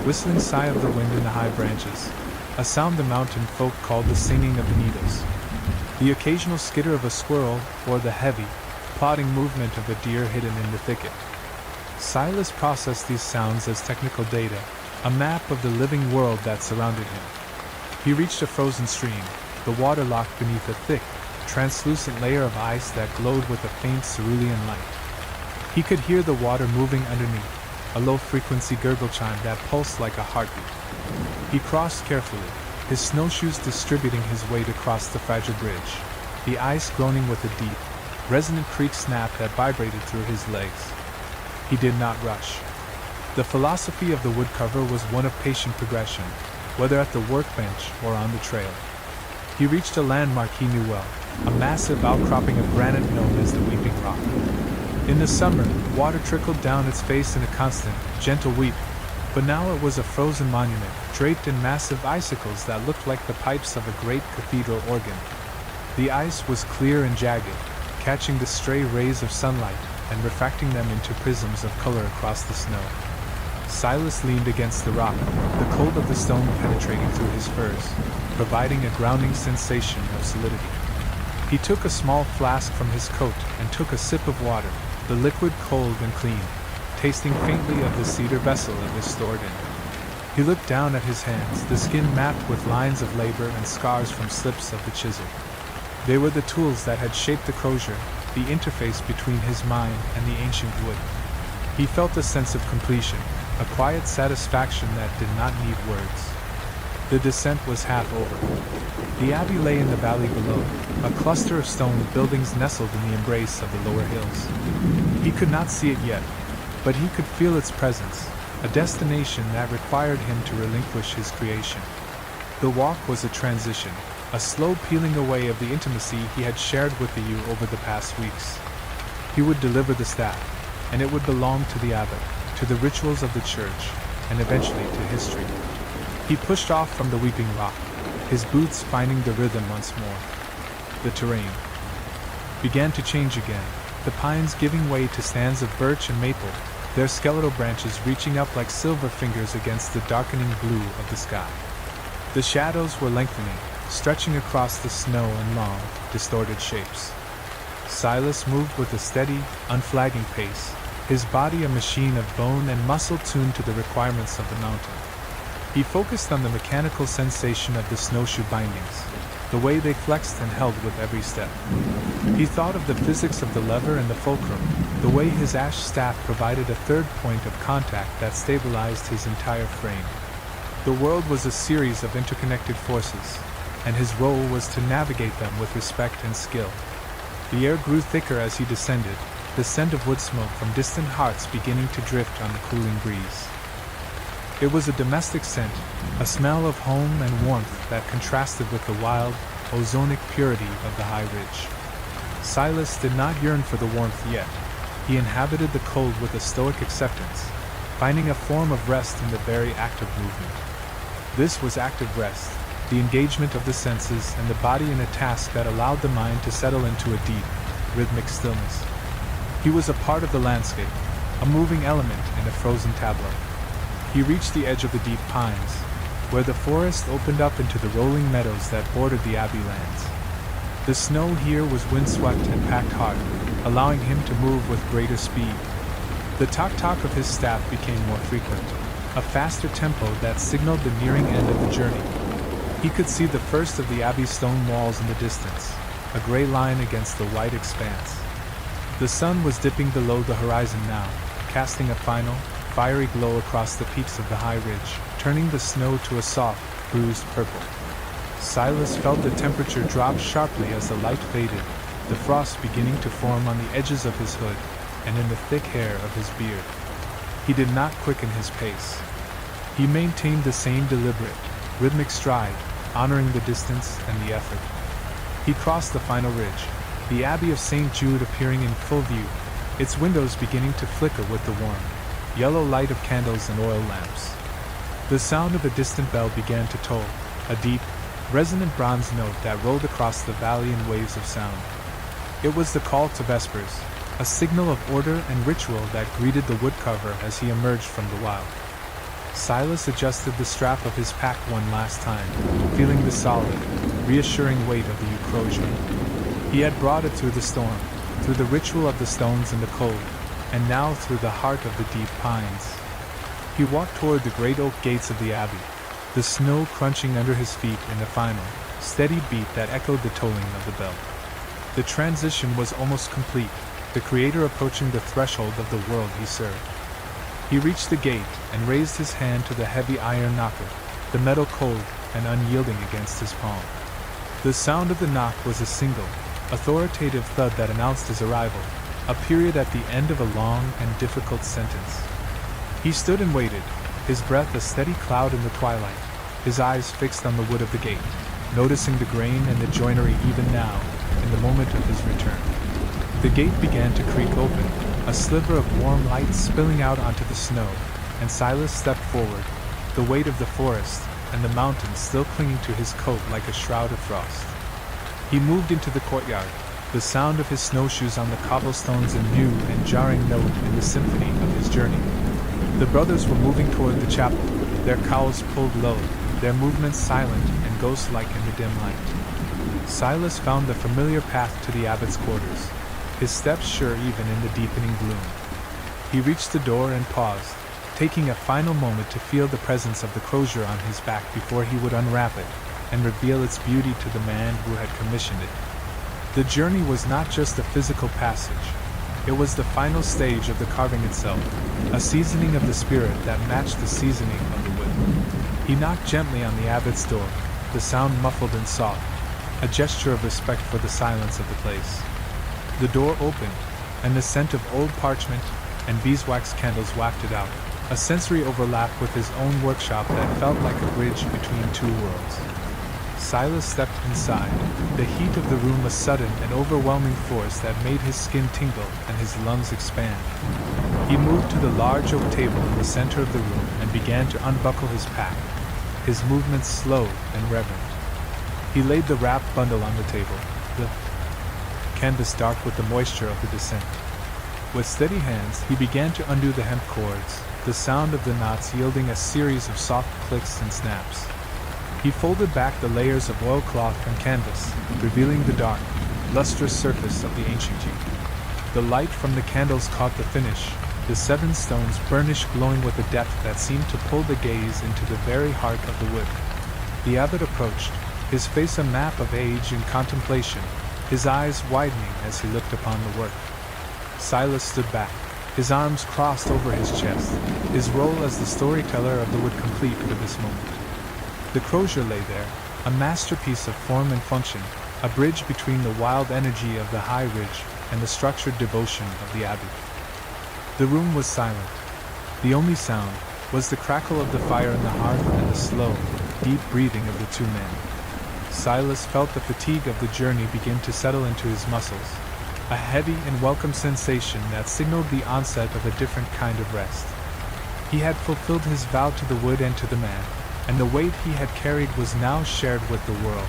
Speaker 2: whistling sigh of the wind in the high branches, a sound the mountain folk called the singing of the needles. The occasional skitter of a squirrel, or the heavy, plodding movement of a deer hidden in the thicket. Silas processed these sounds as technical data, a map of the living world that surrounded him. He reached a frozen stream, the water locked beneath a thick, translucent layer of ice that glowed with a faint cerulean light. He could hear the water moving underneath, a low-frequency gurgle chime that pulsed like a heartbeat. He crossed carefully, his snowshoes distributing his weight across the fragile bridge, the ice groaning with a deep, resonant creak snap that vibrated through his legs. He did not rush. The philosophy of the woodcarver was one of patient progression, whether at the workbench or on the trail. He reached a landmark he knew well, a massive outcropping of granite known as the Weeping Rock. In the summer, water trickled down its face in a constant, gentle weep, but now it was a frozen monument, draped in massive icicles that looked like the pipes of a great cathedral organ. The ice was clear and jagged, catching the stray rays of sunlight and refracting them into prisms of color across the snow. Silas leaned against the rock, the cold of the stone penetrating through his furs, providing a grounding sensation of solidity. He took a small flask from his coat and took a sip of water, the liquid cold and clean, tasting faintly of the cedar vessel it was stored in. He looked down at his hands, the skin mapped with lines of labor and scars from slips of the chisel. They were the tools that had shaped the crozier, the interface between his mind and the ancient wood. He felt a sense of completion, a quiet satisfaction that did not need words. The descent was half over. The abbey lay in the valley below, a cluster of stone buildings nestled in the embrace of the lower hills. He could not see it yet, but he could feel its presence, a destination that required him to relinquish his creation. The walk was a transition, a slow peeling away of the intimacy he had shared with the youth over the past weeks. He would deliver the staff, and it would belong to the abbot, to the rituals of the church, and eventually to history. He pushed off from the weeping rock, his boots finding the rhythm once more. The terrain began to change again, the pines giving way to stands of birch and maple, their skeletal branches reaching up like silver fingers against the darkening blue of the sky. The shadows were lengthening, stretching across the snow in long, distorted shapes. Silas moved with a steady, unflagging pace, his body a machine of bone and muscle tuned to the requirements of the mountain. He focused on the mechanical sensation of the snowshoe bindings, the way they flexed and held with every step. He thought of the physics of the lever and the fulcrum, the way his ash staff provided a third point of contact that stabilized his entire frame. The world was a series of interconnected forces, and his role was to navigate them with respect and skill. The air grew thicker as he descended, the scent of wood smoke from distant hearths beginning to drift on the cooling breeze. It was a domestic scent, a smell of home and warmth that contrasted with the wild, ozonic purity of the high ridge. Silas did not yearn for the warmth yet. He inhabited the cold with a stoic acceptance, finding a form of rest in the very act of movement. This was active rest, the engagement of the senses and the body in a task that allowed the mind to settle into a deep, rhythmic stillness. He was a part of the landscape, a moving element in a frozen tableau. He reached the edge of the deep pines, where the forest opened up into the rolling meadows that bordered the abbey lands. The snow here was windswept and packed hard, allowing him to move with greater speed. The tock-tock of his staff became more frequent, a faster tempo that signaled the nearing end of the journey. He could see the first of the abbey's stone walls in the distance, a gray line against the white expanse. The sun was dipping below the horizon now, casting a final, fiery glow across the peaks of the high ridge, turning the snow to a soft, bruised purple. Silas felt the temperature drop sharply as the light faded, the frost beginning to form on the edges of his hood and in the thick hair of his beard. He did not quicken his pace. He maintained the same deliberate, rhythmic stride, honoring the distance and the effort. He crossed the final ridge, the Abbey of St. Jude appearing in full view, its windows beginning to flicker with the warm, yellow light of candles and oil lamps. The sound of a distant bell began to toll, a deep, resonant bronze note that rolled across the valley in waves of sound. It was the call to vespers, a signal of order and ritual that greeted the woodcarver as he emerged from the wild. Silas adjusted the strap of his pack one last time, feeling the solid, reassuring weight of the crozier. He had brought it through the storm, through the ritual of the stones and the cold, and now through the heart of the deep pines. He walked toward the great oak gates of the abbey, the snow crunching under his feet in a final, steady beat that echoed the tolling of the bell. The transition was almost complete, the Creator approaching the threshold of the world he served. He reached the gate and raised his hand to the heavy iron knocker, the metal cold and unyielding against his palm. The sound of the knock was a single, authoritative thud that announced his arrival, a period at the end of a long and difficult sentence. He stood and waited, his breath a steady cloud in the twilight, his eyes fixed on the wood of the gate, noticing the grain and the joinery even now, in the moment of his return. The gate began to creak open, a sliver of warm light spilling out onto the snow, and Silas stepped forward, the weight of the forest and the mountains still clinging to his coat like a shroud of frost. He moved into the courtyard, the sound of his snowshoes on the cobblestones a new and jarring note in the symphony of his journey. The brothers were moving toward the chapel, their cowls pulled low, their movements silent and ghost-like in the dim light. Silas found the familiar path to the abbot's quarters, his steps sure even in the deepening gloom. He reached the door and paused, taking a final moment to feel the presence of the crozier on his back before he would unwrap it and reveal its beauty to the man who had commissioned it. The journey was not just a physical passage. It was the final stage of the carving itself, a seasoning of the spirit that matched the seasoning of the wood. He knocked gently on the abbot's door, the sound muffled and soft, a gesture of respect for the silence of the place. The door opened, and the scent of old parchment and beeswax candles wafted out, a sensory overlap with his own workshop that felt like a bridge between two worlds. Silas stepped inside, the heat of the room a sudden and overwhelming force that made his skin tingle and his lungs expand. He moved to the large oak table in the center of the room and began to unbuckle his pack, his movements slow and reverent. He laid the wrapped bundle on the table, the canvas dark with the moisture of the descent. With steady hands, he began to undo the hemp cords, the sound of the knots yielding a series of soft clicks and snaps. He folded back the layers of oilcloth and canvas, revealing the dark, lustrous surface of the ancient yew. The light from the candles caught the finish, the 7 stones burnished glowing with a depth that seemed to pull the gaze into the very heart of the wood. The abbot approached, his face a map of age and contemplation, his eyes widening as he looked upon the work. Silas stood back, his arms crossed over his chest, his role as the storyteller of the wood complete for this moment. The crozier lay there, a masterpiece of form and function, a bridge between the wild energy of the high ridge and the structured devotion of the abbey. The room was silent. The only sound was the crackle of the fire in the hearth and the slow, deep breathing of the 2 men. Silas felt the fatigue of the journey begin to settle into his muscles, a heavy and welcome sensation that signaled the onset of a different kind of rest. He had fulfilled his vow to the wood and to the man, and the weight he had carried was now shared with the world.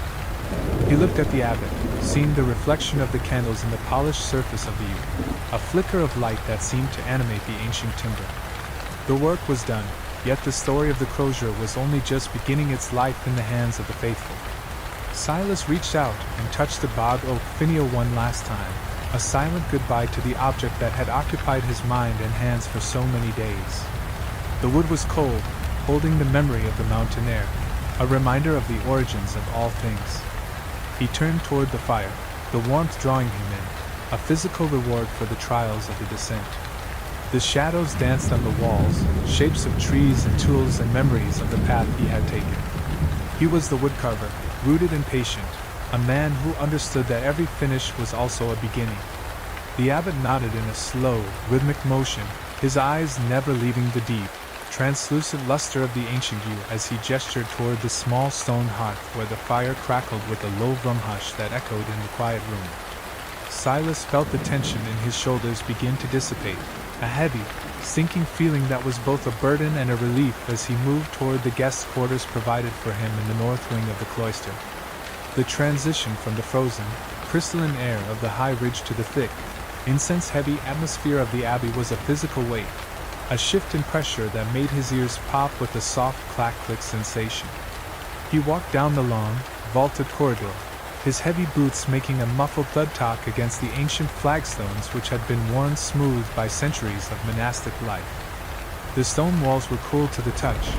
Speaker 2: He looked at the abbot, seeing the reflection of the candles in the polished surface of the yew, a flicker of light that seemed to animate the ancient timber. The work was done, yet the story of the crozier was only just beginning its life in the hands of the faithful. Silas reached out and touched the bog oak finial one last time, a silent goodbye to the object that had occupied his mind and hands for so many days. The wood was cold, holding the memory of the mountain air, a reminder of the origins of all things. He turned toward the fire, the warmth drawing him in, a physical reward for the trials of the descent. The shadows danced on the walls, shapes of trees and tools and memories of the path he had taken. He was the woodcarver, rooted and patient, a man who understood that every finish was also a beginning. The abbot nodded in a slow, rhythmic motion, his eyes never leaving the deep, translucent luster of the ancient yew as he gestured toward the small stone hearth where the fire crackled with a low rum hush that echoed in the quiet room. Silas felt the tension in his shoulders begin to dissipate, a heavy, sinking feeling that was both a burden and a relief as he moved toward the guest quarters provided for him in the north wing of the cloister. The transition from the frozen, crystalline air of the high ridge to the thick, incense-heavy atmosphere of the abbey was a physical weight, a shift in pressure that made his ears pop with a soft clack-click sensation. He walked down the long, vaulted corridor, his heavy boots making a muffled thud-talk against the ancient flagstones which had been worn smooth by centuries of monastic life. The stone walls were cool to the touch,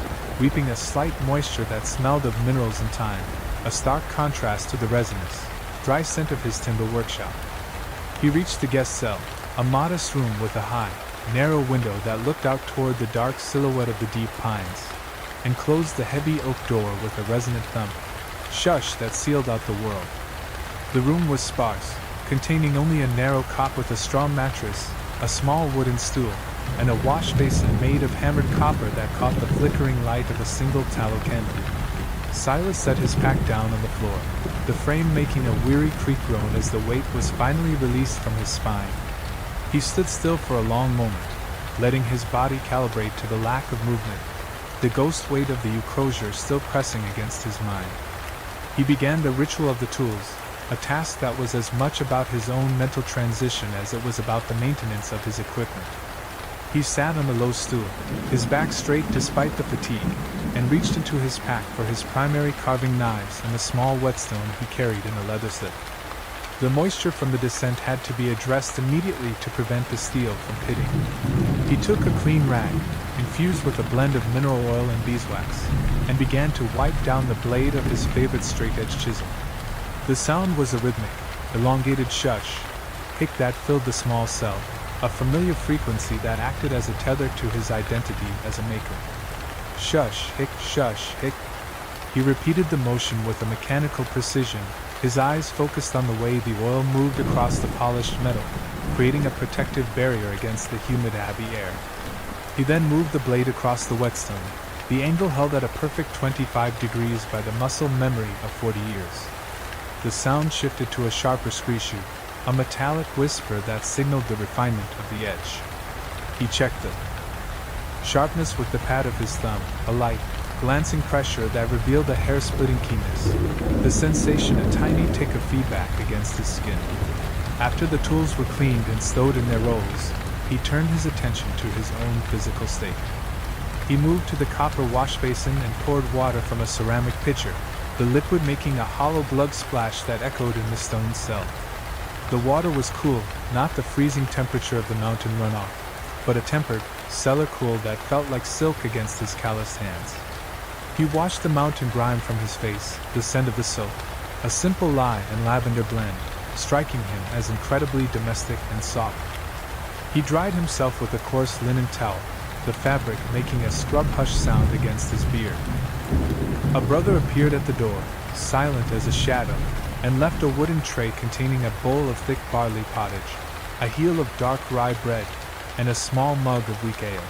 Speaker 2: weeping a slight moisture that smelled of minerals and thyme, a stark contrast to the resinous, dry scent of his timber workshop. He reached the guest cell, a modest room with a high, narrow window that looked out toward the dark silhouette of the deep pines, and closed the heavy oak door with a resonant thump, shush that sealed out the world. The room was sparse, containing only a narrow cot with a straw mattress, a small wooden stool, and a wash basin made of hammered copper that caught the flickering light of a single tallow candle. Silas set his pack down on the floor, the frame making a weary creak groan as the weight was finally released from his spine. He stood still for a long moment, letting his body calibrate to the lack of movement, the ghost weight of the yew crozier still pressing against his mind. He began the ritual of the tools, a task that was as much about his own mental transition as it was about the maintenance of his equipment. He sat on a low stool, his back straight despite the fatigue, and reached into his pack for his primary carving knives and a small whetstone he carried in a leather slip. The moisture from the descent had to be addressed immediately to prevent the steel from pitting. He took a clean rag, infused with a blend of mineral oil and beeswax, and began to wipe down the blade of his favorite straight-edge chisel. The sound was a rhythmic, elongated shush, hic that filled the small cell, a familiar frequency that acted as a tether to his identity as a maker. Shush, hic. He repeated the motion with a mechanical precision, his eyes focused on the way the oil moved across the polished metal, creating a protective barrier against the humid abbey air. He then moved the blade across the whetstone, the angle held at a perfect 25 degrees by the muscle memory of 40 years. The sound shifted to a sharper screechoo, a metallic whisper that signaled the refinement of the edge. He checked the sharpness with the pad of his thumb, a light, glancing pressure that revealed a hair-splitting keenness, the sensation a tiny tick of feedback against his skin. After the tools were cleaned and stowed in their rolls, he turned his attention to his own physical state. He moved to the copper wash basin and poured water from a ceramic pitcher, the liquid making a hollow glug splash that echoed in the stone cell. The water was cool, not the freezing temperature of the mountain runoff, but a tempered, cellar cool that felt like silk against his calloused hands. He washed the mountain grime from his face, the scent of the soap, a simple lye and lavender blend, striking him as incredibly domestic and soft. He dried himself with a coarse linen towel, the fabric making a scrub-hush sound against his beard. A brother appeared at the door, silent as a shadow, and left a wooden tray containing a bowl of thick barley pottage, a heel of dark rye bread, and a small mug of weak ale.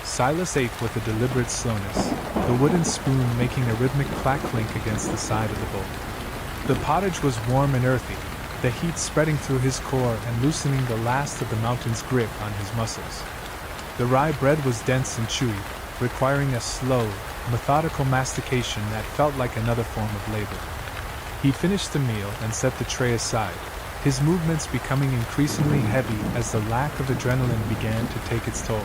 Speaker 2: Silas ate with a deliberate slowness, the wooden spoon making a rhythmic clack-clink against the side of the bowl. The pottage was warm and earthy, the heat spreading through his core and loosening the last of the mountain's grip on his muscles. The rye bread was dense and chewy, requiring a slow, methodical mastication that felt like another form of labor. He finished the meal and set the tray aside, his movements becoming increasingly heavy as the lack of adrenaline began to take its toll.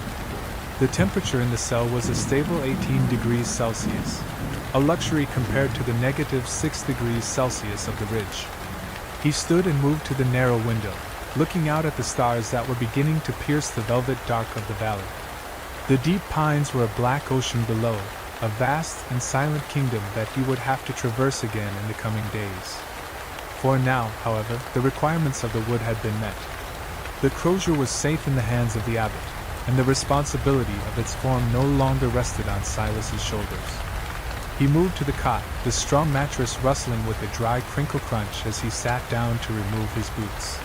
Speaker 2: The temperature in the cell was a stable 18 degrees Celsius, a luxury compared to the negative 6 degrees Celsius of the ridge. He stood and moved to the narrow window, looking out at the stars that were beginning to pierce the velvet dark of the valley. The deep pines were a black ocean below, a vast and silent kingdom that he would have to traverse again in the coming days. For now, however, the requirements of the wood had been met. The crozier was safe in the hands of the abbot, and the responsibility of its form no longer rested on Silas's shoulders. He moved to the cot, the strong mattress rustling with a dry crinkle crunch as he sat down to remove his boots.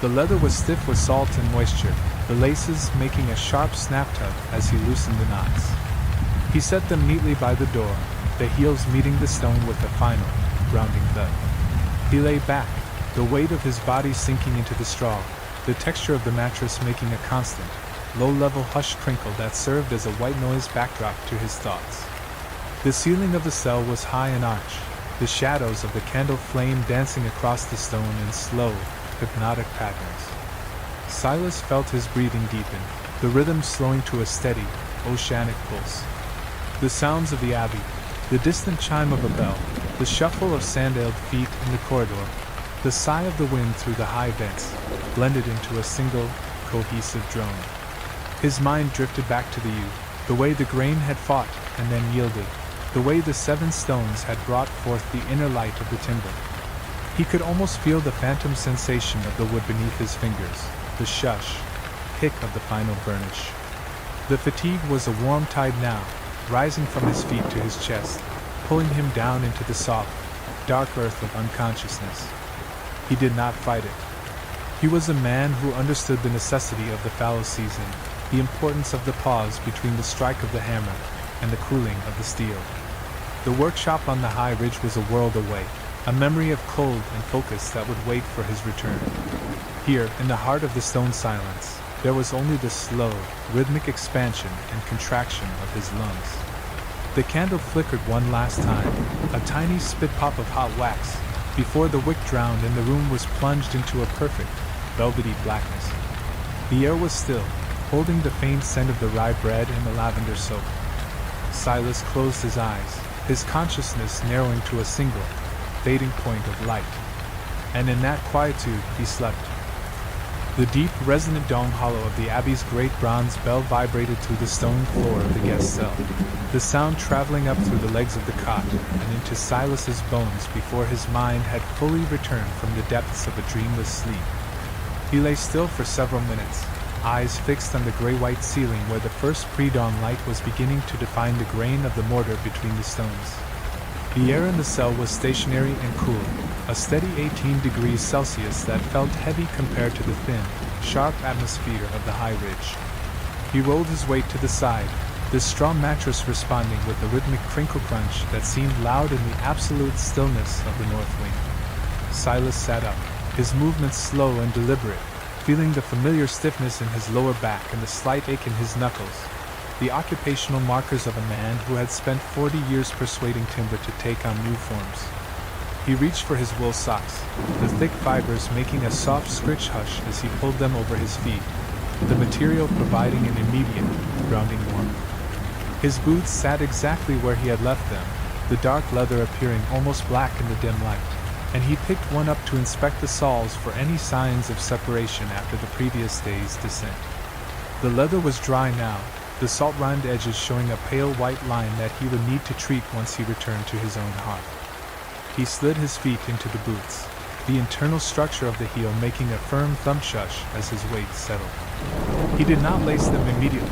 Speaker 2: The leather was stiff with salt and moisture, the laces making a sharp snap tug as he loosened the knots. He set them neatly by the door, the heels meeting the stone with a final, grounding thud. He lay back, the weight of his body sinking into the straw, the texture of the mattress making a constant, low-level hushed crinkle that served as a white noise backdrop to his thoughts. The ceiling of the cell was high and arched, the shadows of the candle flame dancing across the stone in slow, hypnotic patterns. Silas felt his breathing deepen, the rhythm slowing to a steady, oceanic pulse. The sounds of the abbey, the distant chime of a bell, the shuffle of sandaled feet in the corridor, the sigh of the wind through the high vents, blended into a single, cohesive drone. His mind drifted back to the youth, the way the grain had fought and then yielded, the way the 7 stones had brought forth the inner light of the timber. He could almost feel the phantom sensation of the wood beneath his fingers, the shush, hic of the final burnish. The fatigue was a warm tide now, rising from his feet to his chest, pulling him down into the soft, dark earth of unconsciousness. He did not fight it. He was a man who understood the necessity of the fallow season, the importance of the pause between the strike of the hammer and the cooling of the steel. The workshop on the high ridge was a world away, a memory of cold and focus that would wait for his return. Here, in the heart of the stone silence, there was only the slow, rhythmic expansion and contraction of his lungs. The candle flickered one last time, a tiny spit pop of hot wax, before the wick drowned and the room was plunged into a perfect, velvety blackness. The air was still, holding the faint scent of the rye bread and the lavender soap. Silas closed his eyes, his consciousness narrowing to a single, fading point of light. And in that quietude he slept. The deep, resonant dome hollow of the Abbey's great bronze bell vibrated through the stone floor of the guest cell, the sound traveling up through the legs of the cot and into Silas's bones before his mind had fully returned from the depths of a dreamless sleep. He lay still for several minutes, eyes fixed on the gray-white ceiling where the first pre-dawn light was beginning to define the grain of the mortar between the stones. The air in the cell was stationary and cool, a steady 18 degrees Celsius that felt heavy compared to the thin, sharp atmosphere of the high ridge. He rolled his weight to the side, the straw mattress responding with a rhythmic crinkle crunch that seemed loud in the absolute stillness of the north wing. Silas sat up, his movements slow and deliberate, feeling the familiar stiffness in his lower back and the slight ache in his knuckles, the occupational markers of a man who had spent 40 years persuading timber to take on new forms. He reached for his wool socks, the thick fibers making a soft scritch hush as he pulled them over his feet, the material providing an immediate, grounding warmth. His boots sat exactly where he had left them, the dark leather appearing almost black in the dim light, and he picked one up to inspect the soles for any signs of separation after the previous day's descent. The leather was dry now, the salt-rimed edges showing a pale white line that he would need to treat once he returned to his own hearth. He slid his feet into the boots, the internal structure of the heel making a firm thumb shush as his weight settled. He did not lace them immediately.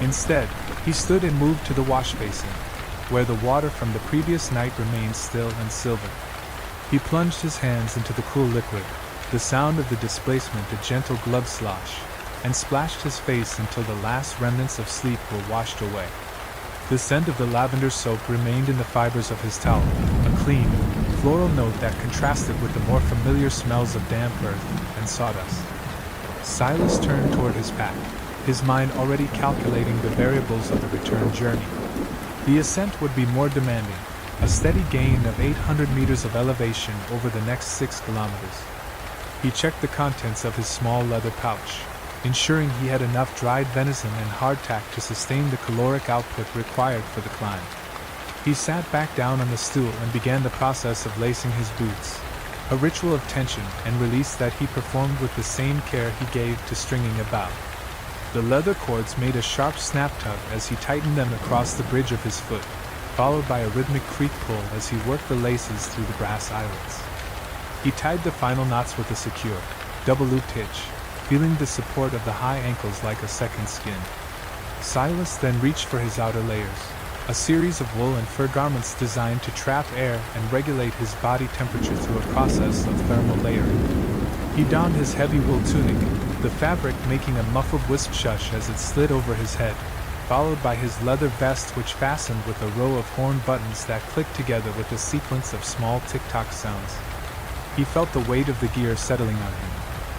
Speaker 2: Instead, he stood and moved to the wash basin, where the water from the previous night remained still and silver. He plunged his hands into the cool liquid, the sound of the displacement a gentle glove slosh, and splashed his face until the last remnants of sleep were washed away. The scent of the lavender soap remained in the fibers of his towel, a clean, floral note that contrasted with the more familiar smells of damp earth and sawdust. Silas turned toward his pack, his mind already calculating the variables of the return journey. The ascent would be more demanding, a steady gain of 800 meters of elevation over the next 6 kilometers. He checked the contents of his small leather pouch, ensuring he had enough dried venison and hardtack to sustain the caloric output required for the climb. He sat back down on the stool and began the process of lacing his boots, a ritual of tension and release that he performed with the same care he gave to stringing a bow. The leather cords made a sharp snap tug as he tightened them across the bridge of his foot, followed by a rhythmic creak pull as he worked the laces through the brass eyelets. He tied the final knots with a secure, double-looped hitch, feeling the support of the high ankles like a second skin. Silas then reached for his outer layers, a series of wool and fur garments designed to trap air and regulate his body temperature through a process of thermal layering. He donned his heavy wool tunic, the fabric making a muffled wisp shush as it slid over his head, followed by his leather vest which fastened with a row of horn buttons that clicked together with a sequence of small tick-tock sounds. He felt the weight of the gear settling on him,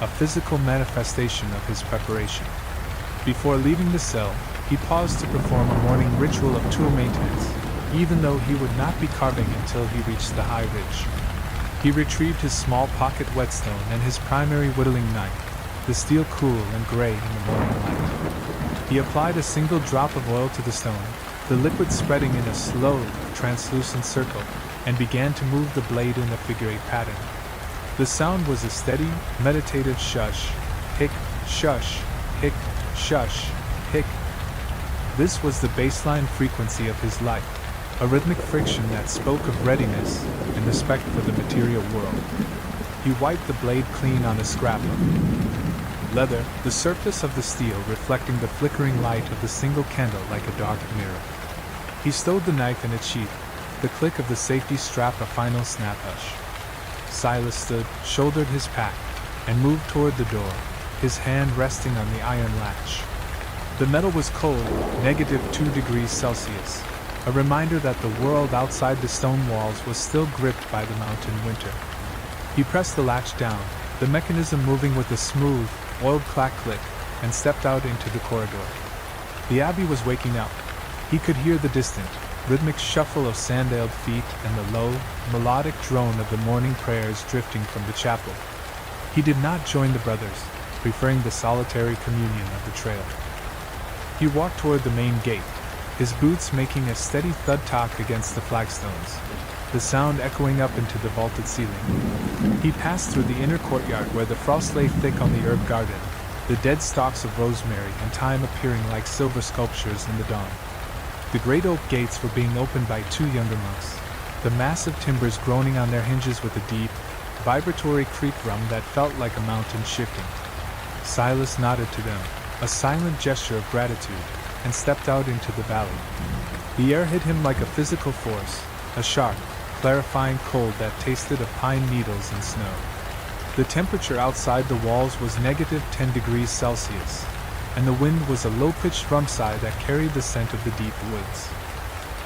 Speaker 2: a physical manifestation of his preparation. Before leaving the cell, he paused to perform a morning ritual of tool maintenance, even though he would not be carving until he reached the high ridge. He retrieved his small pocket whetstone and his primary whittling knife, the steel cool and gray in the morning light. He applied a single drop of oil to the stone, the liquid spreading in a slow, translucent circle, and began to move the blade in a figure-8 pattern. The sound was a steady, meditative shush, hic, shush, hic, shush, hic. This was the baseline frequency of his life, a rhythmic friction that spoke of readiness and respect for the material world. He wiped the blade clean on a scrap of leather, the surface of the steel reflecting the flickering light of the single candle like a dark mirror. He stowed the knife in its sheath, the click of the safety strap a final snap hush. Silas stood, shouldered his pack, and moved toward the door, his hand resting on the iron latch. The metal was cold, -2 degrees Celsius, a reminder that the world outside the stone walls was still gripped by the mountain winter. He pressed the latch down, the mechanism moving with a smooth, oiled clack click, and stepped out into the corridor. The Abbey was waking up. He could hear the distant, rhythmic shuffle of sandaled feet, and the low, melodic drone of the morning prayers drifting from the chapel. He did not join the brothers, preferring the solitary communion of the trail. He walked toward the main gate, his boots making a steady thud-tock against the flagstones, the sound echoing up into the vaulted ceiling. He passed through the inner courtyard where the frost lay thick on the herb garden, the dead stalks of rosemary and thyme appearing like silver sculptures in the dawn. The great oak gates were being opened by 2 younger monks, the massive timbers groaning on their hinges with a deep, vibratory creak drum that felt like a mountain shifting. Silas nodded to them, a silent gesture of gratitude, and stepped out into the valley. The air hit him like a physical force, a sharp, clarifying cold that tasted of pine needles and snow. The temperature outside the walls was -10 degrees Celsius, and the wind was a low-pitched drumsigh that carried the scent of the deep woods.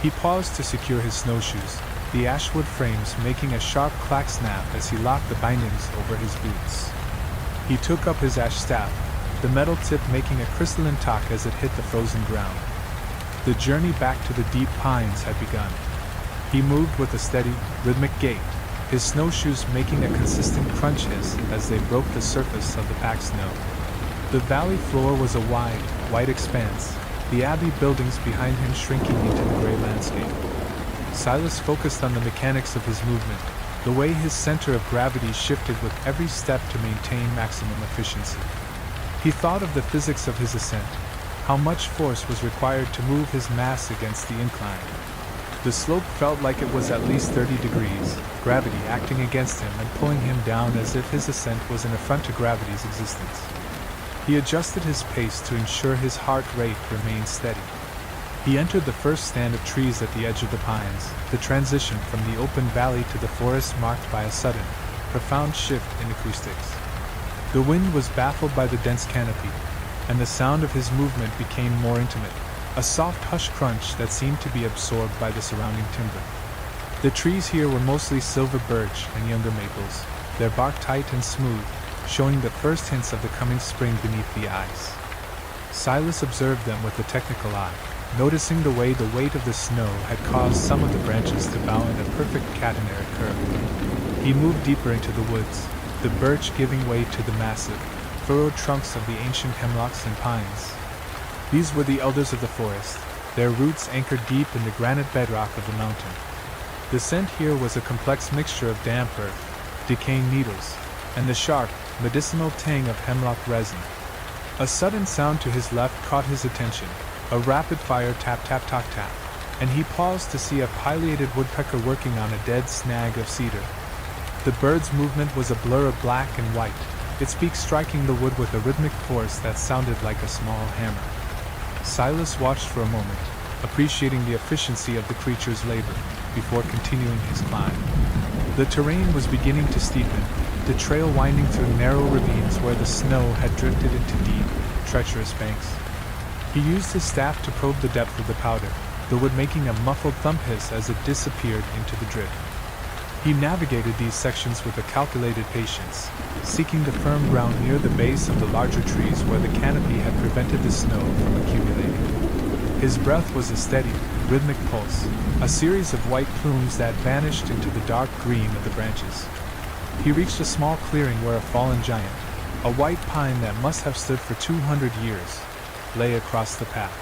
Speaker 2: He paused to secure his snowshoes, the ashwood frames making a sharp clack snap as he locked the bindings over his boots. He took up his ash staff, the metal tip making a crystalline tock as it hit the frozen ground. The journey back to the deep pines had begun. He moved with a steady, rhythmic gait, his snowshoes making a consistent crunch hiss as they broke the surface of the packed snow. The valley floor was a wide, white expanse, the abbey buildings behind him shrinking into the gray landscape. Silas focused on the mechanics of his movement, the way his center of gravity shifted with every step to maintain maximum efficiency. He thought of the physics of his ascent, how much force was required to move his mass against the incline. The slope felt like it was at least 30 degrees, gravity acting against him and pulling him down as if his ascent was an affront to gravity's existence. He adjusted his pace to ensure his heart rate remained steady. He entered the first stand of trees at the edge of the pines, the transition from the open valley to the forest marked by a sudden, profound shift in acoustics. The wind was baffled by the dense canopy, and the sound of his movement became more intimate, a soft hush crunch that seemed to be absorbed by the surrounding timber. The trees here were mostly silver birch and younger maples, their bark tight and smooth, showing the first hints of the coming spring beneath the ice. Silas observed them with a technical eye, noticing the way the weight of the snow had caused some of the branches to bow in a perfect catenary curve. He moved deeper into the woods, the birch giving way to the massive, furrowed trunks of the ancient hemlocks and pines. These were the elders of the forest, their roots anchored deep in the granite bedrock of the mountain. The scent here was a complex mixture of damp earth, decaying needles, and the sharp, medicinal tang of hemlock resin. A sudden sound to his left caught his attention, a rapid-fire tap-tap-tock-tap, and he paused to see a pileated woodpecker working on a dead snag of cedar. The bird's movement was a blur of black and white, its beak striking the wood with a rhythmic force that sounded like a small hammer. Silas watched for a moment, appreciating the efficiency of the creature's labor, before continuing his climb. The terrain was beginning to steepen, the trail winding through narrow ravines where the snow had drifted into deep, treacherous banks. He used his staff to probe the depth of the powder, the wood making a muffled thump hiss as it disappeared into the drift. He navigated these sections with a calculated patience, seeking the firm ground near the base of the larger trees where the canopy had prevented the snow from accumulating. His breath was a steady, rhythmic pulse, a series of white plumes that vanished into the dark green of the branches. He reached a small clearing where a fallen giant, a white pine that must have stood for 200 years, lay across the path.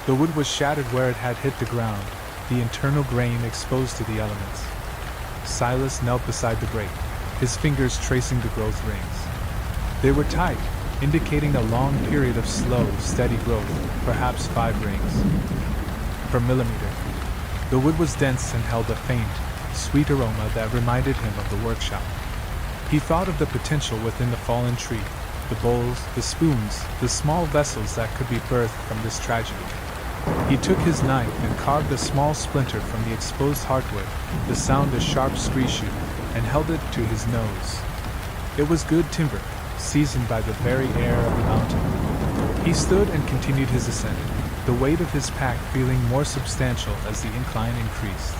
Speaker 2: The wood was shattered where it had hit the ground, the internal grain exposed to the elements. Silas knelt beside the grate, his fingers tracing the growth rings. They were tight, indicating a long period of slow, steady growth, perhaps 5 rings per millimeter. The wood was dense and held a faint, sweet aroma that reminded him of the workshop. He thought of the potential within the fallen tree, the bowls, the spoons, the small vessels that could be birthed from this tragedy. He took his knife and carved a small splinter from the exposed hardwood, the sound a sharp screech-shoot, and held it to his nose. It was good timber, seasoned by the very air of the mountain. He stood and continued his ascent, the weight of his pack feeling more substantial as the incline increased.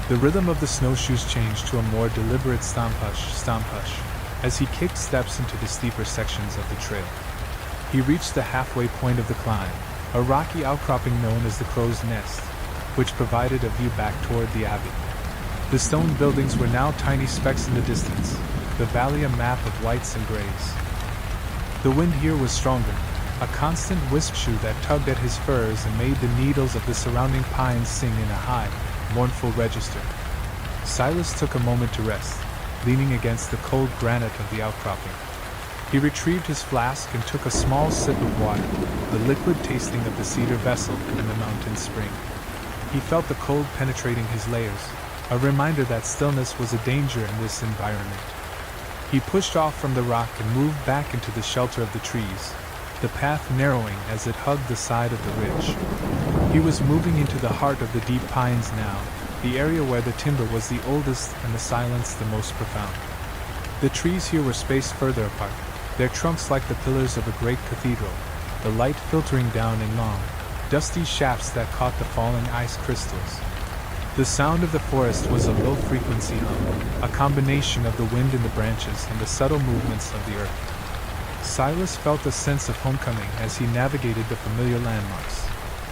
Speaker 2: The rhythm of the snowshoes changed to a more deliberate stomp-hush, as he kicked steps into the steeper sections of the trail. He reached the halfway point of the climb, a rocky outcropping known as the Crow's Nest. which provided a view back toward the abbey. The stone buildings were now tiny specks in the distance, the valley a map of whites and grays. The wind here was stronger, a constant wisp-shoe that tugged at his furs and made the needles of the surrounding pines sing in a high, mournful register. Silas took a moment to rest, leaning against the cold granite of the outcropping. He retrieved his flask and took a small sip of water, the liquid tasting of the cedar vessel and the mountain spring. He felt the cold penetrating his layers, a reminder that stillness was a danger in this environment. He pushed off from the rock and moved back into the shelter of the trees, the path narrowing as it hugged the side of the ridge. He was moving into the heart of the deep pines now, the area where the timber was the oldest and the silence the most profound. The trees here were spaced further apart, their trunks like the pillars of a great cathedral, the light filtering down in long, dusty shafts that caught the falling ice crystals. The sound of the forest was a low-frequency hum, a combination of the wind in the branches and the subtle movements of the earth. Silas felt a sense of homecoming as he navigated the familiar landmarks.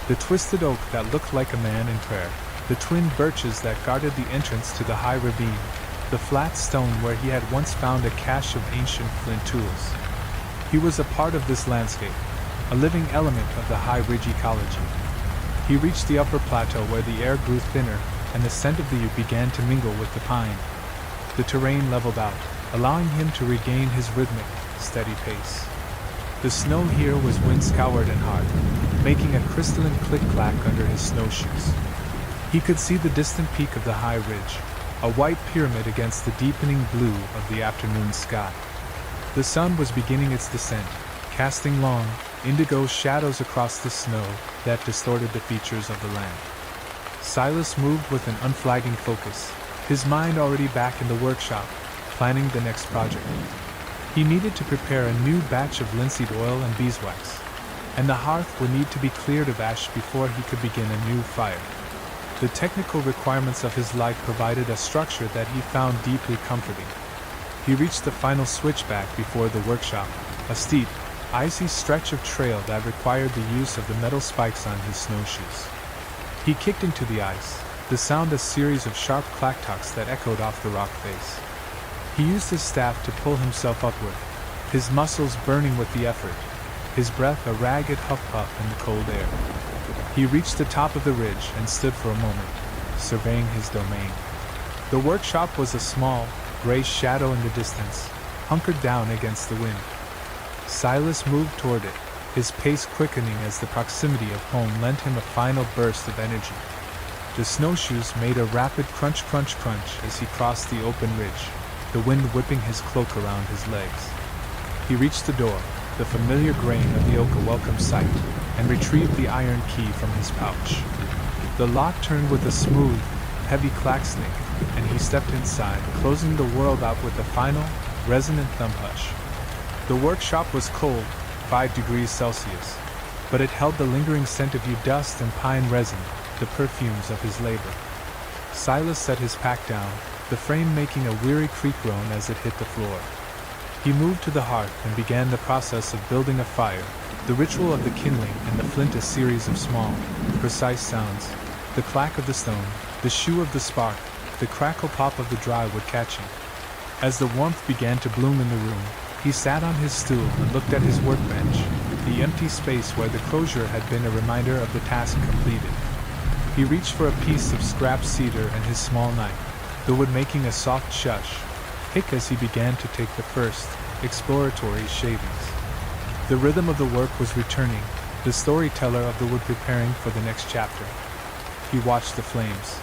Speaker 2: The twisted oak that looked like a man in prayer, the twin birches that guarded the entrance to the high ravine, the flat stone where he had once found a cache of ancient flint tools. He was a part of this landscape, a living element of the high ridge ecology. He reached the upper plateau where the air grew thinner and the scent of the yew began to mingle with the pine. The terrain leveled out, allowing him to regain his rhythmic, steady pace. The snow here was wind-scoured and hard, making a crystalline click-clack under his snowshoes. He could see the distant peak of the high ridge, a white pyramid against the deepening blue of the afternoon sky. The sun was beginning its descent, casting long, indigo shadows across the snow that distorted the features of the land. Silas moved with an unflagging focus, his mind already back in the workshop, planning the next project. He needed to prepare a new batch of linseed oil and beeswax, and the hearth would need to be cleared of ash before he could begin a new fire. The technical requirements of his life provided a structure that he found deeply comforting. He reached the final switchback before the workshop, a steep, icy stretch of trail that required the use of the metal spikes on his snowshoes. He kicked into the ice, the sound a series of sharp clack-tucks that echoed off the rock face. He used his staff to pull himself upward, his muscles burning with the effort, his breath a ragged huff-puff in the cold air. He reached the top of the ridge and stood for a moment, surveying his domain. The workshop was a small, gray shadow in the distance, hunkered down against the wind. Silas moved toward it, his pace quickening as the proximity of home lent him a final burst of energy. The snowshoes made a rapid crunch-crunch-crunch as he crossed the open ridge, the wind whipping his cloak around his legs. He reached the door, the familiar grain of the oak a welcome sight, and retrieved the iron key from his pouch. The lock turned with a smooth, heavy clack-snick, and he stepped inside, closing the world out with a final, resonant thump-hush. The workshop was cold, 5 degrees Celsius, but it held the lingering scent of yew dust and pine resin, the perfumes of his labor. Silas set his pack down, the frame making a weary creak groan as it hit the floor. He moved to the hearth and began the process of building a fire, the ritual of the kindling and the flint a series of small, precise sounds, the clack of the stone, the shoo of the spark, the crackle pop of the dry wood catching. As the warmth began to bloom in the room, he sat on his stool and looked at his workbench, the empty space where the crozier had been a reminder of the task completed. He reached for a piece of scrap cedar and his small knife, the wood making a soft shush, hic as he began to take the first, exploratory shavings. The rhythm of the work was returning, the storyteller of the wood preparing for the next chapter. He watched the flames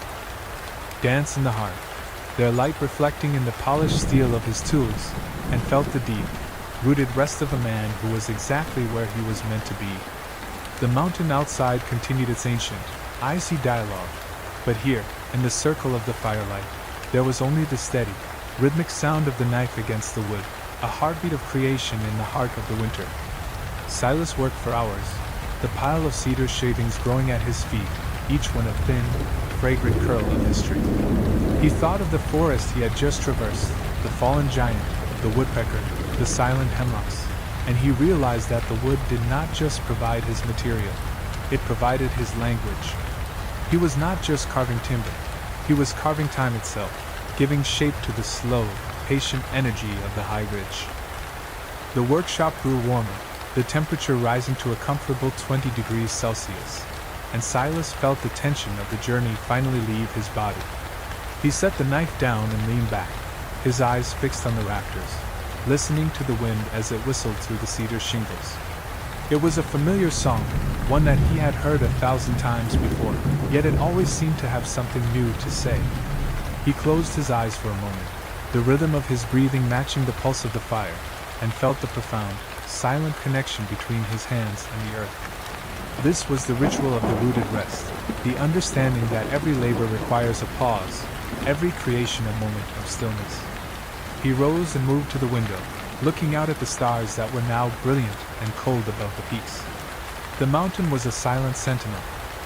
Speaker 2: dance in the hearth, their light reflecting in the polished steel of his tools, and felt the deep, rooted rest of a man who was exactly where he was meant to be. The mountain outside continued its ancient, icy dialogue, but here, in the circle of the firelight, there was only the steady, rhythmic sound of the knife against the wood, a heartbeat of creation in the heart of the winter. Silas worked for hours, the pile of cedar shavings growing at his feet, each one a thin, fragrant curl of history. He thought of the forest he had just traversed, the fallen giant, the woodpecker, the silent hemlocks, and he realized that the wood did not just provide his material, it provided his language. He was not just carving timber, he was carving time itself, giving shape to the slow, patient energy of the high ridge. The workshop grew warmer, the temperature rising to a comfortable 20 degrees Celsius, and Silas felt the tension of the journey finally leave his body. He set the knife down and leaned back, his eyes fixed on the rafters, listening to the wind as it whistled through the cedar shingles. It was a familiar song, one that he had heard 1,000 times before, yet it always seemed to have something new to say. He closed his eyes for a moment, the rhythm of his breathing matching the pulse of the fire, and felt the profound, silent connection between his hands and the earth. This was the ritual of the rooted rest, the understanding that every labor requires a pause, every creation a moment of stillness. He rose and moved to the window, looking out at the stars that were now brilliant and cold above the peaks. The mountain was a silent sentinel,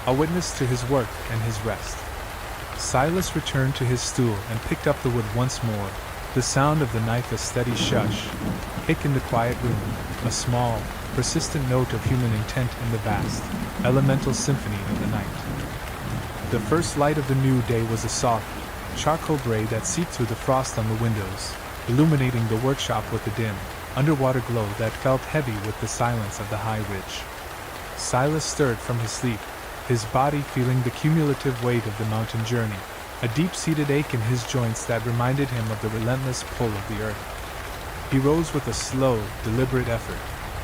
Speaker 2: a witness to his work and his rest. Silas returned to his stool and picked up the wood once more, the sound of the knife a steady shush, hic in the quiet room, a small, persistent note of human intent in the vast, elemental symphony of the night. The first light of the new day was a soft, charcoal gray that seeped through the frost on the windows, illuminating the workshop with a dim, underwater glow that felt heavy with the silence of the high ridge. Silas stirred from his sleep, his body feeling the cumulative weight of the mountain journey, a deep-seated ache in his joints that reminded him of the relentless pull of the earth. He rose with a slow, deliberate effort,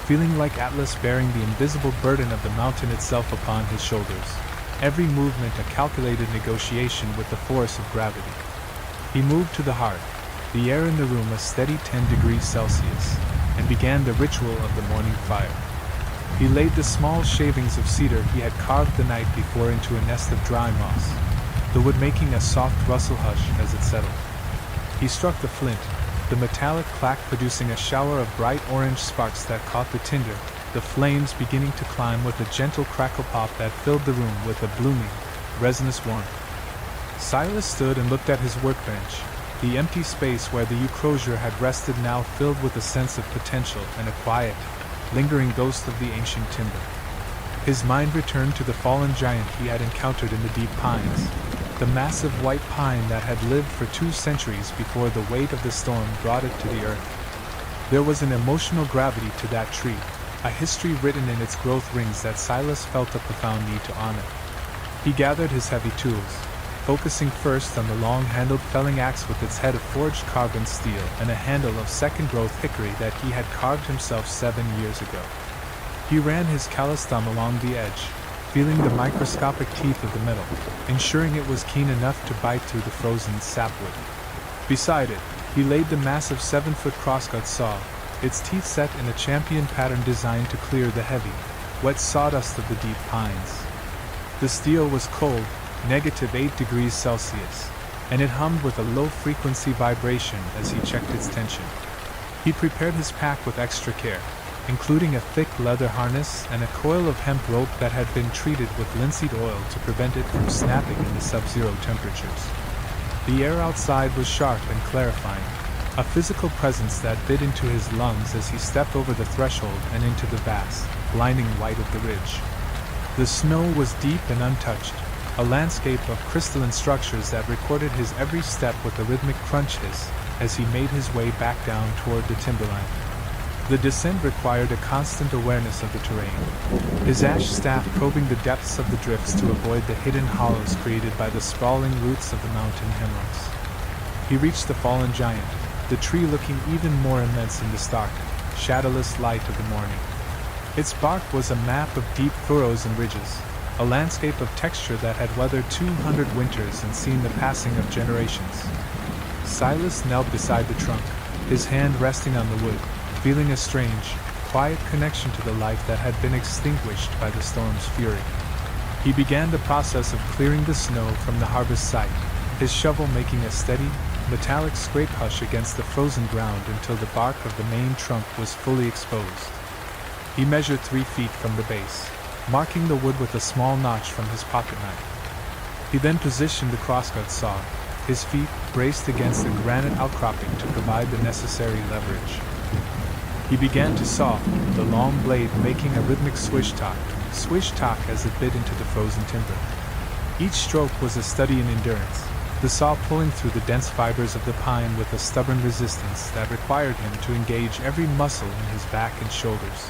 Speaker 2: feeling like Atlas bearing the invisible burden of the mountain itself upon his shoulders, every movement a calculated negotiation with the force of gravity. He moved to the hearth, the air in the room a steady 10 degrees Celsius, and began the ritual of the morning fire. He laid the small shavings of cedar he had carved the night before into a nest of dry moss, the wood making a soft rustle hush as it settled. He struck the flint, the metallic clack producing a shower of bright orange sparks that caught the tinder, the flames beginning to climb with a gentle crackle pop that filled the room with a blooming, resinous warmth. Silas stood and looked at his workbench, the empty space where the yew crozier had rested now filled with a sense of potential and a quiet, lingering ghost of the ancient timber. His mind returned to the fallen giant he had encountered in the deep pines, the massive white pine that had lived for 2 centuries before the weight of the storm brought it to the earth. There was an emotional gravity to that tree, a history written in its growth rings that Silas felt a profound need to honor. He gathered his heavy tools, focusing first on the long-handled felling axe with its head of forged carbon steel and a handle of second-growth hickory that he had carved himself 7 years ago. He ran his calloused thumb along the edge, feeling the microscopic teeth of the metal, ensuring it was keen enough to bite through the frozen sapwood. Beside it, he laid the massive 7-foot crosscut saw, its teeth set in a champion pattern designed to clear the heavy, wet sawdust of the deep pines. The steel was cold, -8 degrees Celsius, and it hummed with a low-frequency vibration as he checked its tension. He prepared his pack with extra care, including a thick leather harness and a coil of hemp rope that had been treated with linseed oil to prevent it from snapping in the sub-zero temperatures. The air outside was sharp and clarifying, a physical presence that bit into his lungs as he stepped over the threshold and into the vast, blinding white of the ridge. The snow was deep and untouched, a landscape of crystalline structures that recorded his every step with a rhythmic crunch hiss as he made his way back down toward the timberline. The descent required a constant awareness of the terrain, his ash staff probing the depths of the drifts to avoid the hidden hollows created by the sprawling roots of the mountain hemlocks. He reached the fallen giant, the tree looking even more immense in the stark, shadowless light of the morning. Its bark was a map of deep furrows and ridges, a landscape of texture that had weathered 200 winters and seen the passing of generations. Silas knelt beside the trunk, his hand resting on the wood, feeling a strange, quiet connection to the life that had been extinguished by the storm's fury. He began the process of clearing the snow from the harvest site, his shovel making a steady, metallic scrape hush against the frozen ground until the bark of the main trunk was fully exposed. He measured 3 feet from the base, marking the wood with a small notch from his pocket knife. He then positioned the crosscut saw, his feet braced against the granite outcropping to provide the necessary leverage. He began to saw, the long blade making a rhythmic swish-talk as it bit into the frozen timber. Each stroke was a study in endurance, the saw pulling through the dense fibers of the pine with a stubborn resistance that required him to engage every muscle in his back and shoulders.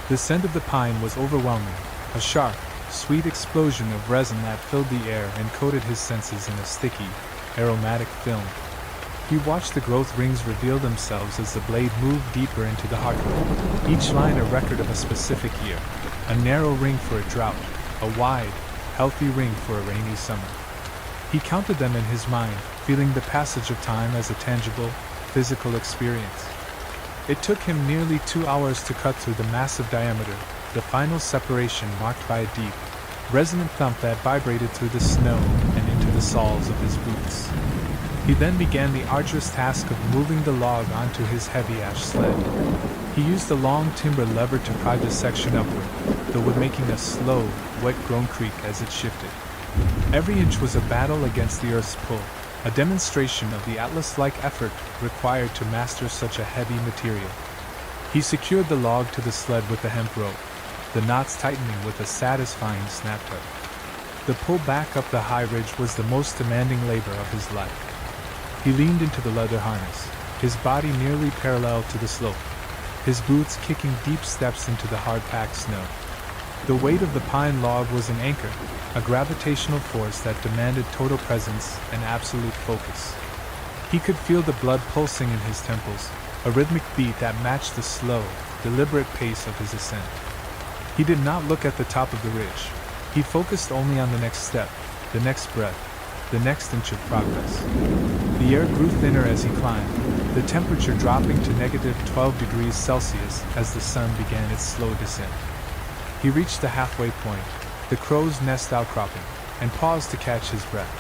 Speaker 2: The scent of the pine was overwhelming, a sharp, sweet explosion of resin that filled the air and coated his senses in a sticky, aromatic film. He watched the growth rings reveal themselves as the blade moved deeper into the hardwood, each line a record of a specific year, a narrow ring for a drought, a wide, healthy ring for a rainy summer. He counted them in his mind, feeling the passage of time as a tangible, physical experience. It took him nearly 2 hours to cut through the massive diameter, the final separation marked by a deep, resonant thump that vibrated through the snow and into the soles of his boots. He then began the arduous task of moving the log onto his heavy ash sled. He used the long timber lever to pry the section upward, the wood making a slow, wet-grown creak as it shifted. Every inch was a battle against the earth's pull, a demonstration of the Atlas-like effort required to master such a heavy material. He secured the log to the sled with the hemp rope, the knots tightening with a satisfying snap tug. The pull back up the high ridge was the most demanding labor of his life. He leaned into the leather harness, his body nearly parallel to the slope, his boots kicking deep steps into the hard-packed snow. The weight of the pine log was an anchor, a gravitational force that demanded total presence and absolute focus. He could feel the blood pulsing in his temples, a rhythmic beat that matched the slow, deliberate pace of his ascent. He did not look at the top of the ridge. He focused only on the next step, the next breath, the next inch of progress. The air grew thinner as he climbed, the temperature dropping to -12 degrees Celsius as the sun began its slow descent. He reached the halfway point, the crow's nest outcropping, and paused to catch his breath.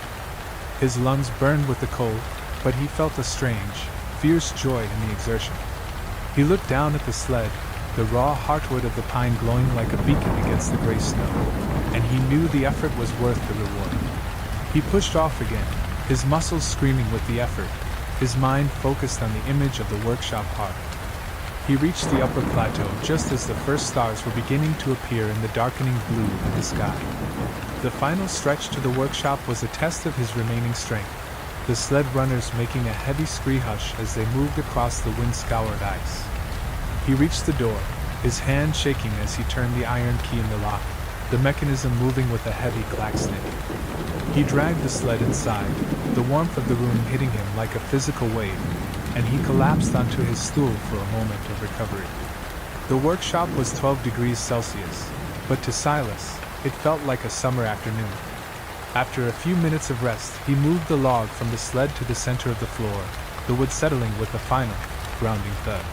Speaker 2: His lungs burned with the cold, but he felt a strange, fierce joy in the exertion. He looked down at the sled, the raw heartwood of the pine glowing like a beacon against the gray snow, and he knew the effort was worth the reward. He pushed off again, his muscles screaming with the effort, his mind focused on the image of the workshop hearth. He reached the upper plateau just as the first stars were beginning to appear in the darkening blue of the sky. The final stretch to the workshop was a test of his remaining strength, the sled runners making a heavy scree-hush as they moved across the wind-scoured ice. He reached the door, his hand shaking as he turned the iron key in the lock, the mechanism moving with a heavy clack-snick. He dragged the sled inside, the warmth of the room hitting him like a physical wave, and he collapsed onto his stool for a moment of recovery. The workshop was 12 degrees Celsius, but to Silas, it felt like a summer afternoon. After a few minutes of rest, he moved the log from the sled to the center of the floor, the wood settling with a final, grounding thud.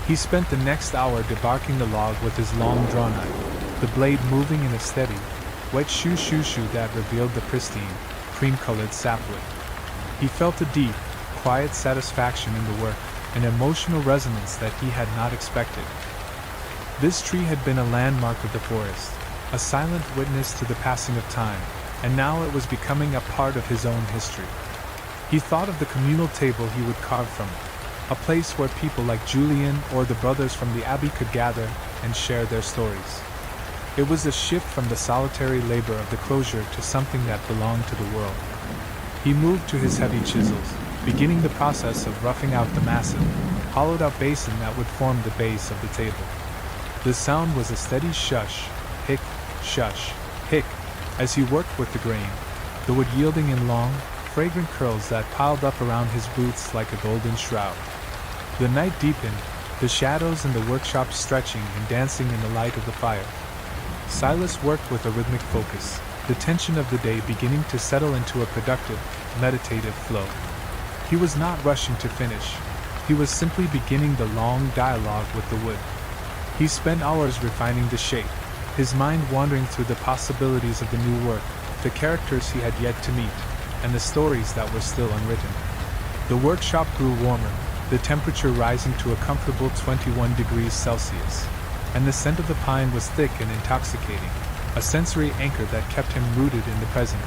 Speaker 2: He spent the next hour debarking the log with his long draw knife, the blade moving in a steady, wet shoo that revealed the pristine, cream-colored sapwood. He felt a deep, quiet satisfaction in the work, an emotional resonance that he had not expected. This tree had been a landmark of the forest, a silent witness to the passing of time, and now it was becoming a part of his own history. He thought of the communal table he would carve from it, a place where people like Julian or the brothers from the Abbey could gather and share their stories. It was a shift from the solitary labor of the crozier to something that belonged to the world. He moved to his heavy chisels, beginning the process of roughing out the massive, hollowed-out basin that would form the base of the table. The sound was a steady shush, hic, shush, hic, as he worked with the grain, the wood yielding in long, fragrant curls that piled up around his boots like a golden shroud. The night deepened, the shadows in the workshop stretching and dancing in the light of the fire. Silas worked with a rhythmic focus, the tension of the day beginning to settle into a productive, meditative flow. He was not rushing to finish. He was simply beginning the long dialogue with the wood. He spent hours refining the shape, his mind wandering through the possibilities of the new work, the characters he had yet to meet, and the stories that were still unwritten. The workshop grew warmer, the temperature rising to a comfortable 21 degrees Celsius, and the scent of the pine was thick and intoxicating, a sensory anchor that kept him rooted in the present.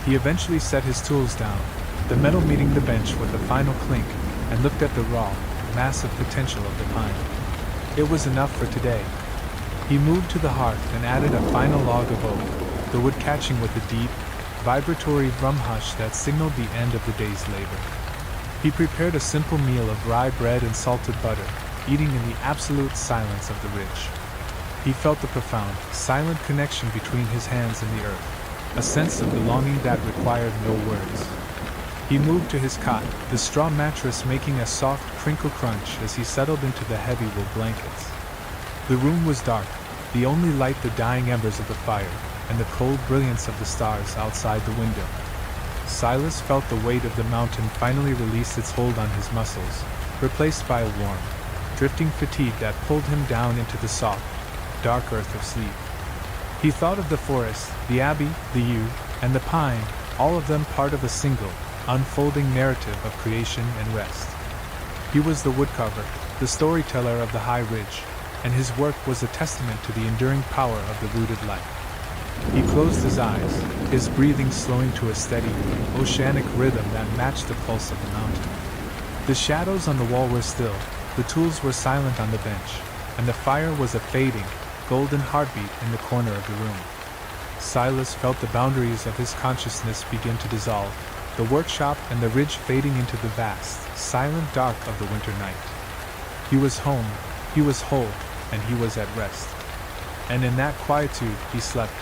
Speaker 2: He eventually set his tools down, the metal meeting the bench with a final clink, and looked at the raw, massive potential of the pine. It was enough for today. He moved to the hearth and added a final log of oak, the wood catching with a deep, vibratory drum hush that signaled the end of the day's labor. He prepared a simple meal of rye bread and salted butter, eating in the absolute silence of the ridge. He felt the profound, silent connection between his hands and the earth, a sense of belonging that required no words. He moved to his cot, the straw mattress making a soft crinkle crunch as he settled into the heavy wool blankets. The room was dark, the only light the dying embers of the fire, and the cold brilliance of the stars outside the window. Silas felt the weight of the mountain finally release its hold on his muscles, replaced by a warm, drifting fatigue that pulled him down into the soft, dark earth of sleep. He thought of the forest, the abbey, the yew, and the pine, all of them part of a single, unfolding narrative of creation and rest. He was the woodcarver, the storyteller of the high ridge, and his work was a testament to the enduring power of the rooted life. He closed his eyes, his breathing slowing to a steady, oceanic rhythm that matched the pulse of the mountain. The shadows on the wall were still, the tools were silent on the bench, and the fire was a fading, golden heartbeat in the corner of the room. Silas felt the boundaries of his consciousness begin to dissolve, the workshop and the ridge fading into the vast, silent dark of the winter night. He was home, he was whole, and he was at rest. And in that quietude he slept,